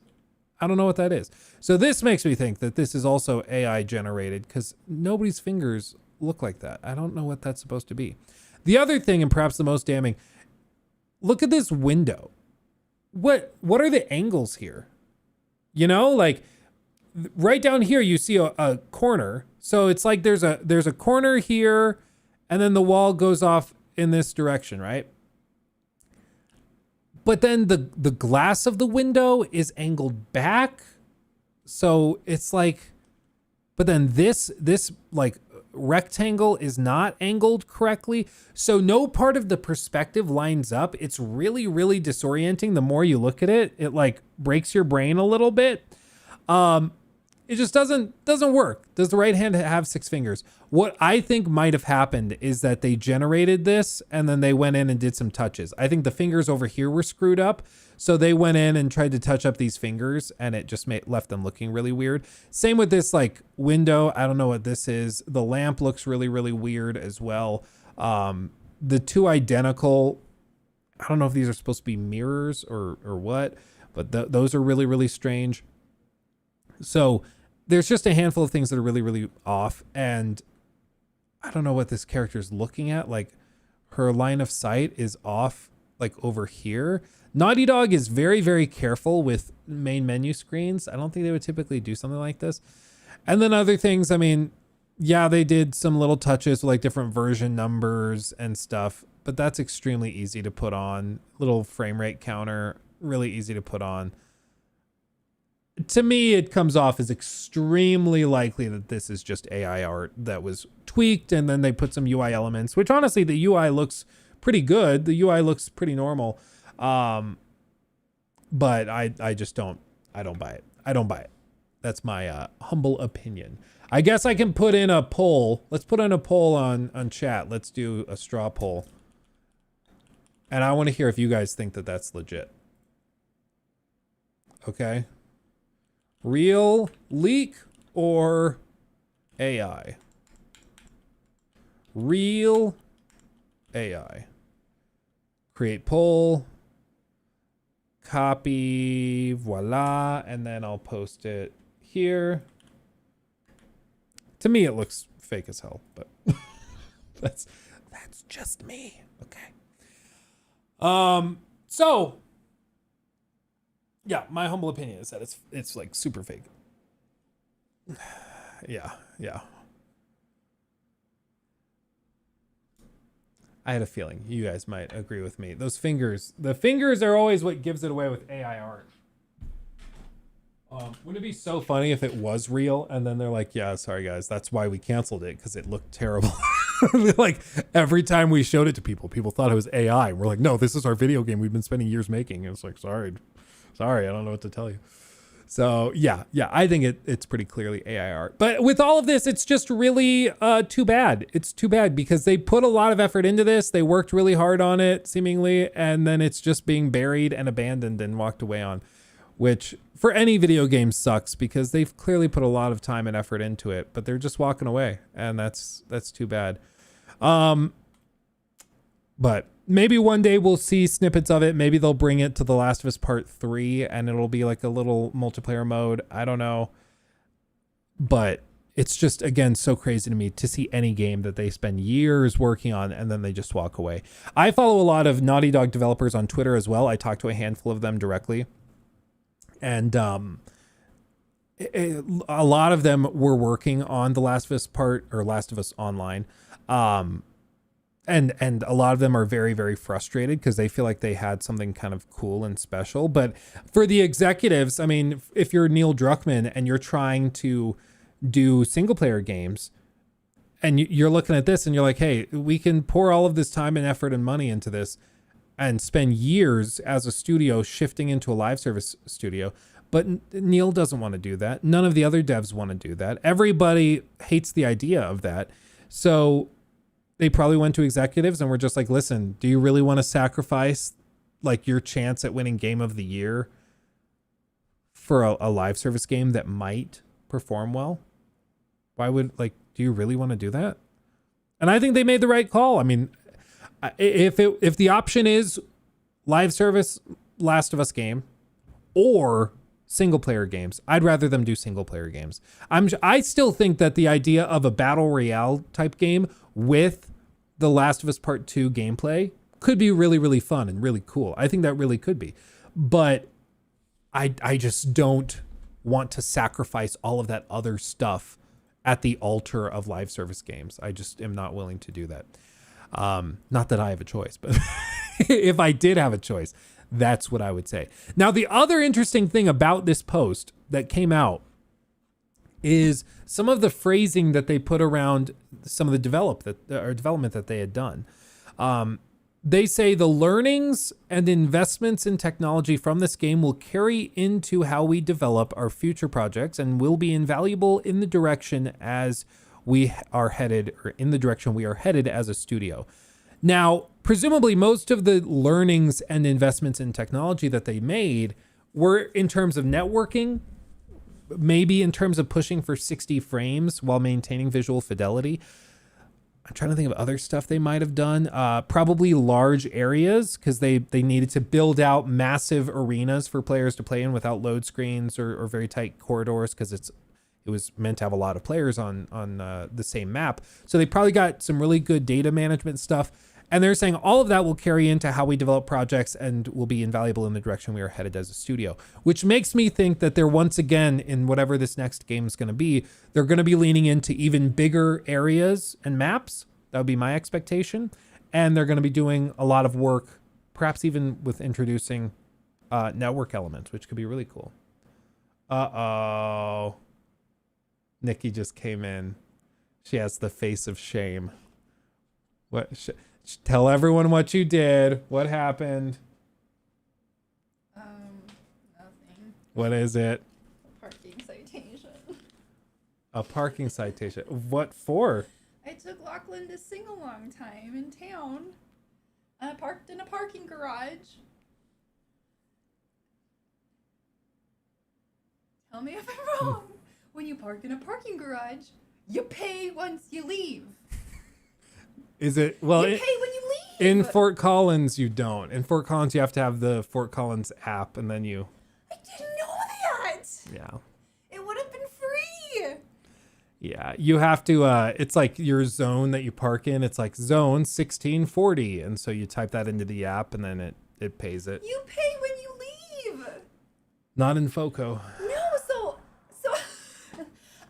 I don't know what that is. So this makes me think that this is also AI generated, because nobody's fingers look like that. I don't know what that's supposed to be. The other thing, and perhaps the most damning, look at this window. What are the angles here? You know, like right down here, you see a corner. So it's like there's a corner here, and then the wall goes off in this direction, right? But then the glass of the window is angled back. So it's like, but then this like rectangle is not angled correctly. So no part of the perspective lines up. It's really, really disorienting. The more you look at it, it like breaks your brain a little bit. It just doesn't work. Does the right hand have 6 fingers? What I think might have happened is that they generated this and then they went in and did some touches. I think the fingers over here were screwed up. So they went in and tried to touch up these fingers, and it just left them looking really weird. Same with this like window. I don't know what this is. The lamp looks really, really weird as well. The two identical, I don't know if these are supposed to be mirrors or what, but those are really, really strange. So there's just a handful of things that are really, really off. And I don't know what this character is looking at. Like, her line of sight is off, like over here. Naughty Dog is very, very careful with main menu screens. I don't think they would typically do something like this. And then other things, I mean, yeah, they did some little touches with like different version numbers and stuff, but that's extremely easy to put on. Little frame rate counter, really easy to put on. To me, it comes off as extremely likely that this is just AI art that was tweaked, and then they put some UI elements, which honestly, the UI looks pretty good. The UI looks pretty normal. But I just don't I don't buy it. I don't buy it. That's my humble opinion. I guess I can put in a poll. Let's put in a poll on chat. Let's do a straw poll. And I want to hear if you guys think that that's legit. Okay. Real leak or AI? Real AI. Create poll. Copy. Voila. And then I'll post it here. To me, it looks fake as hell, but that's just me. Okay. So yeah, my humble opinion is that it's like super fake. Yeah. I had a feeling you guys might agree with me. Those fingers, the fingers are always what gives it away with AI art. Wouldn't it be so funny if it was real and then they're like, yeah, sorry guys, that's why we canceled it, because it looked terrible. Like every time we showed it to people thought it was AI. We're like, no, this is our video game we've been spending years making. And it's like, sorry, I don't know what to tell you. So yeah, I think it's pretty clearly AI art. But with all of this, it's just really too bad. It's too bad because they put a lot of effort into this. They worked really hard on it, seemingly, and then it's just being buried and abandoned and walked away on, which for any video game sucks because they've clearly put a lot of time and effort into it, but they're just walking away, and that's too bad. But maybe one day we'll see snippets of it. Maybe they'll bring it to The Last of Us Part 3 and it'll be like a little multiplayer mode. I don't know. But it's just, again, so crazy to me to see any game that they spend years working on and then they just walk away. I follow a lot of Naughty Dog developers on Twitter as well. I talk to a handful of them directly. And a lot of them were working on The Last of Us Last of Us Online. And a lot of them are very, very frustrated because they feel like they had something kind of cool and special. But for the executives, I mean, if you're Neil Druckmann and you're trying to do single player games and you're looking at this and you're like, hey, we can pour all of this time and effort and money into this and spend years as a studio shifting into a live service studio. But Neil doesn't want to do that. None of the other devs want to do that. Everybody hates the idea of that. So they probably went to executives and were just like, listen, do you really want to sacrifice like your chance at winning Game of the Year for a live service game that might perform well? Why would, like, do you really want to do that? And I think they made the right call. I mean, if the option is live service Last of Us game or single player games, I'd rather them do single player games. I still think that the idea of a battle royale type game with The Last of Us Part 2 gameplay could be really, really fun and really cool. I think that really could be. But I just don't want to sacrifice all of that other stuff at the altar of live service games. I just am not willing to do that. Not that I have a choice, but if I did have a choice, that's what I would say. Now, the other interesting thing about this post that came out is some of the phrasing that they put around some of the development that they had done. They say the learnings and investments in technology from this game will carry into how we develop our future projects and will be invaluable in the direction as we are headed, or in the direction we are headed as a studio. Now, presumably most of the learnings and investments in technology that they made were in terms of networking, maybe in terms of pushing for 60 frames while maintaining visual fidelity. I'm trying to think of other stuff they might have done. Probably large areas, because they needed to build out massive arenas for players to play in without load screens or very tight corridors, because it was meant to have a lot of players on the same map. So they probably got some really good data management stuff. And they're saying all of that will carry into how we develop projects and will be invaluable in the direction we are headed as a studio, which makes me think that they're once again, in whatever this next game is going to be, they're going to be leaning into even bigger areas and maps. That would be my expectation. And they're going to be doing a lot of work, perhaps even with introducing network elements, which could be really cool. Uh-oh. Nikki just came in. She has the face of shame. What? Tell everyone what you did. What happened? Nothing. What is it? Parking citation. A parking citation. What for? I took Lachlan to sing a long time in town. I parked in a parking garage. Tell me if I'm wrong. When you park in a parking garage, you pay once you leave. Is it? Well, you pay when you leave. In Fort Collins, you don't. In Fort Collins, you have to have the Fort Collins app, and then you. I didn't know that. Yeah. It would have been free. Yeah, you have to. It's like your zone that you park in. It's like zone 1640, and so you type that into the app, and then it pays it. You pay when you leave. Not in FOCO. No, so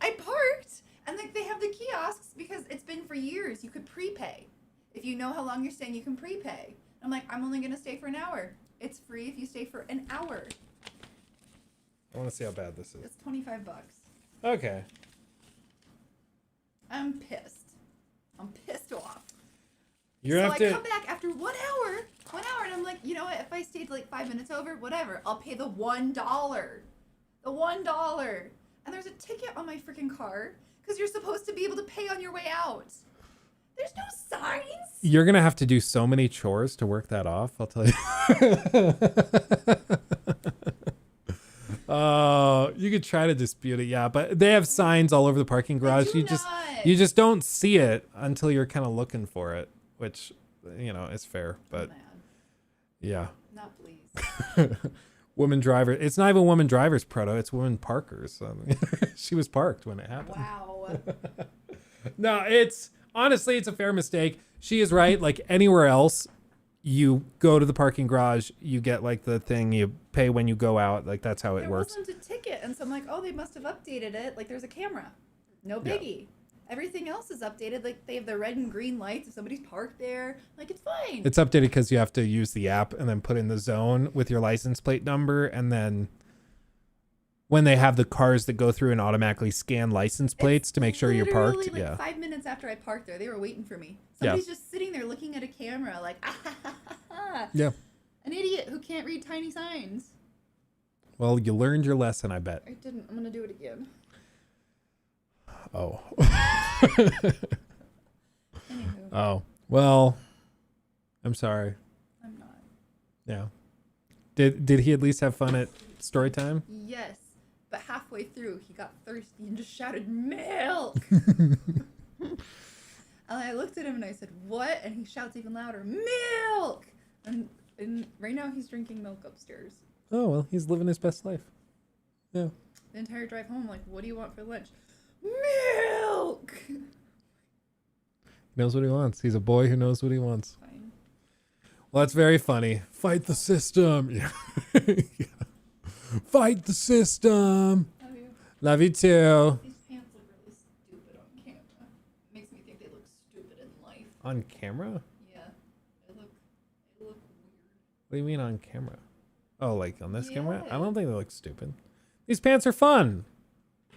I parked, and like they have the kiosks because it's been for years. You could prepay. If you know how long you're staying, you can prepay. I'm like, I'm only gonna stay for an hour. It's free if you stay for an hour. I want to see how bad this is. It's $25. Okay. I'm pissed. I'm pissed off. You have I to. come back after 1 hour, and I'm like, you know what? If I stayed like 5 minutes over, whatever. I'll pay the $1. The $1. And there's a ticket on my freaking car because you're supposed to be able to pay on your way out. There's no signs. You're gonna have to do so many chores to work that off. I'll tell you. You could try to dispute it, yeah, but they have signs all over the parking garage. You just don't see it until you're kind of looking for it, which is fair, but yeah. Not please. Woman driver. It's not even woman drivers, Proto. It's woman parkers. She was parked when it happened. Wow. No, honestly, it's a fair mistake. She is right. Like anywhere else, you go to the parking garage, you get like the thing, you pay when you go out. Like that's how it works. There wasn't a ticket, and so I'm like, oh, they must have updated it. Like there's a camera. No biggie. Yeah. Everything else is updated. Like they have the red and green lights if somebody's parked there. Like it's fine. It's updated because you have to use the app and then put in the zone with your license plate number, and then when they have the cars that go through and automatically scan license plates to make sure you're parked. Like 5 minutes after I parked there, they were waiting for me. Somebody's just sitting there looking at a camera like, Yeah. An idiot who can't read tiny signs. Well, you learned your lesson, I bet. I didn't. I'm going to do it again. Oh. Anywho. Oh. Well, I'm sorry. I'm not. Yeah. Did he at least have fun at story time? Yes. But halfway through, he got thirsty and just shouted, milk! And I looked at him and I said, what? And he shouts even louder, milk! And right now he's drinking milk upstairs. Oh, well, he's living his best life. Yeah. The entire drive home, like, what do you want for lunch? Milk! He knows what he wants. He's a boy who knows what he wants. Fine. Well, that's very funny. Fight the system. Yeah. Yeah. Fight the system. Love you. Love you too. These pants look really stupid on camera. Makes me think they look stupid in life. On camera? Yeah. They look weird. What do you mean on camera? Oh, like on this camera? I Yeah. don't think they look stupid. These pants are fun.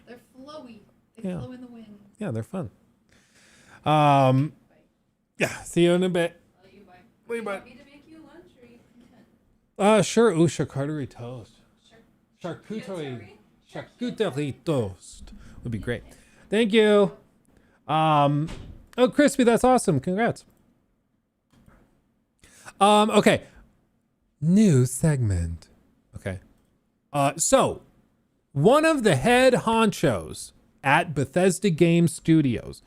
They're flowy. They Yeah. flow in the wind. Yeah, they're fun. Yeah, see you in a bit. Love you, bye. Love you, Do bye. want me to make you lunch or you content? Sure. Ooh, charcuterie toast. Charcuterie toast would be great. Thank you. Oh, Crispy, that's awesome. Congrats. Okay. New segment. Okay. So one of the head honchos at Bethesda Game Studios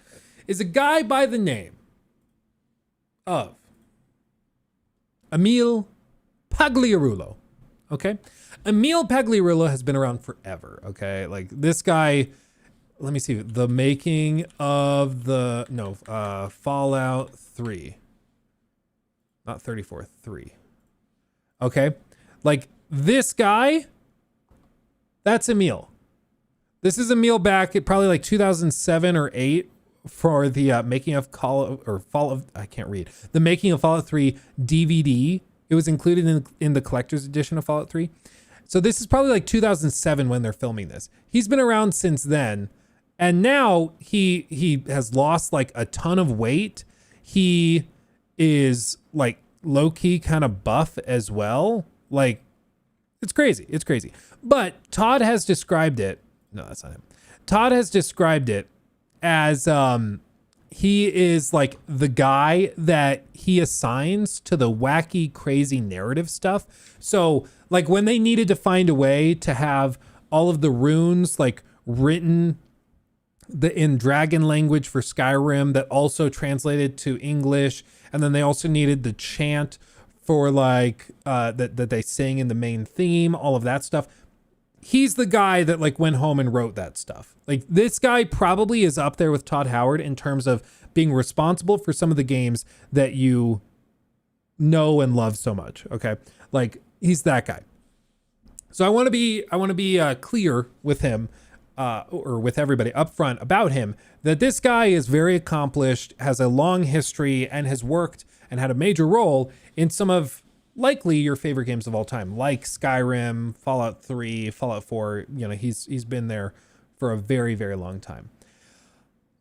is a guy by the name of Emil Pagliarulo. Okay. Emil Pagliarulo has been around forever. Okay. Like this guy, let me see, the making of Fallout 3. Not 34, 3. Okay. Like this guy, that's Emil. This is Emil back at probably like 2007 or 8 for the making of the making of Fallout 3 DVD. It was included in the collector's edition of Fallout 3. So this is probably like 2007 when they're filming this. He's been around since then. And now he has lost like a ton of weight. He is like low-key kind of buff as well. Like It's crazy. It's crazy. But Todd has described it. No, that's not him. Todd has described it as he is like the guy that he assigns to the wacky, crazy narrative stuff. So like when they needed to find a way to have all of the runes like written in dragon language for Skyrim that also translated to English, and then they also needed the chant for like that they sing in the main theme, all of that stuff. He's the guy that like went home and wrote that stuff. Like this guy probably is up there with Todd Howard in terms of being responsible for some of the games that you know and love so much. Okay, like he's that guy. So I want to be clear with him. Or with everybody up front about him, that this guy is very accomplished, has a long history, and has worked and had a major role in some of likely your favorite games of all time, like Skyrim, Fallout 3, Fallout 4. You know, he's been there for a very, very long time.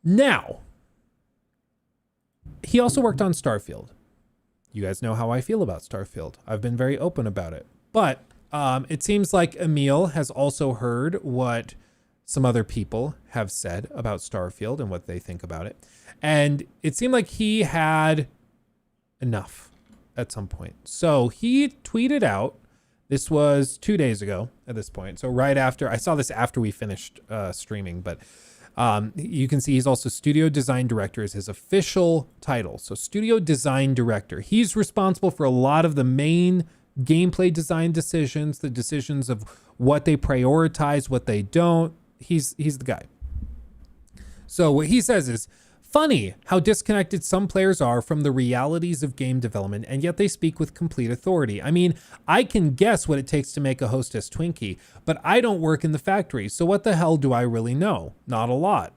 Now, he also worked on Starfield. You guys know how I feel about Starfield. I've been very open about it. But it seems like Emil has also heard what some other people have said about Starfield and what they think about it. And it seemed like he had enough at some point. So he tweeted out, this was 2 days ago at this point. So right after, I saw this after we finished streaming, but you can see he's also Studio Design Director is his official title. So Studio Design Director. He's responsible for a lot of the main gameplay design decisions, the decisions of what they prioritize, what they don't. He's the guy. So what he says is, funny how disconnected some players are from the realities of game development, and yet they speak with complete authority. I mean, I can guess what it takes to make a Hostess Twinkie, but I don't work in the factory, so what the hell do I really know? Not a lot.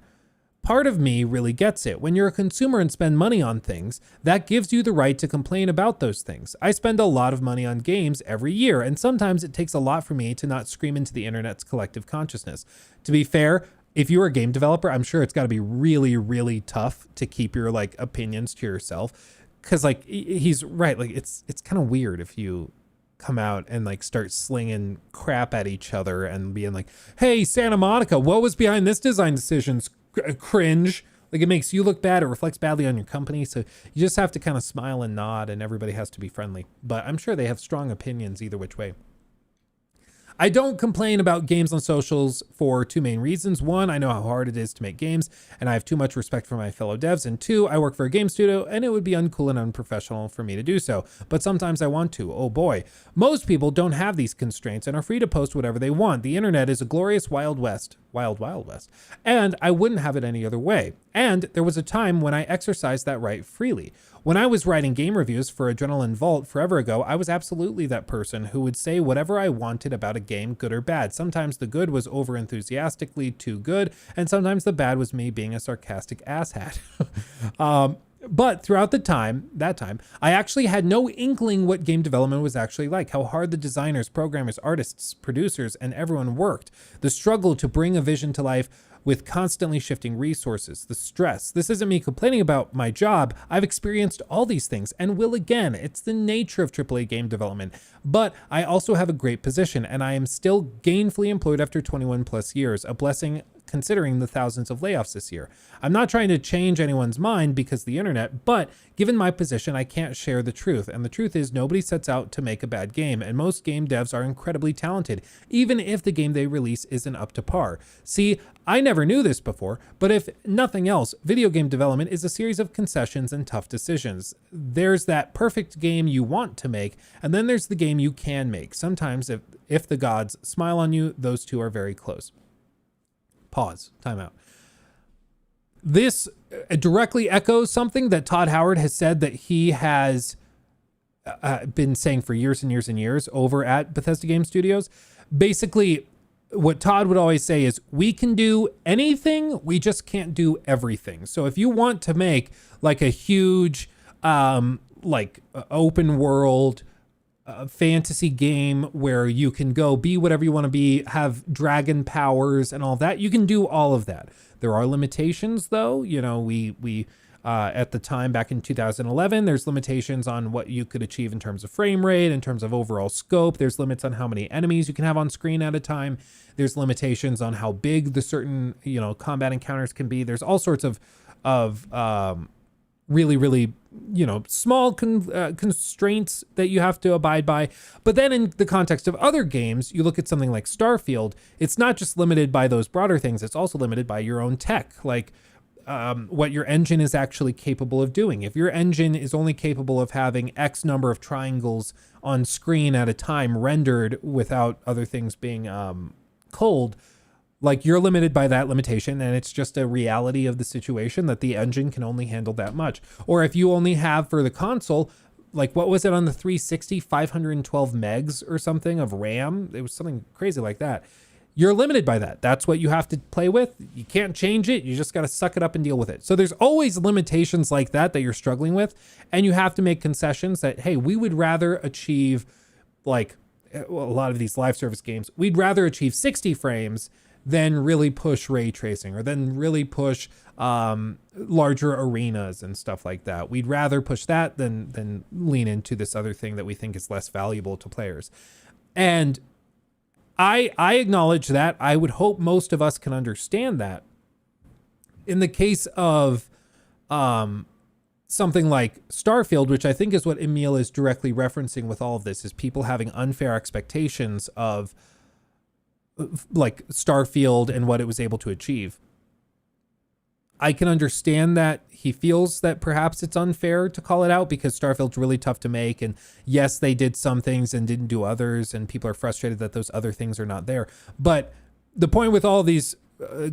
Part of me really gets it. When you're a consumer and spend money on things, that gives you the right to complain about those things. I spend a lot of money on games every year, and sometimes it takes a lot for me to not scream into the internet's collective consciousness. To be fair, if you're a game developer, I'm sure it's got to be really, really tough to keep your like opinions to yourself. Cause like he's right. Like it's kind of weird if you come out and like start slinging crap at each other and being like, hey, Santa Monica, what was behind this design decisions? Cringe. Like it makes you look bad. It reflects badly on your company. So you just have to kind of smile and nod, and everybody has to be friendly. But I'm sure they have strong opinions either which way. I don't complain about games on socials for two main reasons. One, I know how hard it is to make games, and I have too much respect for my fellow devs. And two, I work for a game studio, and it would be uncool and unprofessional for me to do so. But sometimes I want to. Oh boy. Most people don't have these constraints and are free to post whatever they want. The internet is a glorious wild west. Wild, wild west. And I wouldn't have it any other way. And there was a time when I exercised that right freely. When I was writing game reviews for Adrenaline Vault forever ago, I was absolutely that person who would say whatever I wanted about a game, good or bad. Sometimes the good was over-enthusiastically too good, and sometimes the bad was me being a sarcastic asshat. But throughout that time, I actually had no inkling what game development was actually like, how hard the designers, programmers, artists, producers, and everyone worked, the struggle to bring a vision to life with constantly shifting resources, the stress. This isn't me complaining about my job. I've experienced all these things and will again. It's the nature of AAA game development. But I also have a great position, and I am still gainfully employed after 21 plus years, a blessing considering the thousands of layoffs this year. I'm not trying to change anyone's mind because of the internet, but given my position, I can't share the truth. And the truth is nobody sets out to make a bad game, and most game devs are incredibly talented, even if the game they release isn't up to par. See, I never knew this before, but if nothing else, video game development is a series of concessions and tough decisions. There's that perfect game you want to make, and then there's the game you can make. Sometimes if the gods smile on you, those two are very close. Pause. Time out. This directly echoes something that Todd Howard has said that he has been saying for years and years and years over at Bethesda Game Studios. Basically, what Todd would always say is, we can do anything, we just can't do everything. So if you want to make like a huge open world fantasy game where you can go be whatever you want to be, have dragon powers and all that, you can do all of that. There are limitations though. You know, we at the time back in 2011. There's limitations on what you could achieve in terms of frame rate, in terms of overall scope. There's limits on how many enemies you can have on screen at a time. There's limitations on how big the certain, combat encounters can be. There's all sorts of really, small constraints that you have to abide by. But then in the context of other games, you look at something like Starfield, it's not just limited by those broader things, it's also limited by your own tech, like what your engine is actually capable of doing. If your engine is only capable of having X number of triangles on screen at a time rendered without other things being cold, like you're limited by that limitation, and it's just a reality of the situation that the engine can only handle that much. Or if you only have for the console, like what was it on the 360, 512 megs or something of RAM? It was something crazy like that. You're limited by that. That's what you have to play with. You can't change it. You just got to suck it up and deal with it. So there's always limitations like that you're struggling with, and you have to make concessions that, hey, we would rather achieve, like a lot of these live service games, we'd rather achieve 60 frames than really push ray tracing, or then really push larger arenas and stuff like that. We'd rather push that than lean into this other thing that we think is less valuable to players. And I acknowledge that. I would hope most of us can understand that. In the case of something like Starfield, which I think is what Emil is directly referencing with all of this, is people having unfair expectations of like Starfield and what it was able to achieve. I can understand that he feels that perhaps it's unfair to call it out because Starfield's really tough to make. And yes, they did some things and didn't do others, and people are frustrated that those other things are not there. But the point with all these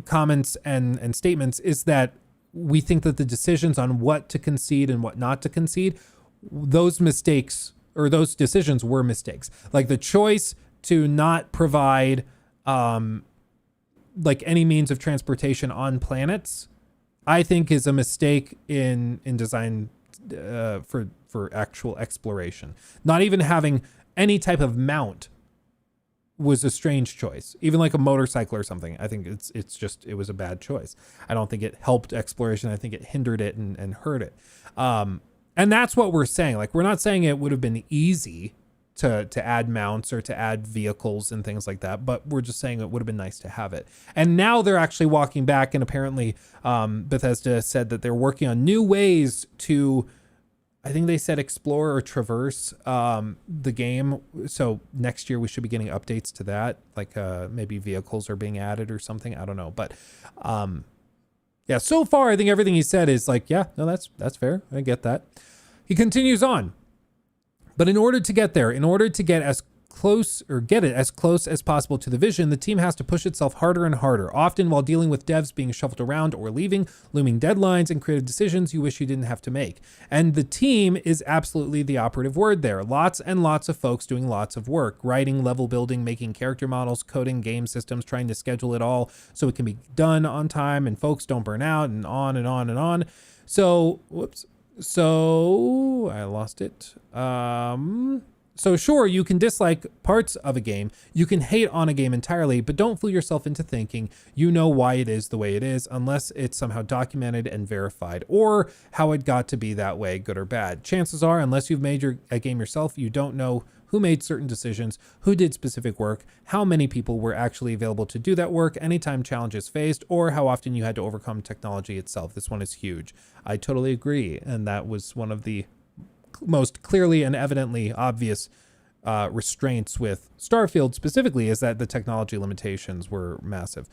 comments and statements is that we think that the decisions on what to concede and what not to concede, those mistakes or those decisions were mistakes. Like the choice to not provide like any means of transportation on planets, I think is a mistake in design for actual exploration. Not even having any type of mount was a strange choice. Even like a motorcycle or something, I think it was a bad choice. I don't think it helped exploration. I think it hindered it and hurt it. And that's what we're saying. Like, we're not saying it would have been easy to add mounts or to add vehicles and things like that, but we're just saying it would have been nice to have it. And now they're actually walking back, and apparently Bethesda said that they're working on new ways to, I think they said, explore or traverse the game. So next year we should be getting updates to that, like maybe vehicles are being added or something. I don't know, but yeah, so far I think everything he said is like, yeah, no, that's fair. I get that. He continues on. But in order to get there, in order to get as close or get it as close as possible to the vision, the team has to push itself harder and harder, often while dealing with devs being shuffled around or leaving, looming deadlines, and creative decisions you wish you didn't have to make. And the team is absolutely the operative word there. Lots and lots of folks doing lots of work, writing, level building, making character models, coding game systems, trying to schedule it all so it can be done on time and folks don't burn out, and on and on and on. So, So I lost it. So sure, you can dislike parts of a game, you can hate on a game entirely, but don't fool yourself into thinking you know why it is the way it is unless it's somehow documented and verified, or how it got to be that way, good or bad. Chances are, unless you've made a game yourself, you don't know who made certain decisions, who did specific work, how many people were actually available to do that work, anytime challenges faced, or how often you had to overcome technology itself. This one is huge. I totally agree. And that was one of the most clearly and evidently obvious restraints with Starfield specifically, is that the technology limitations were massive.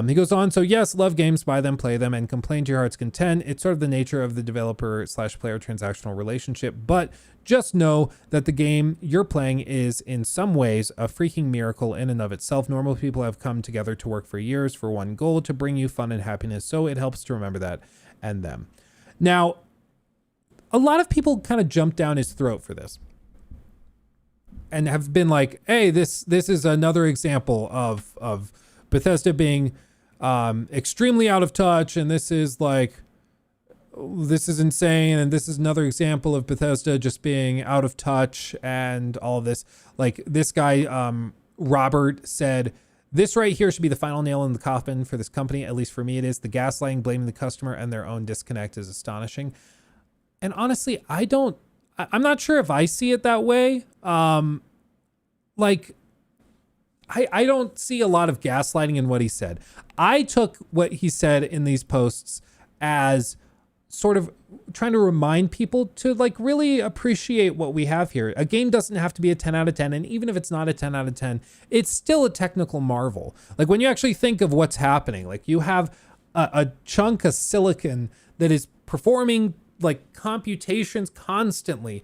He goes on, so yes, love games, buy them, play them, and complain to your heart's content. It's sort of the nature of the developer/player transactional relationship, but just know that the game you're playing is in some ways a freaking miracle in and of itself. Normal people have come together to work for years for one goal, to bring you fun and happiness, so it helps to remember that and them. Now, a lot of people kind of jumped down his throat for this and have been like, hey, this is another example of Bethesda being extremely out of touch, and this is insane, and this is another example of Bethesda just being out of touch and all of this. Like, this guy, Robert, said This right here should be the final nail in the coffin for this company. At least for me, it is. The gaslighting, blaming the customer, and their own disconnect is astonishing. And honestly, I'm not sure if I see it that way. Like, I don't see a lot of gaslighting in what he said. I took what he said in these posts as sort of trying to remind people to like really appreciate what we have here. A game doesn't have to be a 10 out of 10. And even if it's not a 10 out of 10, it's still a technical marvel. Like when you actually think of what's happening, like you have a chunk of silicon that is performing like computations constantly,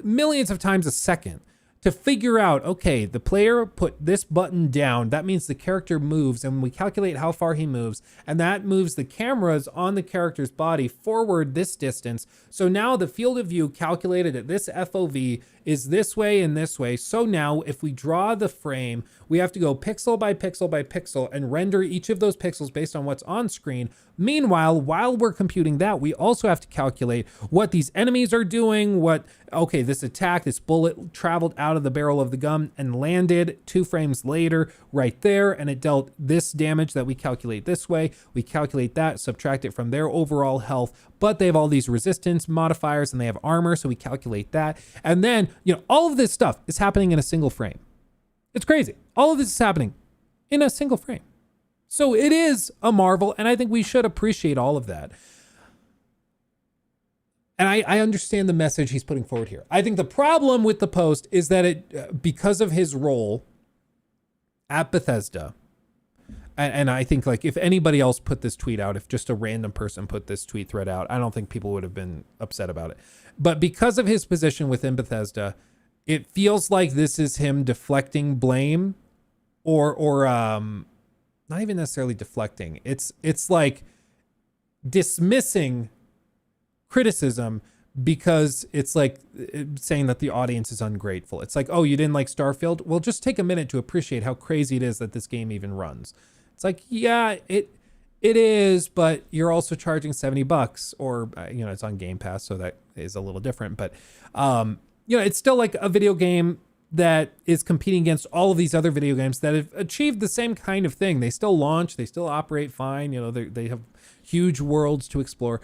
millions of times a second, to figure out, okay, the player put this button down. That means the character moves, and we calculate how far he moves, and that moves the cameras on the character's body forward this distance. So now the field of view calculated at this FOV is this way and this way. So now if we draw the frame, we have to go pixel by pixel by pixel and render each of those pixels based on what's on screen. Meanwhile, while we're computing that, we also have to calculate what these enemies are doing, okay, this attack, this bullet traveled out of the barrel of the gun and landed 2 frames later right there, and it dealt this damage that we calculate this way. We calculate that, subtract it from their overall health, but they have all these resistance modifiers and they have armor, so we calculate that. And then, all of this stuff is happening in a single frame. It's crazy. All of this is happening in a single frame. So it is a marvel, and I think we should appreciate all of that. And I understand the message he's putting forward here. I think the problem with the post is that it, because of his role at Bethesda, and I think like if anybody else put this tweet out, if just a random person put this tweet thread out, I don't think people would have been upset about it. But because of his position within Bethesda, it feels like this is him deflecting blame or not even necessarily deflecting. It's like dismissing criticism because it's like saying that the audience is ungrateful. It's like, oh, you didn't like Starfield? Well, just take a minute to appreciate how crazy it is that this game even runs. It's like, yeah, it is, but you're also charging $70 or, it's on Game Pass, so that is a little different. But, it's still like a video game that is competing against all of these other video games that have achieved the same kind of thing. They still launch, they still operate fine. They have huge worlds to explore,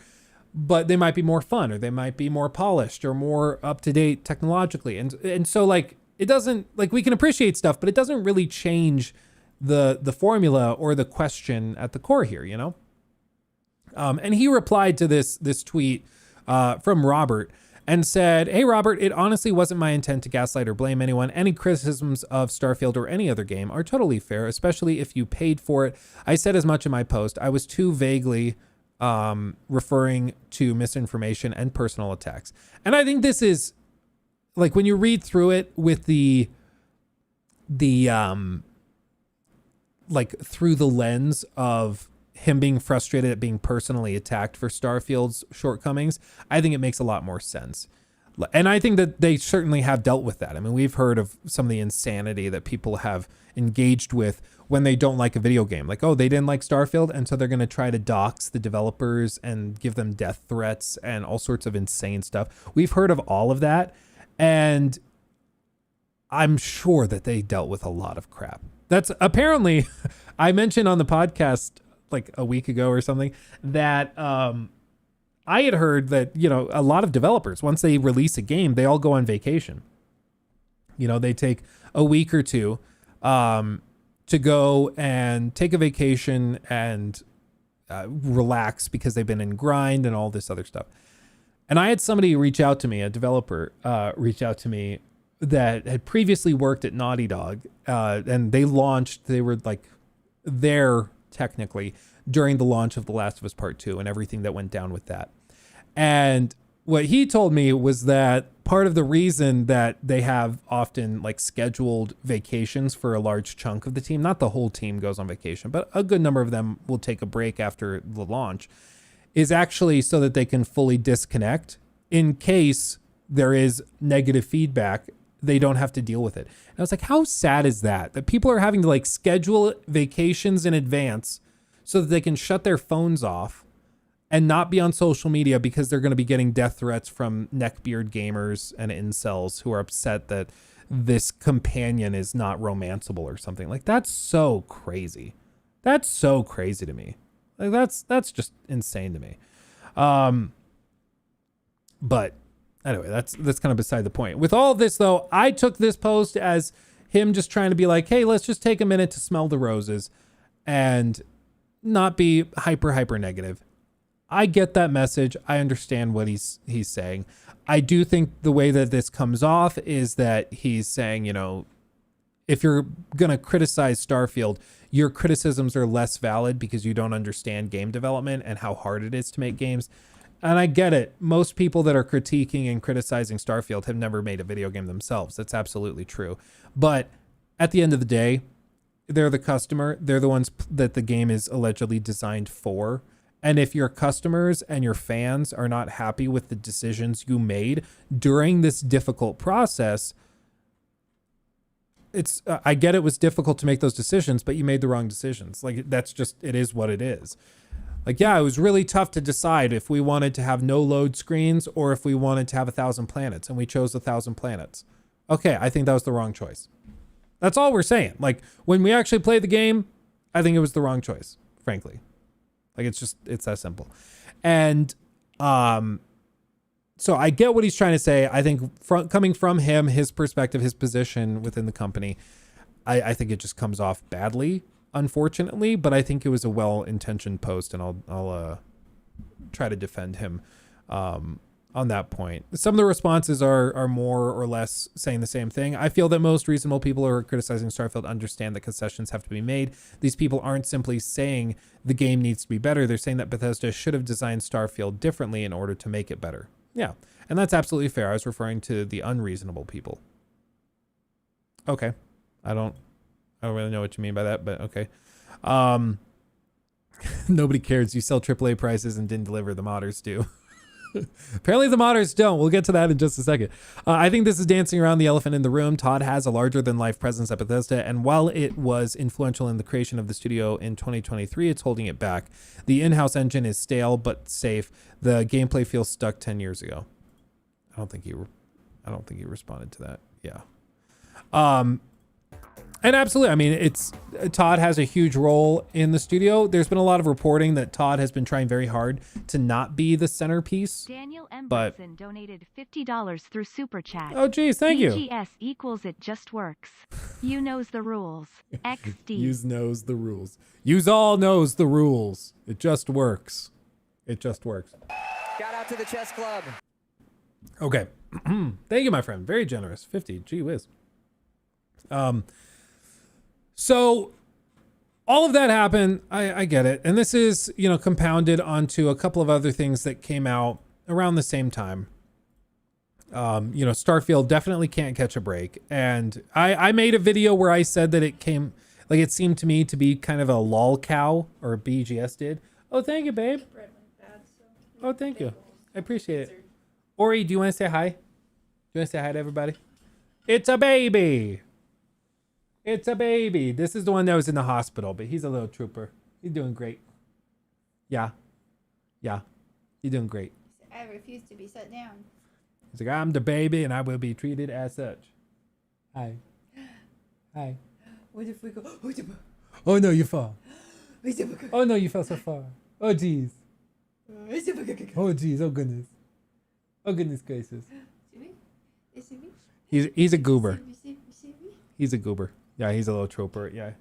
but they might be more fun, or they might be more polished or more up to date technologically. And so like, it doesn't, like, we can appreciate stuff, but it doesn't really change the formula or the question at the core here, And he replied to this tweet from Robert and said, "Hey, Robert, it honestly wasn't my intent to gaslight or blame anyone. Any criticisms of Starfield or any other game are totally fair, especially if you paid for it. I said as much in my post. I was too vaguely referring to misinformation and personal attacks." And I think this is, like, when you read through it with the like through the lens of him being frustrated at being personally attacked for Starfield's shortcomings, I think it makes a lot more sense. And I think that they certainly have dealt with that. I mean, we've heard of some of the insanity that people have engaged with when they don't like a video game. Like, oh, they didn't like Starfield, and so they're going to try to dox the developers and give them death threats and all sorts of insane stuff. We've heard of all of that, and I'm sure that they dealt with a lot of crap. That's apparently, I mentioned on the podcast like a week ago or something that I had heard that, a lot of developers, once they release a game, they all go on vacation. They take a week or two to go and take a vacation and relax because they've been in grind and all this other stuff. And I had somebody reach out to me, a developer reach out to me that had previously worked at Naughty Dog, and they were like there technically during the launch of The Last of Us Part 2 and everything that went down with that. And what he told me was that part of the reason that they have often like scheduled vacations for a large chunk of the team, not the whole team goes on vacation, but a good number of them will take a break after the launch, is actually so that they can fully disconnect in case there is negative feedback. They don't have to deal with it. And I was like, how sad is that? That people are having to like schedule vacations in advance so that they can shut their phones off and not be on social media because they're going to be getting death threats from neckbeard gamers and incels who are upset that this companion is not romanceable or something. Like, that's so crazy. That's so crazy to me. Like, that's just insane to me. But anyway, that's kind of beside the point. With all of this, though, I took this post as him just trying to be like, hey, let's just take a minute to smell the roses and not be hyper negative. I get that message. I understand what he's saying. I do think the way that this comes off is that he's saying, you know, if you're going to criticize Starfield, your criticisms are less valid because you don't understand game development and how hard it is to make games. And I get it. Most people that are critiquing and criticizing Starfield have never made a video game themselves. That's absolutely true. But at the end of the day, they're the customer. They're the ones that the game is allegedly designed for. And if your customers and your fans are not happy with the decisions you made during this difficult process, I get it was difficult to make those decisions, but you made the wrong decisions. Like, that's just, it is what it is. Like, yeah, it was really tough to decide if we wanted to have no load screens or if we wanted to have 1,000 planets, and we chose 1,000 planets. Okay, I think that was the wrong choice. That's all we're saying. Like, when we actually play the game, I think it was the wrong choice, frankly. Like, it's that simple. And so I get what he's trying to say. I think coming from him, his perspective, his position within the company, I think it just comes off badly, unfortunately, but I think it was a well-intentioned post, and I'll try to defend him on that point. Some of the responses are more or less saying the same thing. I feel that most reasonable people who are criticizing Starfield understand that concessions have to be made. These people aren't simply saying the game needs to be better. They're saying that Bethesda should have designed Starfield differently in order to make it better. Yeah, and that's absolutely fair. I was referring to the unreasonable people. Okay. I don't really know what you mean by that, but okay. Nobody cares. You sell AAA prices and didn't deliver. The modders do. Apparently the modders don't. We'll get to that in just a second. I think this is dancing around the elephant in the room. Todd has a larger than life presence at Bethesda, and while it was influential in the creation of the studio in 2023, it's holding it back. The in-house engine is stale but safe. The gameplay feels stuck 10 years ago. I don't think he responded to that. Yeah. And absolutely, I mean, Todd has a huge role in the studio. There's been a lot of reporting that Todd has been trying very hard to not be the centerpiece. Daniel Emberson donated $50 through Super Chat. Oh, geez, thank you. BGS equals it just works. You knows the rules. XD. Use knows the rules. Use all knows the rules. It just works. It just works. Shout out to the chess club. Okay. Thank you, my friend. Very generous. 50. Gee whiz. So all of that happened. I get it. And this is, compounded onto a couple of other things that came out around the same time. Starfield definitely can't catch a break. And I made a video where I said that it seemed to me to be kind of a lol cow, or BGS did. Oh, thank you, babe. Oh, thank you. I appreciate it. Ori, do you want to say hi? Do you want to say hi to everybody? It's a baby. It's a baby. This is the one that was in the hospital, but he's a little trooper. He's doing great. Yeah. Yeah. He's doing great. I refuse to be set down. He's like, I'm the baby and I will be treated as such. Hi. Hi. What if we go? Oh no, you fall. Oh no, you fell so far. Oh geez. Oh geez. Oh goodness. Oh goodness gracious. He's a goober. He's a goober. Yeah, he's a little trooper. Yeah.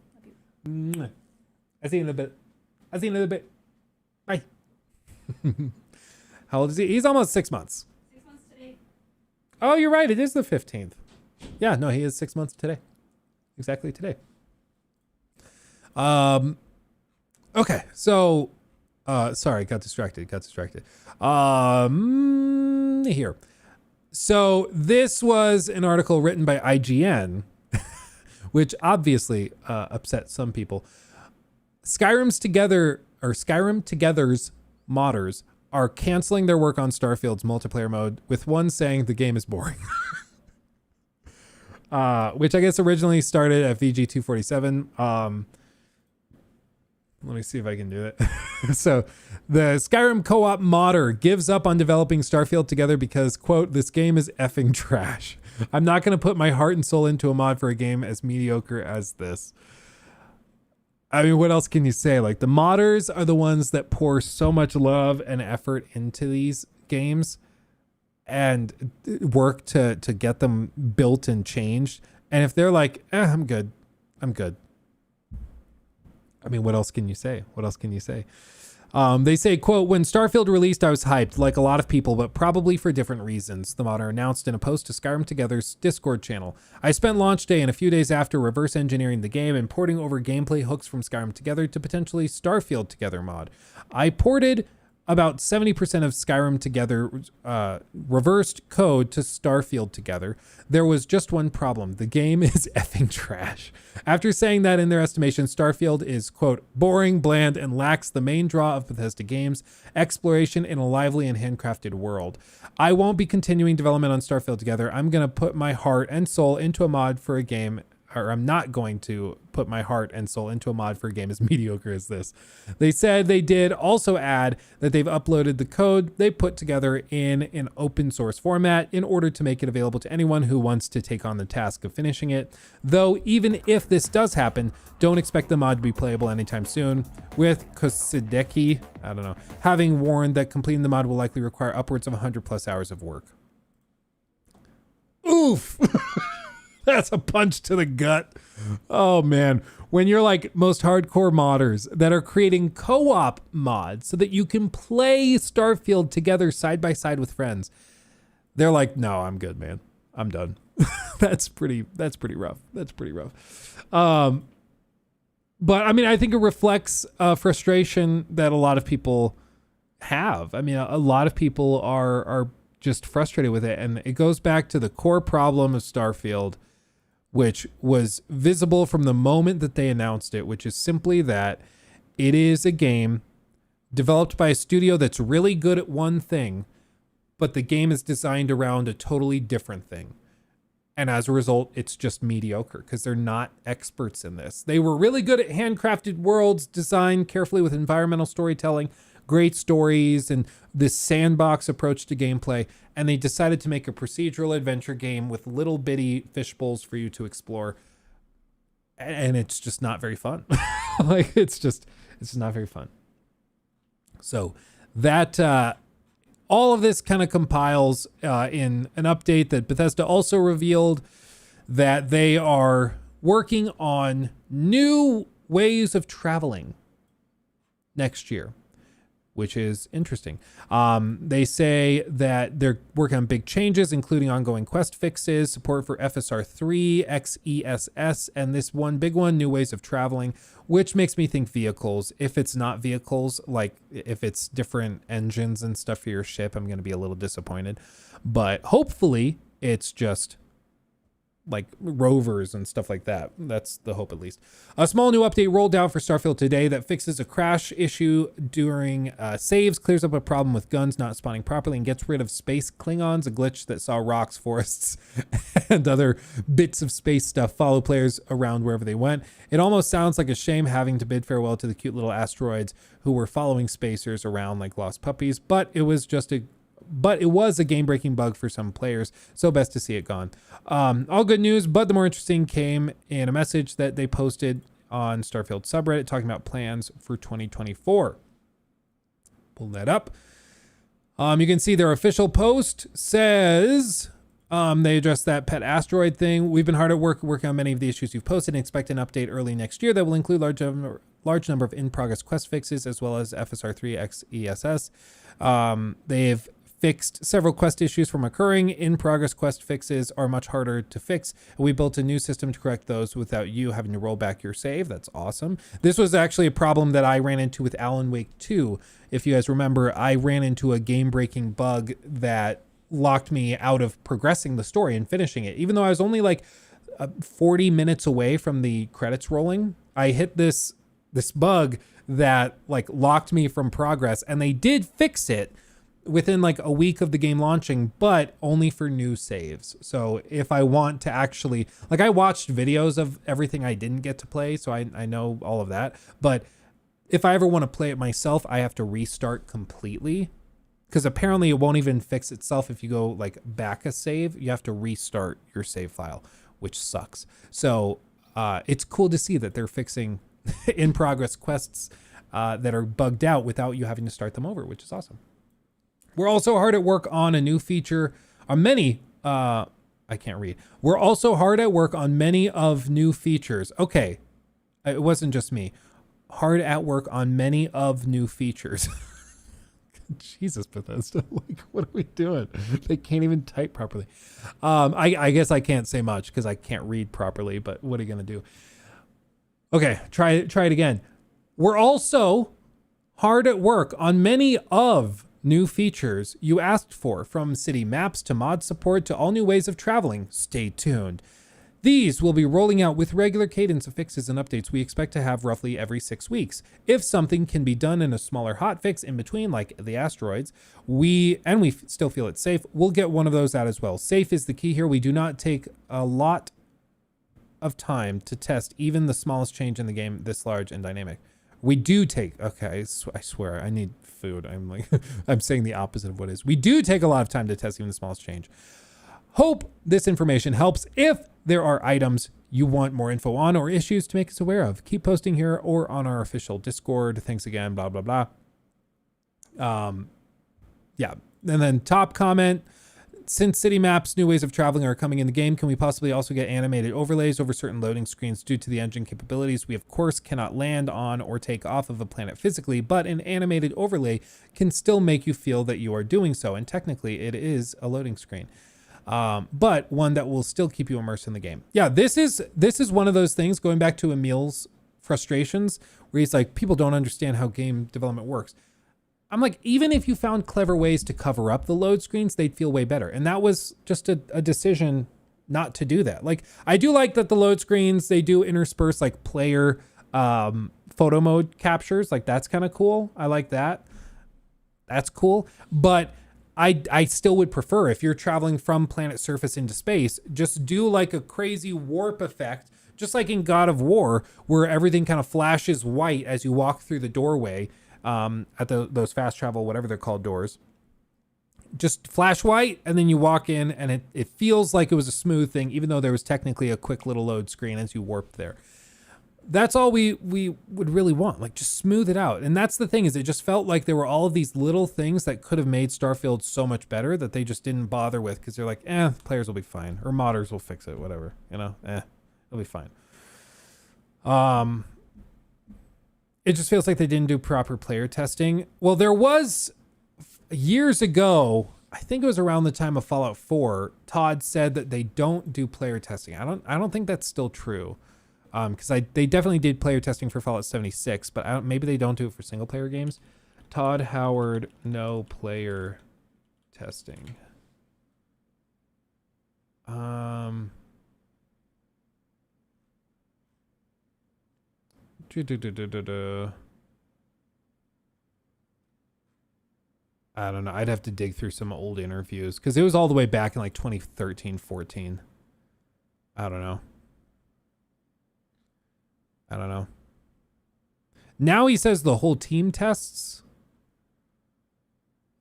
I see you in a bit. Bye. How old is he? He's almost 6 months. 6 months today. Oh, you're right. It is the 15th. Yeah, no, he is 6 months today. Exactly today. Okay, so sorry, got distracted. Here. So this was an article written by IGN, which obviously upset some people. Skyrim Together's modders are canceling their work on Starfield's multiplayer mode, with one saying the game is boring. Which I guess originally started at VG247. Let me see if I can do it. So the Skyrim co-op modder gives up on developing Starfield together because, quote, this game is effing trash. I'm not going to put my heart and soul into a mod for a game as mediocre as this. I mean, what else can you say? Like, the modders are the ones that pour so much love and effort into these games and work to get them built and changed. And if they're like, I'm good. I mean, what else can you say? They say, quote, when Starfield released, I was hyped, like a lot of people, but probably for different reasons. The modder announced in a post to Skyrim Together's Discord channel. I spent launch day and a few days after reverse engineering the game and porting over gameplay hooks from Skyrim Together to potentially Starfield Together mod. I ported about 70% of Skyrim Together reversed code to Starfield Together. There was just one problem. The game is effing trash. After saying that, in their estimation, Starfield is, quote, boring, bland, and lacks the main draw of Bethesda games, exploration in a lively and handcrafted world. I won't be continuing development on Starfield Together. I'm going to put my heart and soul into a mod for a game, or I'm not going to put my heart and soul into a mod for a game as mediocre as this. They said they did also add that they've uploaded the code they put together in an open source format in order to make it available to anyone who wants to take on the task of finishing it. Though, even if this does happen, don't expect the mod to be playable anytime soon, with Kosideki, having warned that completing the mod will likely require upwards of 100 plus hours of work. Oof! That's a punch to the gut. Oh man. When you're like most hardcore modders that are creating co-op mods so that you can play Starfield together side by side with friends, they're like, no, I'm good, man. I'm done. That's pretty rough. But I mean, I think it reflects frustration that a lot of people have. I mean, a lot of people are just frustrated with it. And it goes back to the core problem of Starfield, which was visible from the moment that they announced it, which is simply that it is a game developed by a studio that's really good at one thing, but the game is designed around a totally different thing. And as a result, it's just mediocre because they're not experts in this. They were really good at handcrafted worlds designed carefully with environmental storytelling, great stories, and this sandbox approach to gameplay. And they decided to make a procedural adventure game with little bitty fishbowls for you to explore. And it's just not very fun. It's not very fun. So that, all of this kind of compiles in an update that Bethesda also revealed that they are working on new ways of traveling next year, which is interesting. They say that they're working on big changes, including ongoing quest fixes, support for FSR3, XESS, and this one big one, new ways of traveling, which makes me think vehicles. If it's not vehicles, like if it's different engines and stuff for your ship, I'm going to be a little disappointed. But hopefully it's just like rovers and stuff like that. That's the hope, at least. A small new update rolled out for Starfield today that fixes a crash issue during saves, clears up a problem with guns not spawning properly, and gets rid of space Klingons, a glitch that saw rocks, forests, and other bits of space stuff follow players around wherever they went. It almost sounds like a shame having to bid farewell to the cute little asteroids who were following spacers around like lost puppies, but it was a game-breaking bug for some players, so best to see it gone. All good news, but the more interesting came in a message that they posted on Starfield subreddit talking about plans for 2024. Pull that up. You can see their official post says they addressed that pet asteroid thing. We've been hard at work working on many of the issues you've posted and expect an update early next year that will include large number of in-progress quest fixes as well as FSR3 XESS. They've fixed several quest issues from occurring. In-progress quest fixes are much harder to fix. We built a new system to correct those without you having to roll back your save. That's awesome. This was actually a problem that I ran into with Alan Wake 2. If you guys remember, I ran into a game-breaking bug that locked me out of progressing the story and finishing it. Even though I was only like 40 minutes away from the credits rolling, I hit this bug that like locked me from progress, and they did fix it within like a week of the game launching, but only for new saves. So if I want to actually, like, I watched videos of everything I didn't get to play, so I know all of that, but if I ever want to play it myself, I have to restart completely, because apparently it won't even fix itself if you go like back a save. You have to restart your save file, which sucks. So it's cool to see that they're fixing in progress quests that are bugged out without you having to start them over, which is awesome. We're also hard at work on a new feature, or many, I can't read. We're also hard at work on many of new features. Okay, it wasn't just me. Hard at work on many of new features. Jesus, Bethesda, like, what are we doing? They can't even type properly. I guess I can't say much because I can't read properly, but what are you going to do? Okay, try it again. We're also hard at work on many of new features you asked for, from city maps to mod support to all new ways of traveling. Stay tuned. These will be rolling out with regular cadence of fixes and updates we expect to have roughly every 6 weeks. If something can be done in a smaller hotfix in between, like the asteroids, we still feel it's safe, we'll get one of those out as well. Safe is the key here. We do not take a lot of time to test even the smallest change in the game this large and dynamic. We do take, okay, I swear, I need food. I'm like, I'm saying the opposite of what is. We do take a lot of time to test even the smallest change. Hope this information helps. If there are items you want more info on or issues to make us aware of, keep posting here or on our official Discord. Thanks again, blah, blah, blah. Yeah. And then top comment, since city maps, new ways of traveling are coming in the game, can we possibly also get animated overlays over certain loading screens due to the engine capabilities? We, of course, cannot land on or take off of a planet physically, but an animated overlay can still make you feel that you are doing so. And technically, it is a loading screen. But one that will still keep you immersed in the game. Yeah, this is one of those things, going back to Emil's frustrations, where he's like, people don't understand how game development works. I'm like, even if you found clever ways to cover up the load screens, they'd feel way better. And that was just a decision not to do that. Like, I do like that the load screens, they do intersperse like player photo mode captures. Like, that's kind of cool. I like that. That's cool. But I still would prefer, if you're traveling from planet surface into space, just do like a crazy warp effect, just like in God of War, where everything kind of flashes white as you walk through the doorway at those fast travel, whatever they're called, doors. Just flash white, and then you walk in, and it feels like it was a smooth thing, even though there was technically a quick little load screen as you warped there. That's all we would really want, like, just smooth it out. And that's the thing, is it just felt like there were all of these little things that could have made Starfield so much better that they just didn't bother with, because they're like, players will be fine, or modders will fix it, whatever, it'll be fine. It just feels like they didn't do proper player testing. Well, there was years ago, I think it was around the time of Fallout 4, Todd said that they don't do player testing. I don't think that's still true. Because they definitely did player testing for Fallout 76, but maybe they don't do it for single player games. Todd Howard, no player testing. I don't know. I'd have to dig through some old interviews, because it was all the way back in like 2013, 14. I don't know. Now he says the whole team tests.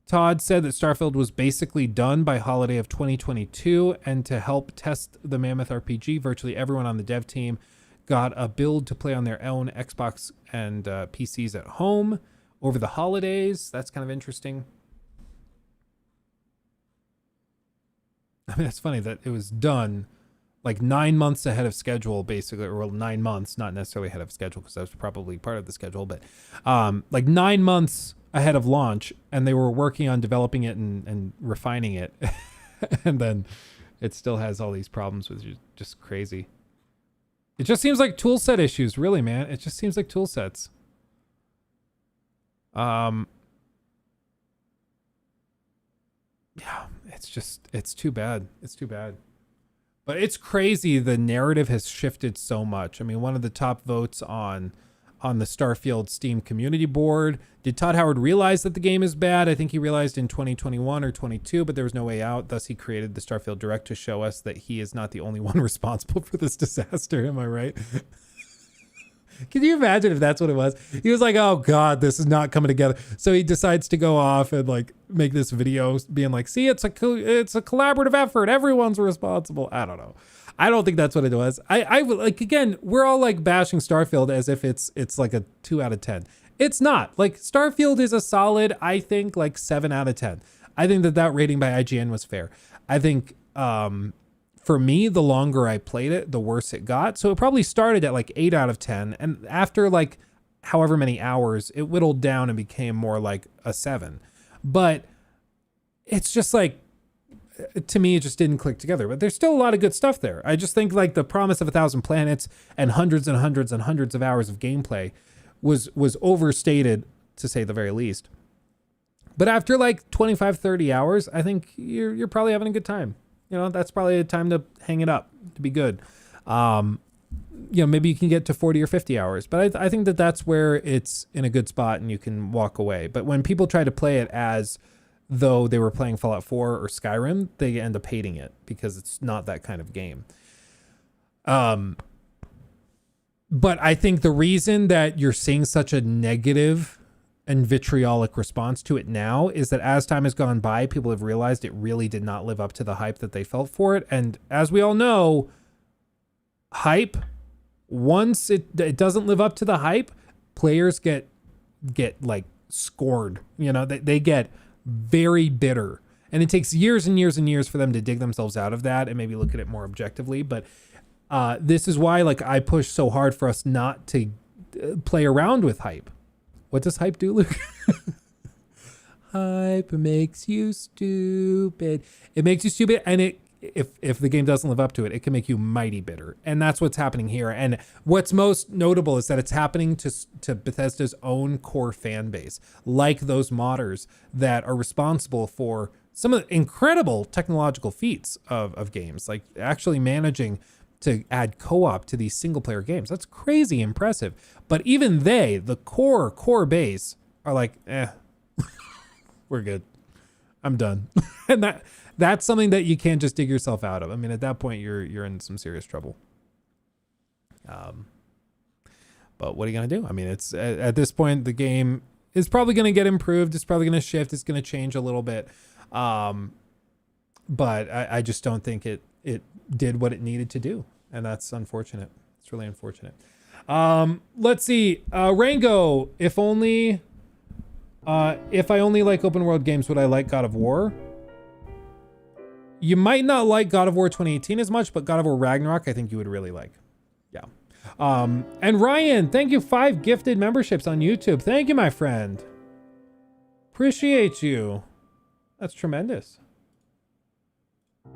Todd said that Starfield was basically done by holiday of 2022, and to help test the Mammoth RPG, virtually everyone on the dev team got a build to play on their own Xbox and PCs at home over the holidays. That's kind of interesting. I mean, it's funny that it was done like 9 months ahead of schedule, basically, or 9 months, not necessarily ahead of schedule, because that was probably part of the schedule, but like 9 months ahead of launch, and they were working on developing it and refining it. And then it still has all these problems, which is just crazy. It just seems like tool set issues, really, man. It just seems like tool sets. Yeah, it's too bad. It's too bad. But it's crazy, the narrative has shifted so much. I mean, one of the top votes on the Starfield Steam community board, did Todd Howard realize that the game is bad? I think he realized in 2021 or 22, but there was no way out. Thus, he created the Starfield Direct to show us that he is not the only one responsible for this disaster. Am I right? Can you imagine if that's what it was? He was like, oh God, this is not coming together. So he decides to go off and like make this video being like, see, it's a collaborative effort. Everyone's responsible. I don't know. I don't think that's what it was. I like, again, we're all like bashing Starfield as if it's like a 2 out of 10. It's not. Like, Starfield is a solid, I think, like 7 out of 10. I think that rating by IGN was fair. I think for me, the longer I played it, the worse it got. So it probably started at like 8 out of 10. And after like however many hours, it whittled down and became more like a 7. But it's just like, to me, it just didn't click together. But there's still a lot of good stuff there. I just think like the promise of 1,000 planets and hundreds and hundreds and hundreds of hours of gameplay was overstated, to say the very least. But after like 25, 30 hours, I think you're probably having a good time. You know, that's probably a time to hang it up, to be good. You know, maybe you can get to 40 or 50 hours, but I think that's where it's in a good spot and you can walk away. But when people try to play it as though they were playing Fallout 4 or Skyrim, they end up hating it because it's not that kind of game. But I think the reason that you're seeing such a negative and vitriolic response to it now is that as time has gone by, people have realized it really did not live up to the hype that they felt for it. And as we all know, hype, once it doesn't live up to the hype, players get like scored. You know, they get very bitter. And it takes years and years and years for them to dig themselves out of that and maybe look at it more objectively. But this is why, like, I push so hard for us not to play around with hype. What does hype do, Luke? Hype makes you stupid. It makes you stupid, and if the game doesn't live up to it, it can make you mighty bitter. And that's what's happening here. And what's most notable is that it's happening to Bethesda's own core fan base, like those modders that are responsible for some of the incredible technological feats of games, like actually managing to add co-op to these single player games. That's crazy impressive. But even they, the core base, are like, we're good. I'm done. And that's something that you can't just dig yourself out of. I mean, at that point, you're in some serious trouble. But what are you gonna do? I mean, it's at this point, the game is probably gonna get improved. It's probably gonna shift. It's gonna change a little bit. But I just don't think it did what it needed to do. And that's unfortunate. It's really unfortunate. Let's see. Rango, if I only like open world games, would I like God of War? You might not like God of War 2018 as much, but God of War Ragnarok, I think you would really like. Yeah. And Ryan, thank you. 5 gifted memberships on YouTube. Thank you, my friend. Appreciate you. That's tremendous.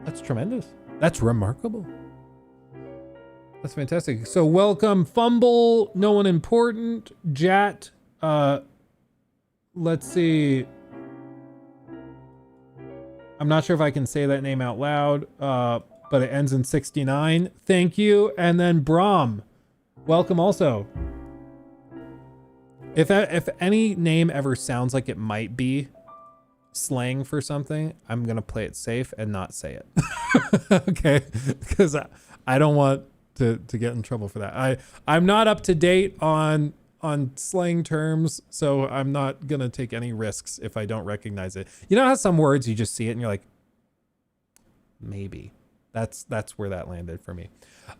That's tremendous. That's remarkable. That's fantastic. So welcome, Fumble, No One Important, Jat, let's see. I'm not sure if I can say that name out loud, but it ends in 69. Thank you. And then Brahm, welcome also. If any name ever sounds like it might be slang for something, I'm going to play it safe and not say it. Okay? Because I don't want to get in trouble for that. I'm not up to date on slang terms, so I'm not gonna take any risks if I don't recognize it. You know how some words you just see it and you're like, maybe. That's where that landed for me.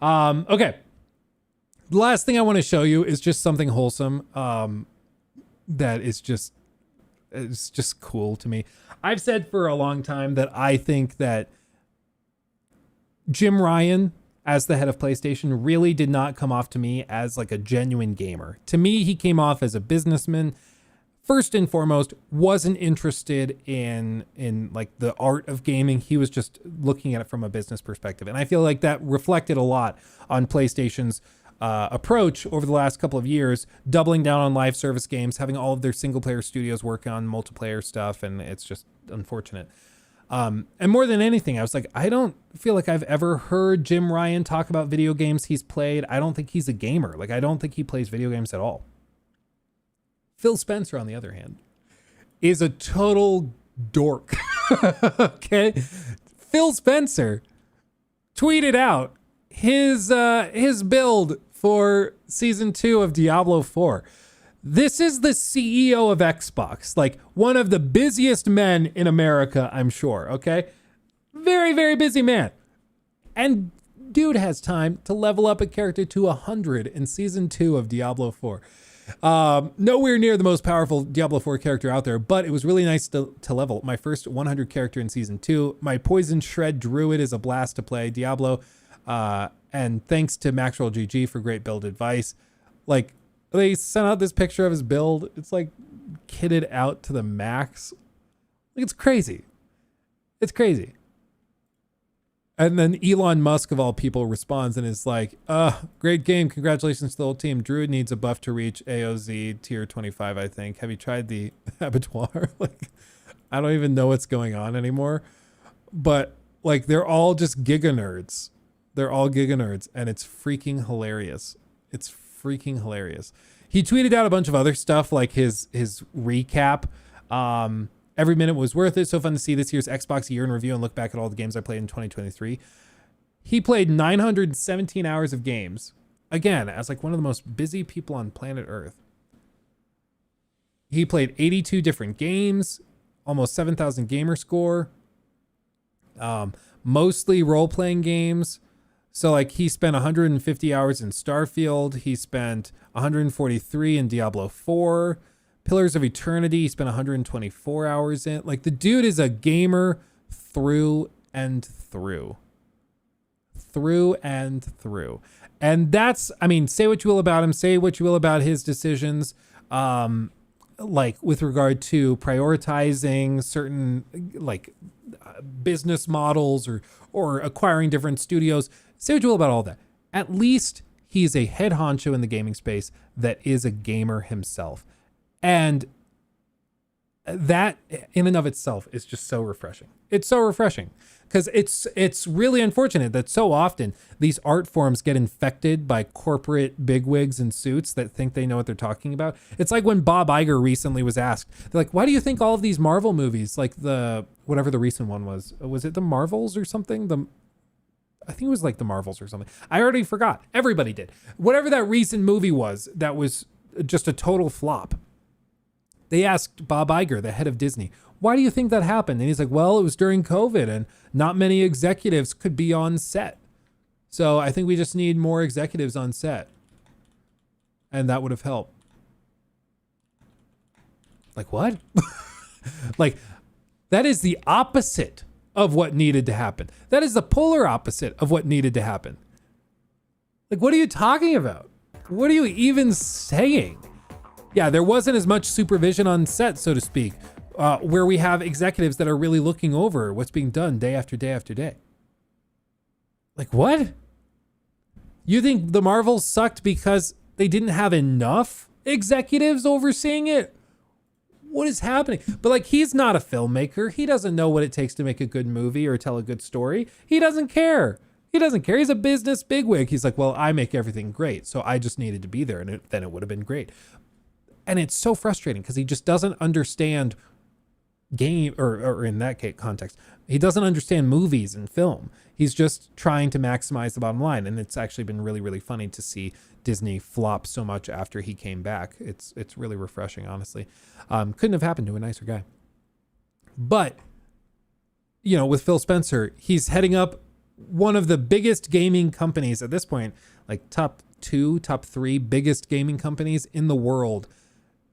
Okay. The last thing I want to show you is just something wholesome that is just cool to me. I've said for a long time that I think that Jim Ryan, as the head of PlayStation, really did not come off to me as like a genuine gamer. To me, he came off as a businessman. First and foremost, wasn't interested in like the art of gaming. He was just looking at it from a business perspective. And I feel like that reflected a lot on PlayStation's approach over the last couple of years, doubling down on live service games, having all of their single player studios work on multiplayer stuff. And it's just unfortunate. And more than anything, I was like, I don't feel like I've ever heard Jim Ryan talk about video games he's played. I don't think he's a gamer. Like, I don't think he plays video games at all. Phil Spencer, on the other hand, is a total dork. Okay? Phil Spencer tweeted out his build for season 2 of Diablo 4. This is the CEO of Xbox, like one of the busiest men in America, I'm sure, okay? Very, very busy man. And dude has time to level up a character to 100 in season 2 of Diablo 4. Nowhere near the most powerful Diablo 4 character out there, but it was really nice to level. My first 100 character in season 2. My Poison Shred Druid is a blast to play. Diablo, and thanks to Maxwell GG for great build advice. Like, they sent out this picture of his build. It's like kitted out to the max. Like, it's crazy. It's crazy. And then Elon Musk, of all people, responds and is like, great game. Congratulations to the whole team. Druid needs a buff to reach AOZ tier 25, I think. Have you tried the abattoir? Like, I don't even know what's going on anymore. But, like, they're all just giga nerds. They're all giga nerds, and it's freaking hilarious. It's freaking hilarious. He tweeted out a bunch of other stuff, like his recap. Every minute was worth it. So fun to see this year's Xbox year in review and look back at all the games I played in 2023. He played 917 hours of games. Again, as like one of the most busy people on planet Earth. He played 82 different games, almost 7,000 gamer score, mostly role-playing games. So like he spent 150 hours in Starfield. He spent 143 in Diablo 4. Pillars of Eternity, he spent 124 hours in. Like, the dude is a gamer through and through. Through and through. And that's, I mean, say what you will about him, say what you will about his decisions, like with regard to prioritizing certain like business models or acquiring different studios. Say what you will about all that. At least he's a head honcho in the gaming space that is a gamer himself. And that in and of itself is just so refreshing. It's so refreshing because it's really unfortunate that so often these art forms get infected by corporate bigwigs in suits that think they know what they're talking about. It's like when Bob Iger recently was asked, they're like, why do you think all of these Marvel movies, like whatever the recent one was it the Marvels or something? I think it was like the Marvels or something. I already forgot. Everybody did. Whatever that recent movie was that was just a total flop. They asked Bob Iger, the head of Disney, why do you think that happened? And he's like, well, it was during COVID and not many executives could be on set. So I think we just need more executives on set. And that would have helped. Like, what? Like, that is the opposite of what needed to happen. That is the polar opposite of what needed to happen. Like, what are you talking about? What are you even saying? Yeah, there wasn't as much supervision on set, so to speak, where we have executives that are really looking over what's being done day after day after day. Like, what? You think the Marvels sucked because they didn't have enough executives overseeing it? What is happening? But like, he's not a filmmaker. He doesn't know what it takes to make a good movie or tell a good story. He doesn't care. He doesn't care. He's a business bigwig. He's like, well, I make everything great, so I just needed to be there, and then it would have been great. And it's so frustrating because he just doesn't understand game, or in that case context, he doesn't understand movies and film. He's just trying to maximize the bottom line. And it's actually been really, really funny to see Disney flop so much after he came back. It's really refreshing, honestly. Couldn't have happened to a nicer guy. But, you know, with Phil Spencer, he's heading up one of the biggest gaming companies at this point, like top 2, top 3 biggest gaming companies in the world.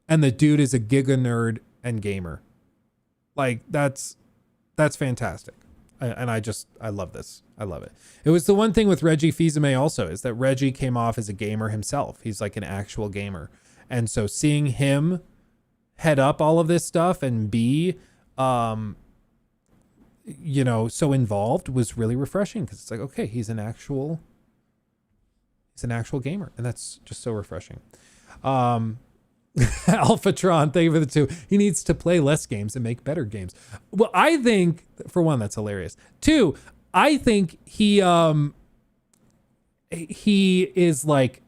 And the dude is a giga nerd and gamer. Like, that's fantastic. And I love this. I love it. It was the one thing with Reggie Fils-Aimé also, is that Reggie came off as a gamer himself. He's like an actual gamer. And so seeing him head up all of this stuff and be, you know, so involved was really refreshing, because it's like, okay, he's an actual gamer. And that's just so refreshing. Alphatron, thank you for the 2. He needs to play less games and make better games. Well, I think, for one, that's hilarious. 2, I think he is like,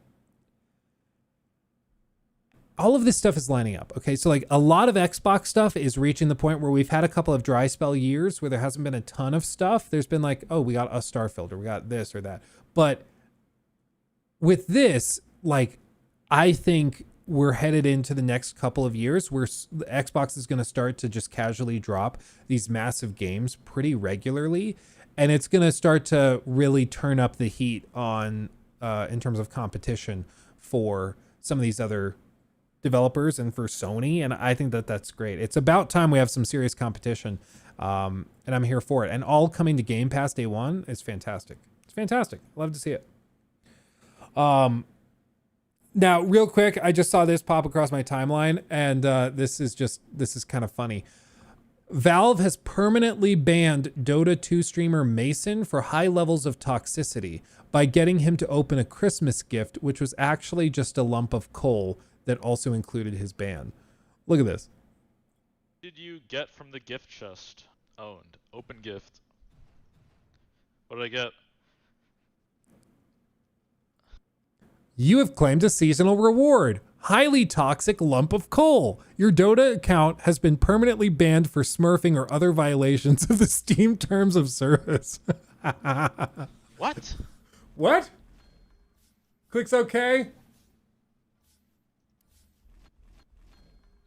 all of this stuff is lining up. Okay, so like a lot of Xbox stuff is reaching the point where we've had a couple of dry spell years where there hasn't been a ton of stuff. There's been like, oh, we got a Starfield, or we got this or that. But with this, like, I think we're headed into the next couple of years where the Xbox is going to start to just casually drop these massive games pretty regularly. And it's going to start to really turn up the heat on, in terms of competition for some of these other developers and for Sony. And I think that that's great. It's about time we have some serious competition. And I'm here for it. And all coming to Game Pass day one is fantastic. It's fantastic. Love to see it. Now, real quick, I just saw this pop across my timeline, and this is kind of funny. Valve has permanently banned Dota 2 streamer Mason for high levels of toxicity by getting him to open a Christmas gift, which was actually just a lump of coal that also included his ban. Look at this. What did you get from the gift chest? Owned. Open gift. What did I get? You have claimed a seasonal reward. Highly toxic lump of coal. Your Dota account has been permanently banned for smurfing or other violations of the Steam terms of service. What? What? Clicks OK.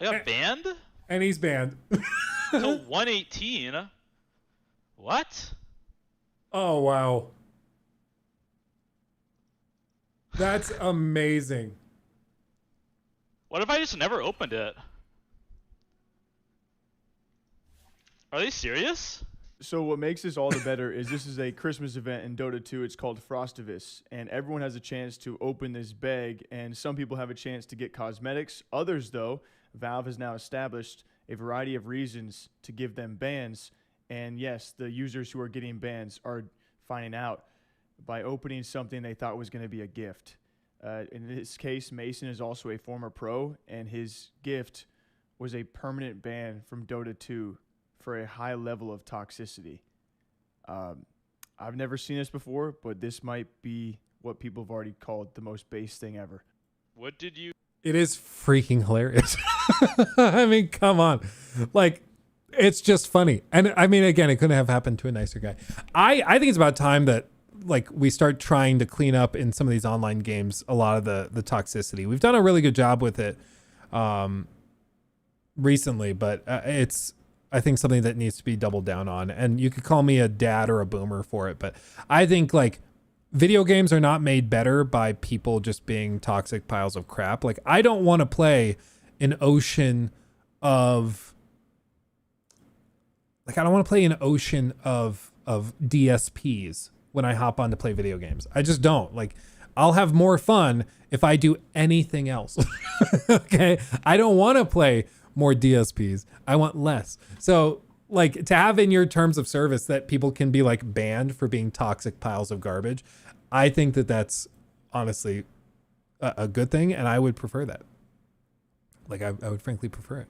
I got banned? And he's banned. Till 118? What? Oh, wow. That's amazing. What if I just never opened it? Are they serious? So what makes this all the better is this is a Christmas event in Dota 2. It's called Frostivus, and everyone has a chance to open this bag, and some people have a chance to get cosmetics. Others, though, Valve has now established a variety of reasons to give them bans, and yes, the users who are getting bans are finding out by opening something they thought was going to be a gift. In this case, Mason is also a former pro, and his gift was a permanent ban from Dota 2 for a high level of toxicity. I've never seen this before, but this might be what people have already called the most base thing ever. What did you... It is freaking hilarious. I mean, come on. Like, it's just funny. And I mean, again, it couldn't have happened to a nicer guy. I think it's about time that, like, we start trying to clean up in some of these online games a lot of the toxicity. We've done a really good job with it recently, but it's, I think, something that needs to be doubled down on. And you could call me a dad or a boomer for it, but I think, like, video games are not made better by people just being toxic piles of crap. Like, I don't want to play an ocean of, like, I don't want to play an ocean of DSPs when I hop on to play video games. I just don't. Like, I'll have more fun if I do anything else. Okay? I don't want to play more DSPs. I want less. So, like, to have in your terms of service that people can be, like, banned for being toxic piles of garbage, I think that that's honestly a good thing, and I would prefer that. Like, I would frankly prefer it.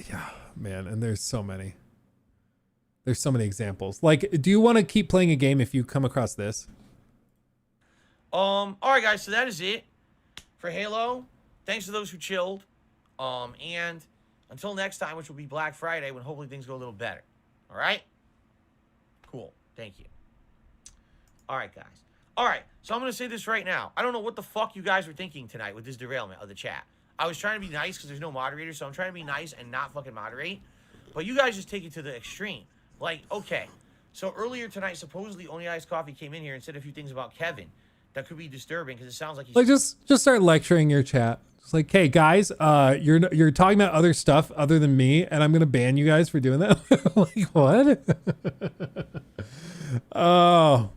Yeah, man, and there's so many examples. Like, do you want to keep playing a game if you come across this? All right, guys, so that is it for Halo. Thanks to those who chilled. And until next time, which will be Black Friday, when hopefully things go a little better. All right? Cool. Thank you. All right, guys. All right, so I'm going to say this right now. I don't know what the fuck you guys were thinking tonight with this derailment of the chat. I was trying to be nice because there's no moderator, so I'm trying to be nice and not fucking moderate. But you guys just take it to the extreme. Like, okay. So earlier tonight, supposedly Only Iced Coffee came in here and said a few things about Kevin that could be disturbing because it sounds like he's... Like, just start lecturing your chat. It's like, hey, guys, you're talking about other stuff other than me, and I'm going to ban you guys for doing that. Like, what? Oh...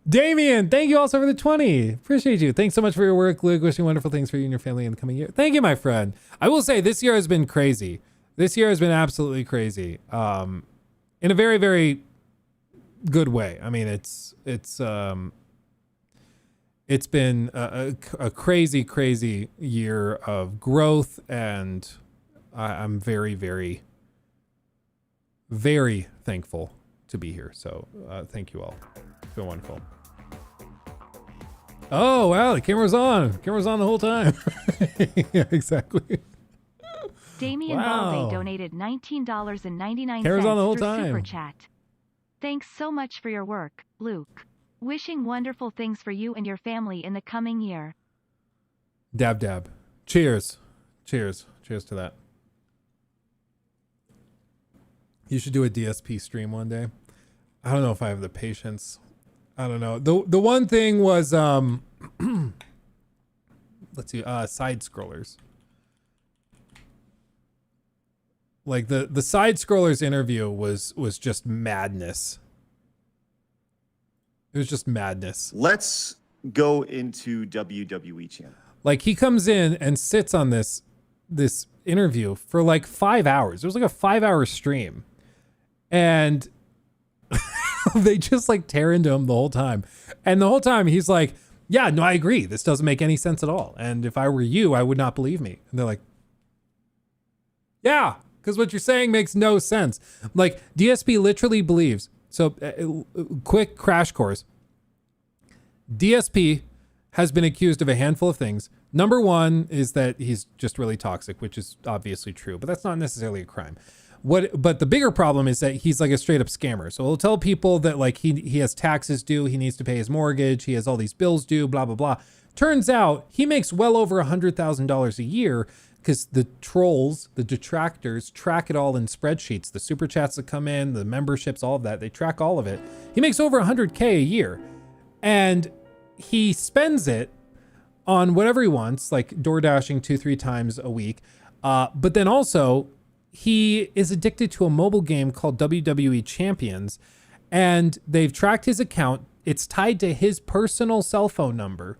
Damien, thank you also for the 20. Appreciate you. Thanks so much for your work, Luke. Wishing wonderful things for you and your family in the coming year. Thank you, my friend. I will say this year has been crazy. This year has been absolutely crazy. In a very, very good way. I mean, it's been a crazy, crazy year of growth, and I'm very, very, very thankful to be here. So thank you all. It's been wonderful. Oh, wow, the camera's on. The camera's on the whole time. Yeah, exactly. Damien Wow. Balde donated $19.99 Carries on the whole through time. Super Chat. Thanks so much for your work, Luke. Wishing wonderful things for you and your family in the coming year. Dab dab. Cheers. Cheers. Cheers to that. You should do a DSP stream one day. I don't know if I have the patience. I don't know. The one thing was let's see, side scrollers. Like the side scrollers interview was just madness. It was just madness. Let's go into WWE channel. Like he comes in and sits on this interview for like 5 hours. It was like a 5-hour stream. And they just like tear into him the whole time. And the whole time he's like, yeah, no, I agree. This doesn't make any sense at all. And if I were you, I would not believe me. And they're like, yeah, because what you're saying makes no sense. Like DSP literally believes. So quick crash course. DSP has been accused of a handful of things. Number one is that he's just really toxic, which is obviously true, but that's not necessarily a crime. But the bigger problem is that he's like a straight up scammer. So he'll tell people that like he has taxes due, he needs to pay his mortgage, he has all these bills due, blah, blah, blah. Turns out he makes well over $100,000 a year because the trolls, the detractors, track it all in spreadsheets. The super chats that come in, the memberships, all of that, they track all of it. He makes over $100K a year. And he spends it on whatever he wants, like door dashing 2-3 times a week. But then also he is addicted to a mobile game called WWE Champions, and they've tracked his account. It's tied to his personal cell phone number.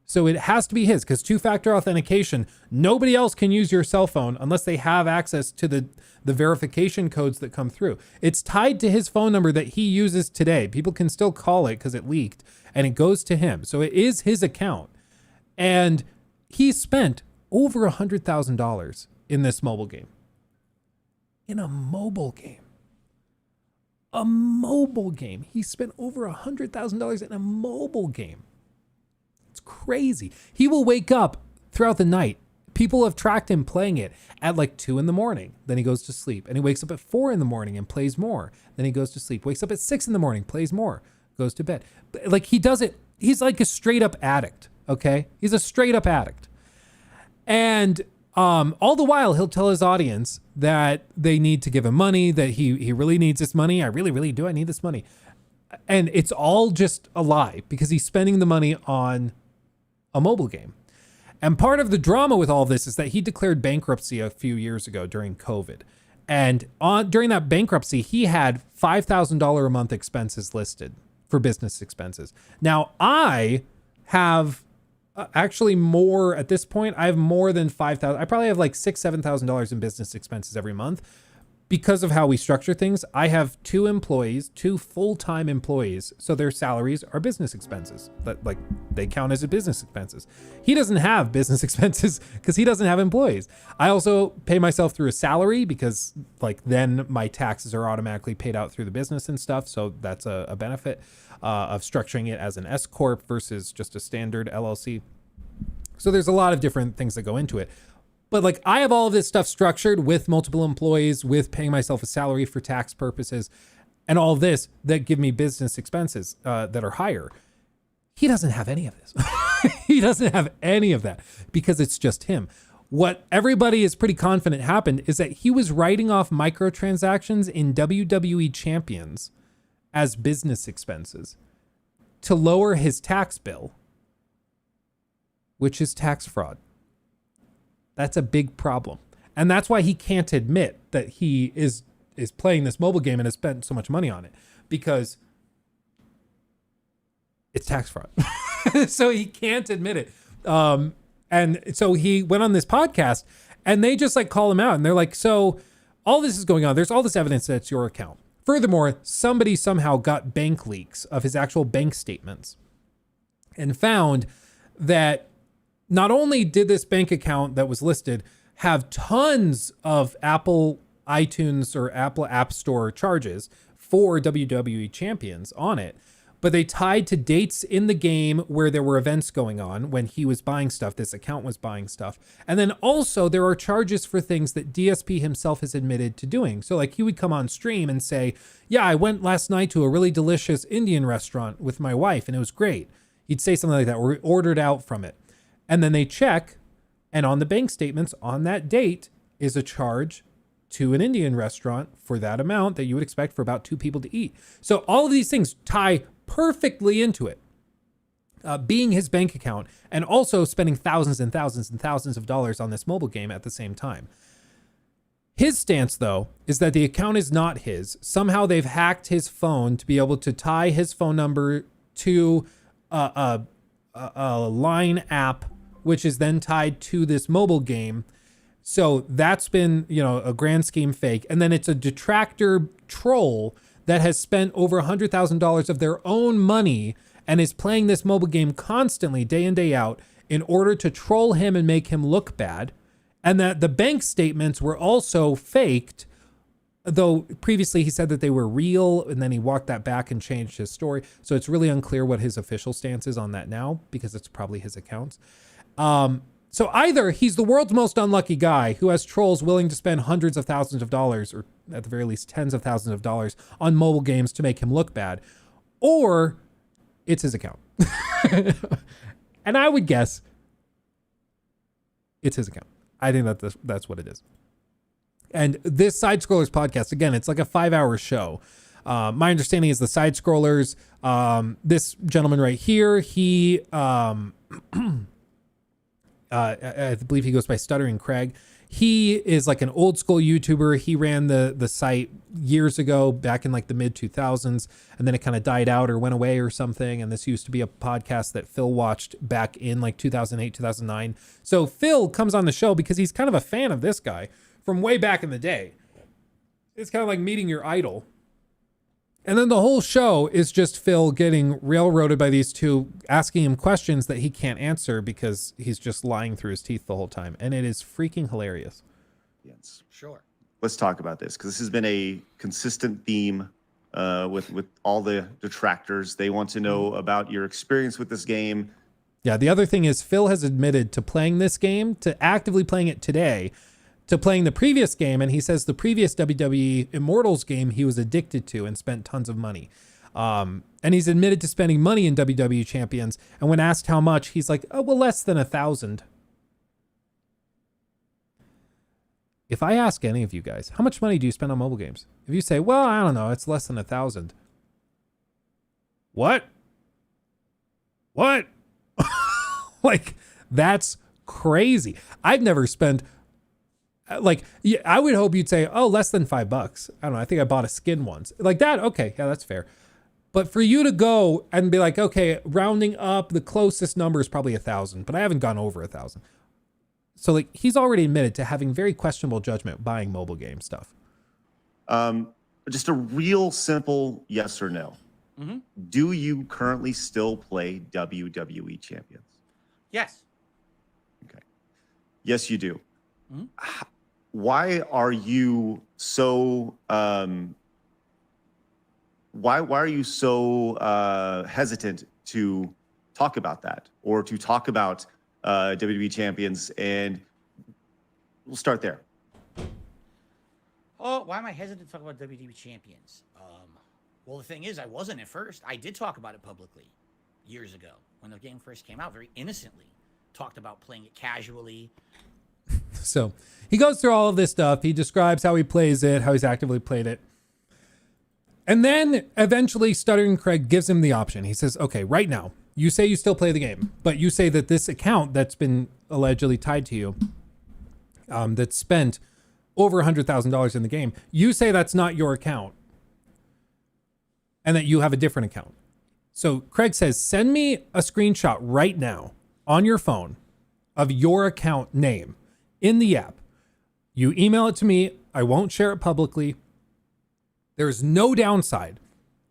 So it has to be his, because two-factor authentication, nobody else can use your cell phone unless they have access to the verification codes that come through. It's tied to his phone number that he uses today. People can still call it because it leaked, and it goes to him. So it is his account. And he spent over $100,000 in this mobile game. In a mobile game. A mobile game. He spent over $100,000 in a mobile game. It's crazy. He will wake up throughout the night. People have tracked him playing it at like 2 a.m. Then he goes to sleep. And he wakes up at 4 a.m. and plays more. Then he goes to sleep. Wakes up at 6 a.m, plays more. Goes to bed. Like he does it. He's like a straight up addict. Okay? He's a straight up addict. And all the while he'll tell his audience that they need to give him money, that he really needs this money. I really, really do. I need this money. And it's all just a lie because he's spending the money on a mobile game. And part of the drama with all this is that he declared bankruptcy a few years ago during COVID. And during that bankruptcy, he had $5,000 a month expenses listed for business expenses. Now I have actually more at this point. I have more than $5,000. I probably have like $6,000, $7,000 in business expenses every month. Because of how we structure things, I have 2 employees, 2 full-time employees. So their salaries are business expenses. Like they count as business expenses. He doesn't have business expenses because he doesn't have employees. I also pay myself through a salary because like then my taxes are automatically paid out through the business and stuff. So that's a benefit of structuring it as an S Corp versus just a standard LLC. So there's a lot of different things that go into it. But like I have all of this stuff structured with multiple employees, with paying myself a salary for tax purposes, and all this that give me business expenses that are higher. He doesn't have any of this. He doesn't have any of that because it's just him. What everybody is pretty confident happened is that he was writing off microtransactions in WWE Champions as business expenses to lower his tax bill, which is tax fraud. That's a big problem. And that's why he can't admit that he is playing this mobile game and has spent so much money on it, because it's tax fraud. So he can't admit it. And so he went on this podcast and they just like call him out and they're like, so all this is going on. There's all this evidence that it's your account. Furthermore, somebody somehow got bank leaks of his actual bank statements and found that not only did this bank account that was listed have tons of Apple iTunes or Apple App Store charges for WWE Champions on it, but they tied to dates in the game where there were events going on when he was buying stuff, this account was buying stuff. And then also there are charges for things that DSP himself has admitted to doing. So like he would come on stream and say, yeah, I went last night to a really delicious Indian restaurant with my wife and it was great. He'd say something like that, or we ordered out from it. And then they check, and on the bank statements on that date is a charge to an Indian restaurant for that amount that you would expect for about 2 people to eat. So all of these things tie perfectly into it, being his bank account, and also spending thousands and thousands and thousands of dollars on this mobile game at the same time. His stance, though, is that the account is not his. Somehow they've hacked his phone to be able to tie his phone number to a line app, which is then tied to this mobile game. So that's been, a grand scheme fake. And then it's a detractor troll that has spent over $100,000 of their own money and is playing this mobile game constantly, day in, day out, in order to troll him and make him look bad. And that the bank statements were also faked, though previously he said that they were real, and then he walked that back and changed his story. So it's really unclear what his official stance is on that now, because it's probably his accounts. So either he's the world's most unlucky guy who has trolls willing to spend hundreds of thousands of dollars, or at the very least tens of thousands of dollars, on mobile games to make him look bad, or it's his account. And I would guess it's his account. I think that's what it is. And this Side Scrollers podcast, again, it's like a 5-hour show. My understanding is the Side Scrollers, this gentleman right here, he, I believe he goes by Stuttering Craig. He is like an old school YouTuber. He ran the site years ago, back in like the mid 2000s, and then it kind of died out or went away or something. And this used to be a podcast that Phil watched back in like 2008, 2009. So Phil comes on the show because he's kind of a fan of this guy from way back in the day. It's kind of like meeting your idol. And then the whole show is just Phil getting railroaded by these two, asking him questions that he can't answer because he's just lying through his teeth the whole time. And it is freaking hilarious. Yes. Sure. Let's talk about this, because this has been a consistent theme with all the detractors. They want to know about your experience with this game. Yeah, the other thing is Phil has admitted to playing this game, to actively playing it today, to playing the previous game, and he says the previous WWE Immortals game he was addicted to and spent tons of money. And he's admitted to spending money in WWE Champions, and when asked how much, he's like, oh, well, less than 1,000. If I ask any of you guys, how much money do you spend on mobile games? If you say, well, I don't know, it's less than 1,000. What? Like, that's crazy. I've never spent... Like, yeah, I would hope you'd say, oh, less than $5. I don't know. I think I bought a skin once. Like that. Okay. Yeah, that's fair. But for you to go and be like, okay, rounding up, the closest number is probably 1,000, but I haven't gone over 1,000. So like, he's already admitted to having very questionable judgment buying mobile game stuff. Just a real simple yes or no. Mm-hmm. Do you currently still play WWE Champions? Yes. Okay. Yes, you do. Mm-hmm. Why are you so hesitant to talk about that, or to talk about WWE Champions? And we'll start there. Oh, why am I hesitant to talk about WWE Champions? Well, the thing is, I wasn't at first. I did talk about it publicly years ago when the game first came out, very innocently. Talked about playing it casually. So he goes through all of this stuff. He describes how he plays it, how he's actively played it. And then eventually Stuttering Craig gives him the option. He says, okay, right now, you say you still play the game, but you say that this account that's been allegedly tied to you, that's spent over $100,000 in the game, you say that's not your account and that you have a different account. So Craig says, send me a screenshot right now on your phone of your account name in the app. You email it to me. I won't share it publicly. There's no downside,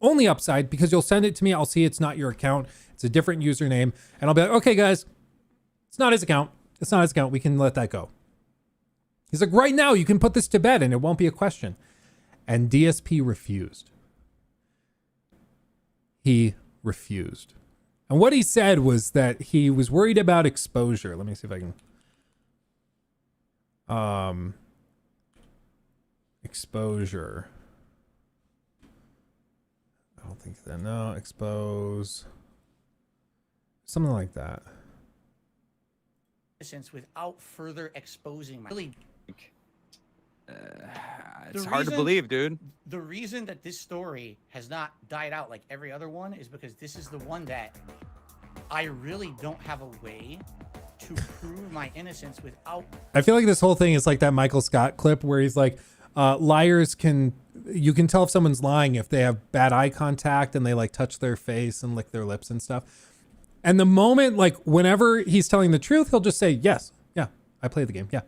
only upside, because you'll send it to me. I'll see it's not your account. It's a different username. And I'll be like, okay, guys, it's not his account. It's not his account. We can let that go. He's like, right now, you can put this to bed and it won't be a question. And DSP refused. He refused. And what he said was that he was worried about exposure. Let me see if I can. Exposure. I don't think that. No, expose. Something like that. Without further exposing my really. It's hard to believe, dude. The reason that this story has not died out like every other one is because this is the one that I really don't have a way to prove my innocence without. I feel like this whole thing is like that Michael Scott clip where he's like, you can tell if someone's lying if they have bad eye contact and they like touch their face and lick their lips and stuff. And the moment, like whenever he's telling the truth, he'll just say, yes, yeah, I played the game. Yeah.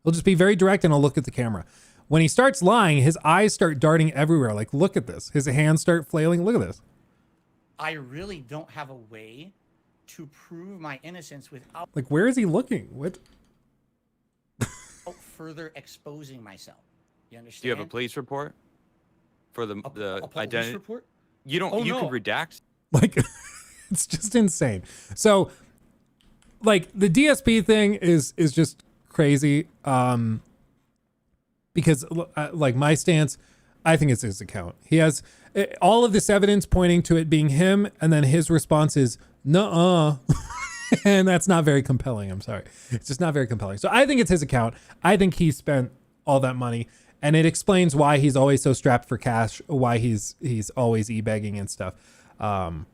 He'll just be very direct and he'll look at the camera. When he starts lying, his eyes start darting everywhere. Like, look at this. His hands start flailing. Look at this. I really don't have a way to prove my innocence without Like, where is he looking? What? further exposing myself. You understand? Do you have a police report for the identity? Police report? You don't. Oh, you no. can redact. Like, it's just insane. So, like, the DSP thing is just crazy. Because like my stance, I think it's his account. He has all of this evidence pointing to it being him, and then his response is nuh-uh. And that's not very compelling. I'm sorry. It's just not very compelling. So I think it's his account. I think he spent all that money, and it explains why he's always so strapped for cash, why he's always e-begging and stuff. I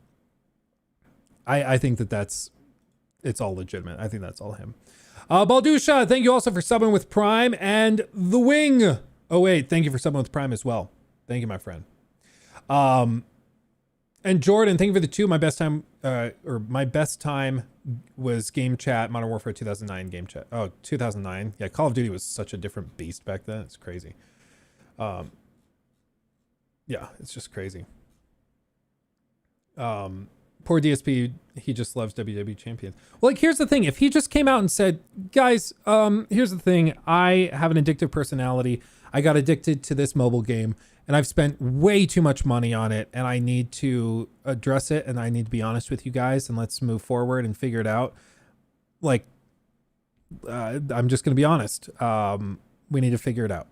think it's all legitimate. I think that's all him. Baldusha, thank you also for subbing with Prime, and The Wing. Oh wait, thank you for subbing with Prime as well. Thank you, my friend. And Jordan, thank you for the 2. My best time was game chat, Modern Warfare 2009 game chat. Oh, 2009. Yeah, Call of Duty was such a different beast back then. It's crazy. Yeah, it's just crazy. Poor DSP, he just loves WWE champions. Well, like, here's the thing. If he just came out and said, guys, here's the thing. I have an addictive personality. I got addicted to this mobile game, and I've spent way too much money on it, and I need to address it, and I need to be honest with you guys, and let's move forward and figure it out. Like, I'm just going to be honest. We need to figure it out.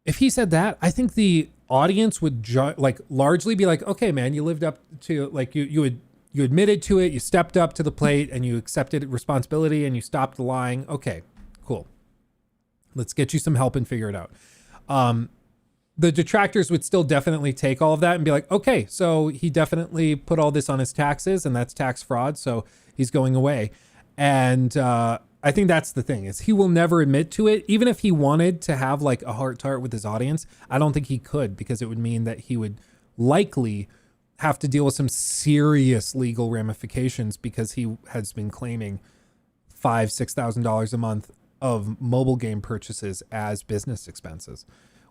If he said that, I think the audience would largely be like, okay, man, you lived up to, like, you admitted to it, you stepped up to the plate, and you accepted responsibility, and you stopped lying. Okay, cool. Let's get you some help and figure it out. The detractors would still definitely take all of that and be like, okay, so he definitely put all this on his taxes, and that's tax fraud, so he's going away. And I think that's the thing, is he will never admit to it. Even if he wanted to have like a heart-to-heart with his audience, I don't think he could, because it would mean that he would likely have to deal with some serious legal ramifications, because he has been claiming $5,000-$6,000 a month of mobile game purchases as business expenses,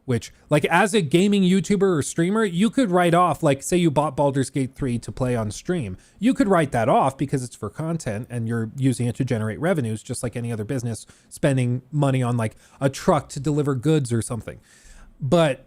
which, like, as a gaming YouTuber or streamer, you could write off, like, say you bought Baldur's Gate 3 to play on stream. You could write that off because it's for content and you're using it to generate revenues, just like any other business spending money on like a truck to deliver goods or something. But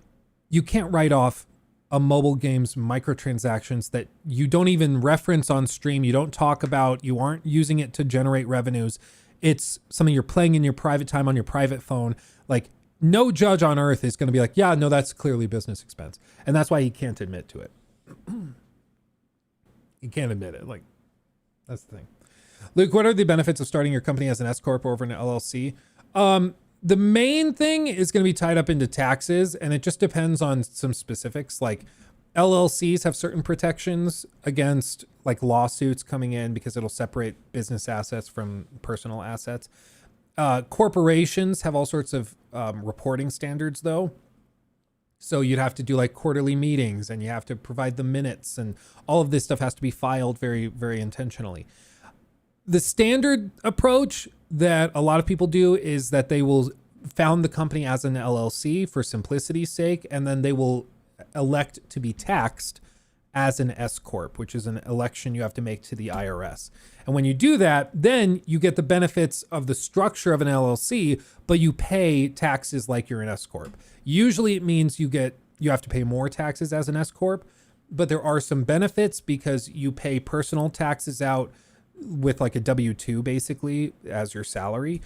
you can't write off a mobile game's microtransactions that you don't even reference on stream. You don't talk about, you aren't using it to generate revenues. It's something you're playing in your private time on your private phone. Like, no judge on earth is going to be like, yeah, no, that's clearly business expense. And that's why he can't admit to it. He can't admit it. Like, that's the thing. Luke, what are the benefits of starting your company as an S Corp over an LLC? The main thing is going to be tied up into taxes, and it just depends on some specifics. Like, LLCs have certain protections against like lawsuits coming in because it'll separate business assets from personal assets. Corporations have all sorts of reporting standards though. So you'd have to do like quarterly meetings, and you have to provide the minutes, and all of this stuff has to be filed very, very intentionally. The standard approach that a lot of people do is that they will found the company as an LLC for simplicity's sake, and then they will elect to be taxed as an S Corp, which is an election you have to make to the IRS. And when you do that, then you get the benefits of the structure of an LLC, but you pay taxes like you're an S Corp. Usually it means you have to pay more taxes as an S Corp, but there are some benefits because you pay personal taxes out with like a W-2 basically as your salary.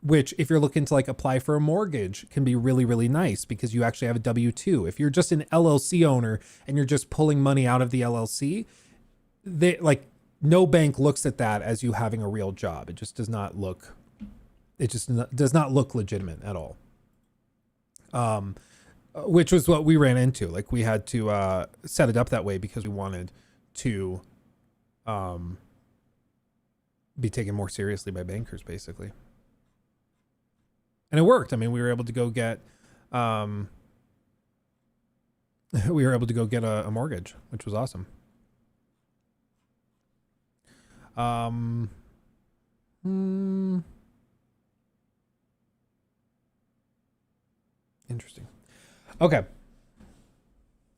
Which if you're looking to like apply for a mortgage can be really, really nice because you actually have a W-2. If you're just an LLC owner and you're just pulling money out of the LLC, they like no bank looks at that as you having a real job. It just does not look, does not look legitimate at all. Which was what we ran into. Like we had to set it up that way because we wanted to be taken more seriously by bankers basically. And it worked. I mean, we were able to go get a mortgage, which was awesome. Interesting. Okay.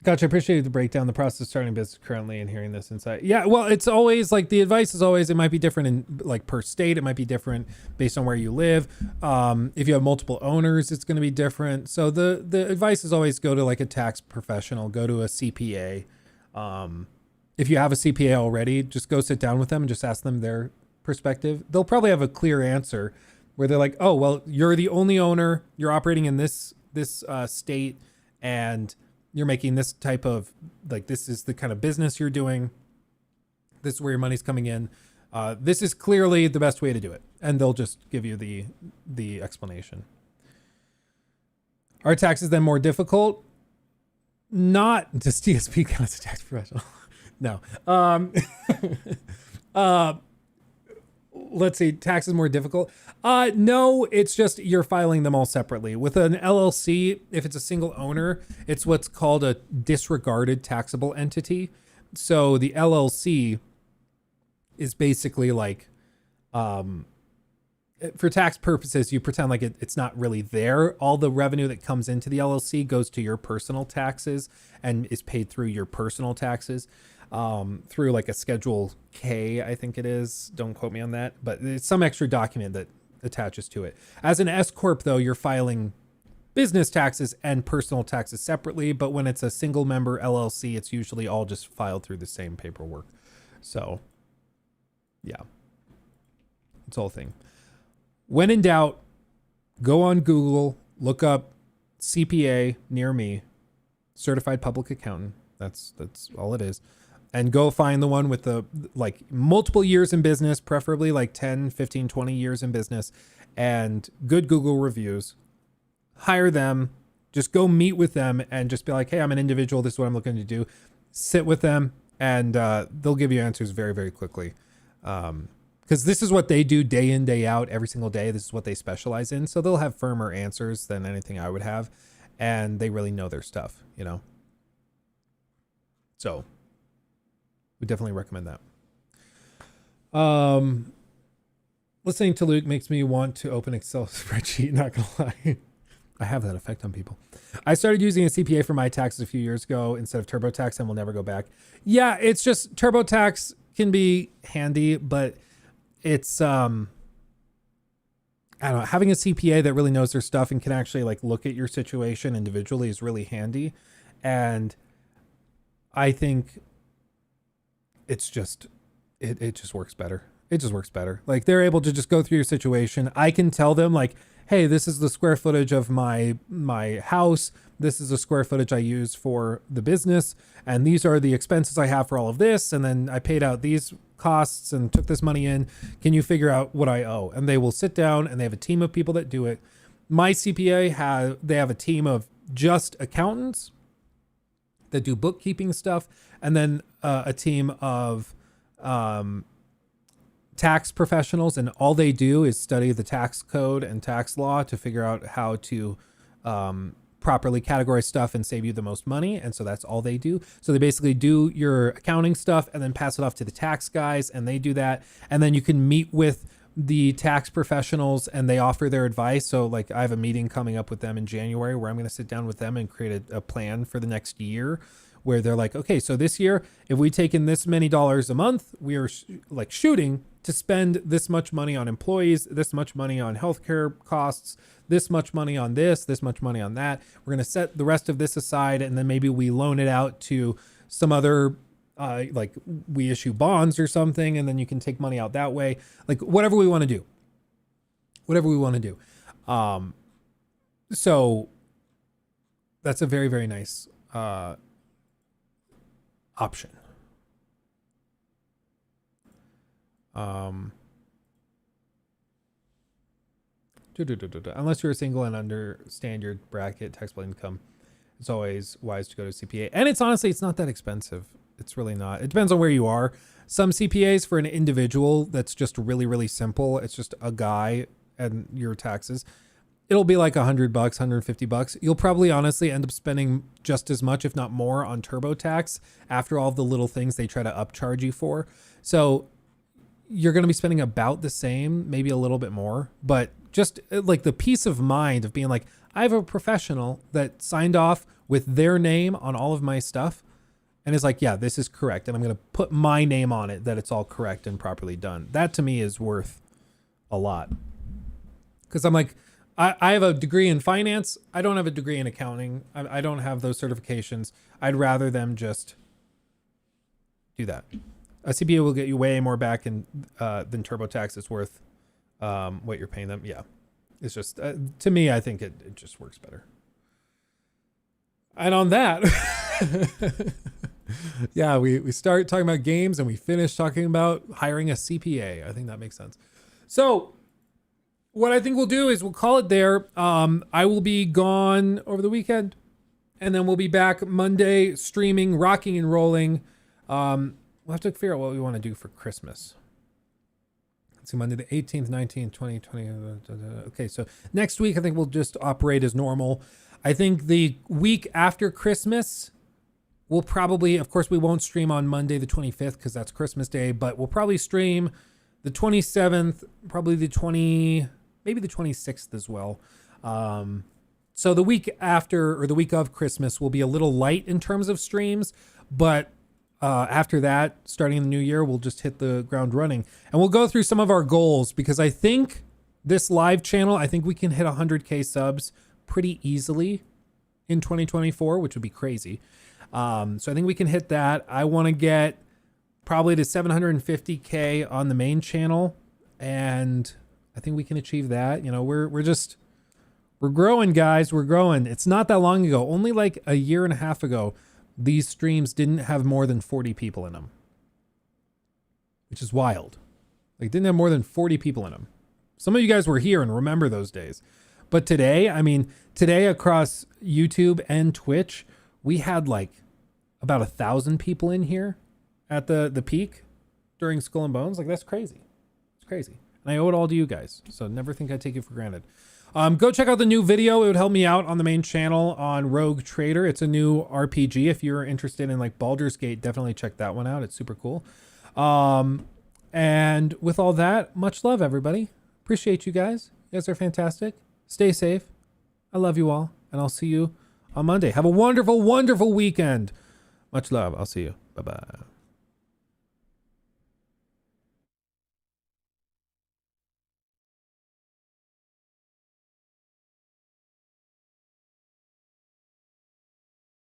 Gotcha. I appreciate the breakdown. The process of starting business currently and hearing this insight. Yeah, well, it's always like the advice is always, it might be different in like per state. It might be different based on where you live. If you have multiple owners, it's going to be different. So the advice is always go to like a tax professional, go to a CPA. If you have a CPA already, just go sit down with them and just ask them their perspective. They'll probably have a clear answer where they're like, oh, well, you're the only owner, you're operating in this state, and you're making this type of, like, this is the kind of business you're doing. This is where your money's coming in. This is clearly the best way to do it. And they'll just give you the explanation. Are taxes then more difficult? Not, does TSP count as a tax professional? No. Let's see, taxes more difficult? No, it's just you're filing them all separately. With an LLC, if it's a single owner, it's what's called a disregarded taxable entity. So the LLC is basically like, for tax purposes, you pretend like it's not really there. All the revenue that comes into the LLC goes to your personal taxes and is paid through your personal taxes. Through like a Schedule K, I think it is. Don't quote me on that, but it's some extra document that attaches to it. As an S Corp though, you're filing business taxes and personal taxes separately, but when it's a single member LLC, it's usually all just filed through the same paperwork. So yeah, it's the whole thing. When in doubt, go on Google, look up CPA near me, certified public accountant. That's all it is. And go find the one with the like multiple years in business, preferably like 10, 15, 20 years in business, and good Google reviews. Hire them, just go meet with them and just be like, hey, I'm an individual. This is what I'm looking to do. Sit with them and they'll give you answers very, very quickly. Because this is what they do day in, day out, every single day. This is what they specialize in. So they'll have firmer answers than anything I would have. And they really know their stuff, you know? So we definitely recommend that. Listening to Luke makes me want to open Excel spreadsheet, not gonna lie. I have that effect on people. I started using a CPA for my taxes a few years ago instead of TurboTax and will never go back. Yeah, it's just TurboTax can be handy, but it's I don't know, having a CPA that really knows their stuff and can actually like look at your situation individually is really handy. And I think it's just, it just works better. It just works better. Like they're able to just go through your situation. I can tell them like, hey, this is the square footage of my house. This is the square footage I use for the business. And these are the expenses I have for all of this. And then I paid out these costs and took this money in. Can you figure out what I owe? And they will sit down and they have a team of people that do it. My CPA they have a team of just accountants that do bookkeeping stuff, and then a team of tax professionals, and all they do is study the tax code and tax law to figure out how to properly categorize stuff and save you the most money. And so that's all they do. So they basically do your accounting stuff and then pass it off to the tax guys, and they do that. And then you can meet with the tax professionals and they offer their advice. So like I have a meeting coming up with them in January where I'm going to sit down with them and create a plan for the next year where they're like, okay, so this year, if we take in this many dollars a month, we are like shooting to spend this much money on employees, this much money on healthcare costs, this much money on this much money on that. We're going to set the rest of this aside, and then maybe we loan it out to some other, like we issue bonds or something, and then you can take money out that way. Like whatever we want to do. Whatever we want to do. So that's a very, very nice option. Unless you're single and understand your bracket, taxable income, it's always wise to go to CPA. And it's honestly, it's not that expensive. It's really not. It depends on where you are. Some CPAs for an individual, that's just really, really simple. It's just a guy and your taxes. It'll be like $100, $150. You'll probably honestly end up spending just as much, if not more, on TurboTax after all the little things they try to upcharge you for. So you're going to be spending about the same, maybe a little bit more, but just like the peace of mind of being like, I have a professional that signed off with their name on all of my stuff and is like, yeah, this is correct. And I'm going to put my name on it, that it's all correct and properly done. That to me is worth a lot. Because I'm like, I have a degree in finance. I don't have a degree in accounting. I don't have those certifications. I'd rather them just do that. A CPA will get you way more back than TurboTax is worth what you're paying them. Yeah. It's just, to me, I think it just works better. And on that, yeah, we start talking about games and we finish talking about hiring a CPA. I think that makes sense. So what I think we'll do is we'll call it there. I will be gone over the weekend, and then we'll be back Monday streaming, rocking and rolling. We'll have to figure out what we want to do for Christmas. Let's see, Monday the 18th, 19th, 20, 20. Okay, so next week I think we'll just operate as normal. I think the week after Christmas, we'll probably, of course, we won't stream on Monday the 25th because that's Christmas Day, but we'll probably stream the 27th, probably maybe the 26th as well. So the week after, or the week of Christmas, will be a little light in terms of streams, but after that, starting in the new year, we'll just hit the ground running. And we'll go through some of our goals, because I think this live channel, I think we can hit 100K subs pretty easily in 2024, which would be crazy. So I think we can hit that. I want to get probably to 750K on the main channel, and I think we can achieve that. You know, we're growing, guys. We're growing. It's not that long ago. Only like a year and a half ago, these streams didn't have more than 40 people in them, which is wild. Like, didn't have more than 40 people in them. Some of you guys were here and remember those days. But today, I mean, today across YouTube and Twitch, we had like about 1,000 people in here at the peak during Skull and Bones. Like, that's crazy. It's crazy. And I owe it all to you guys. So never think I take it for granted. Go check out the new video. It would help me out on the main channel on Rogue Trader. It's a new RPG. If you're interested in like Baldur's Gate, definitely check that one out. It's super cool. And with all that, much love, everybody. Appreciate you guys. You guys are fantastic. Stay safe. I love you all. And I'll see you on Monday. Have a wonderful, wonderful weekend. Much love. I'll see you. Bye-bye.